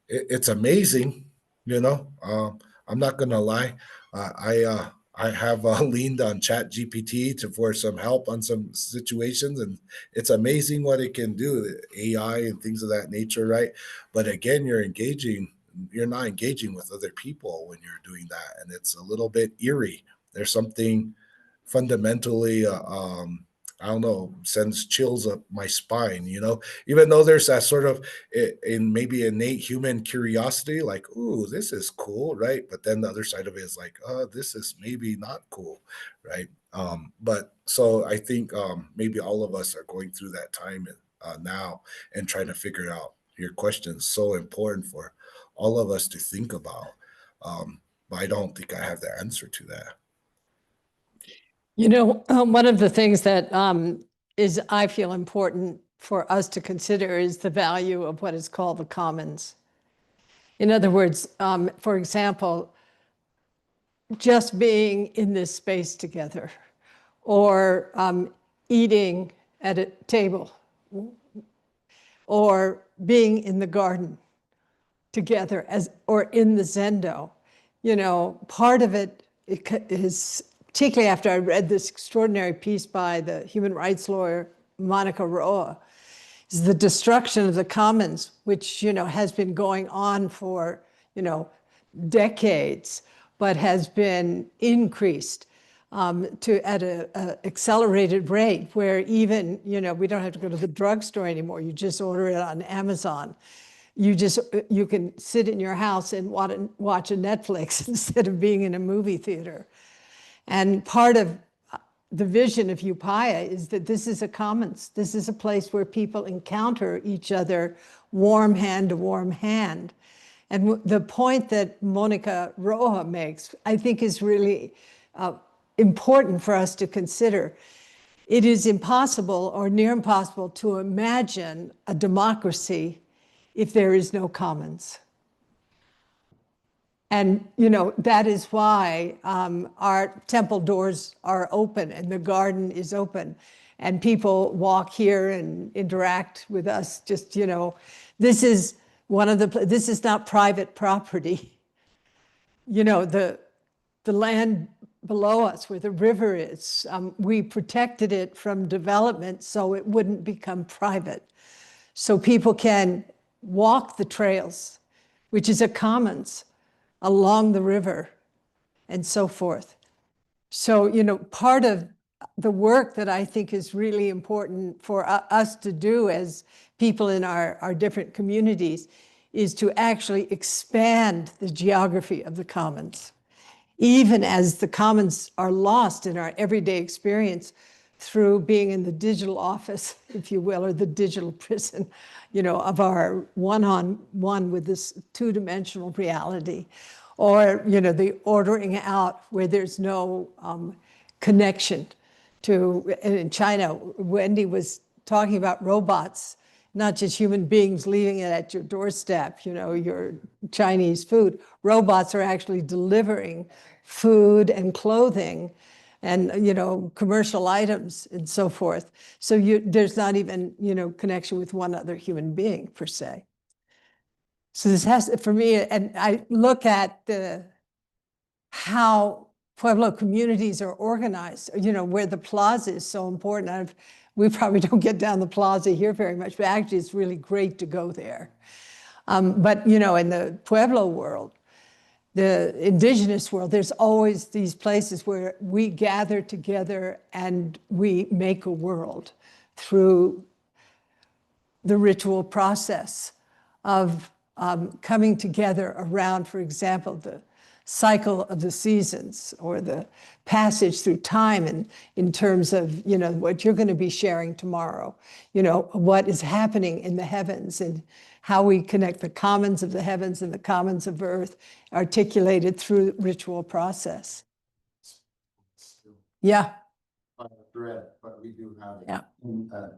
It's amazing, I'm not gonna lie. I have leaned on Chat GPT for some help on some situations, and it's amazing what it can do, the AI and things of that nature, right? But again, you're not engaging with other people when you're doing that, and it's a little bit eerie. There's something fundamentally I don't know, sends chills up my spine, even though there's that sort of in maybe innate human curiosity, like, ooh, this is cool, right? But then the other side of it is like, oh, this is maybe not cool, right? But so I think maybe all of us are going through that time now and trying to figure out. Your question is so important for all of us to think about. But I don't think I have the answer to that. One of the things that is, I feel, important for us to consider is the value of what is called the commons. In other words, for example, just being in this space together, or eating at a table, or being in the garden together, or in the zendo. Part of it is, particularly after I read this extraordinary piece by the human rights lawyer Monica Roa, is the destruction of the commons, which has been going on for decades, but has been increased at an accelerated rate, where even we don't have to go to the drugstore anymore. You just order it on Amazon. You can sit in your house and watch a Netflix instead of being in a movie theater. And part of the vision of Upaya is that this is a commons. This is a place where people encounter each other warm hand to warm hand. And the point that Monica Roja makes, I think, is really important for us to consider. It is impossible or near impossible to imagine a democracy if there is no commons. And, that is why our temple doors are open and the garden is open. And people walk here and interact with us. Just, this is this is not private property. The land below us where the river is, we protected it from development so it wouldn't become private. So people can walk the trails, which is a commons, along the river and so forth. So, part of the work that I think is really important for us to do as people in our different communities is to actually expand the geography of the commons, even as the commons are lost in our everyday experience through being in the digital office, if you will, or the digital prison, of our one-on-one with this two-dimensional reality, or, the ordering out where there's no connection to. In China, Wendy was talking about robots, not just human beings leaving it at your doorstep, your Chinese food. Robots are actually delivering food and clothing and, commercial items and so forth. So there's not even, connection with one other human being per se. So this has, for me, and I look at how Pueblo communities are organized, where the plaza is so important. We probably don't get down the plaza here very much, but actually it's really great to go there. But, in the Pueblo world, the indigenous world, there's always these places where we gather together and we make a world through the ritual process of coming together around, for example, the cycle of the seasons or the passage through time, and in terms of what you're going to be sharing tomorrow, what is happening in the heavens and how we connect the commons of the heavens and the commons of earth, articulated through ritual process. Yeah. Thread, but we do have it. Yeah.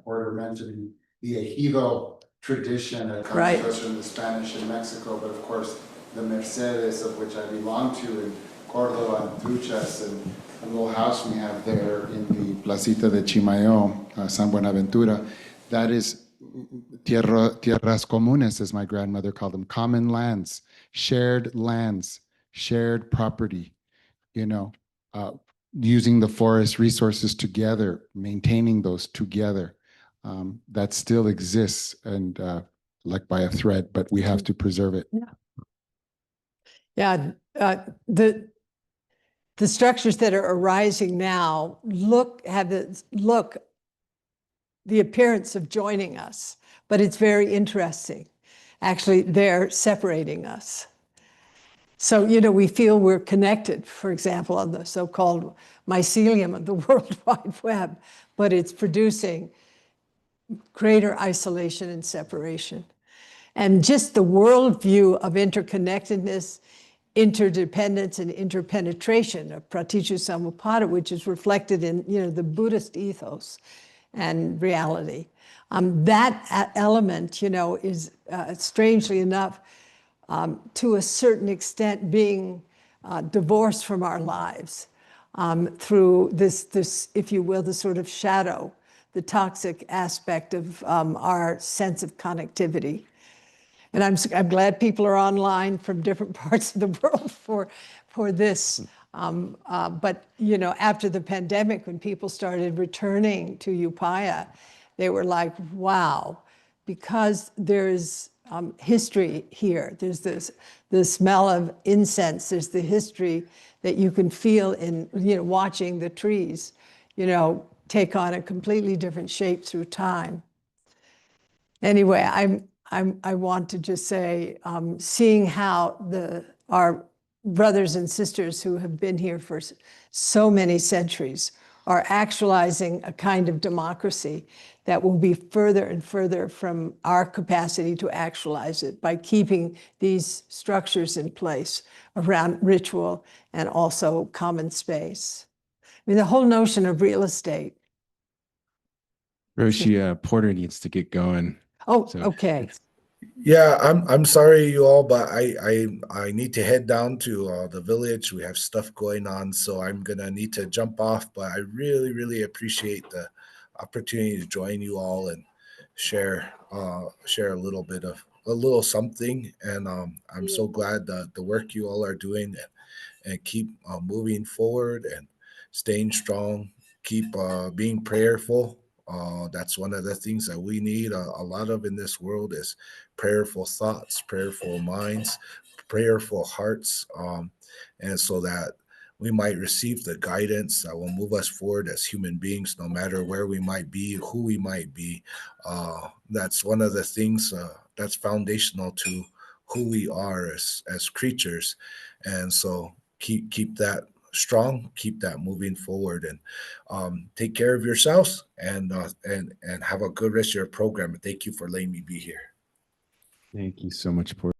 Porter mentioned the ejido tradition that comes Right. to us from the Spanish in Mexico, but of course the Mercedes, of which I belong to, in Córdoba and Truchas, and a little house we have there in the Placita de Chimayo, San Buenaventura, that is tierras comunes, as my grandmother called them, common lands, shared property, using the forest resources together, maintaining those together. That still exists, and like by a thread, but we have to preserve it. Yeah. The structures that are arising now have the look the appearance of joining us, but it's very interesting. Actually, they're separating us. So, we feel we're connected, for example, on the so-called mycelium of the World Wide Web, but it's producing greater isolation and separation. And just the worldview of interconnectedness, interdependence, and interpenetration of pratitya samuppada, which is reflected in the Buddhist ethos and reality. That element, is strangely enough, to a certain extent, being divorced from our lives through this, if you will, the sort of shadow, the toxic aspect of our sense of connectivity. And I'm glad people are online from different parts of the world for this. But after the pandemic, when people started returning to Upaya, they were like, wow, because there's history here. There's the smell of incense. There's the history that you can feel in watching the trees, take on a completely different shape through time. Anyway, I want to just say, seeing how our brothers and sisters who have been here for so many centuries are actualizing a kind of democracy that will be further and further from our capacity to actualize it by keeping these structures in place around ritual and also common space. I mean, the whole notion of real estate. Roshi, Porter needs to get going. Oh, So okay. Yeah, I'm sorry, you all, but I need to head down to the village. We have stuff going on, so I'm gonna need to jump off. But I really appreciate the opportunity to join you all and share a little something. And I'm so glad that the work you all are doing, and keep moving forward and staying strong. Keep being prayerful. That's one of the things that we need a lot of in this world is prayerful thoughts, prayerful minds, prayerful hearts, and so that we might receive the guidance that will move us forward as human beings, no matter where we might be, who we might be. That's one of the things that's foundational to who we are as creatures, and so keep that strong, keep that moving forward, and take care of yourselves, and have a good rest of your program. And thank you for letting me be here. thank you so much, Porter.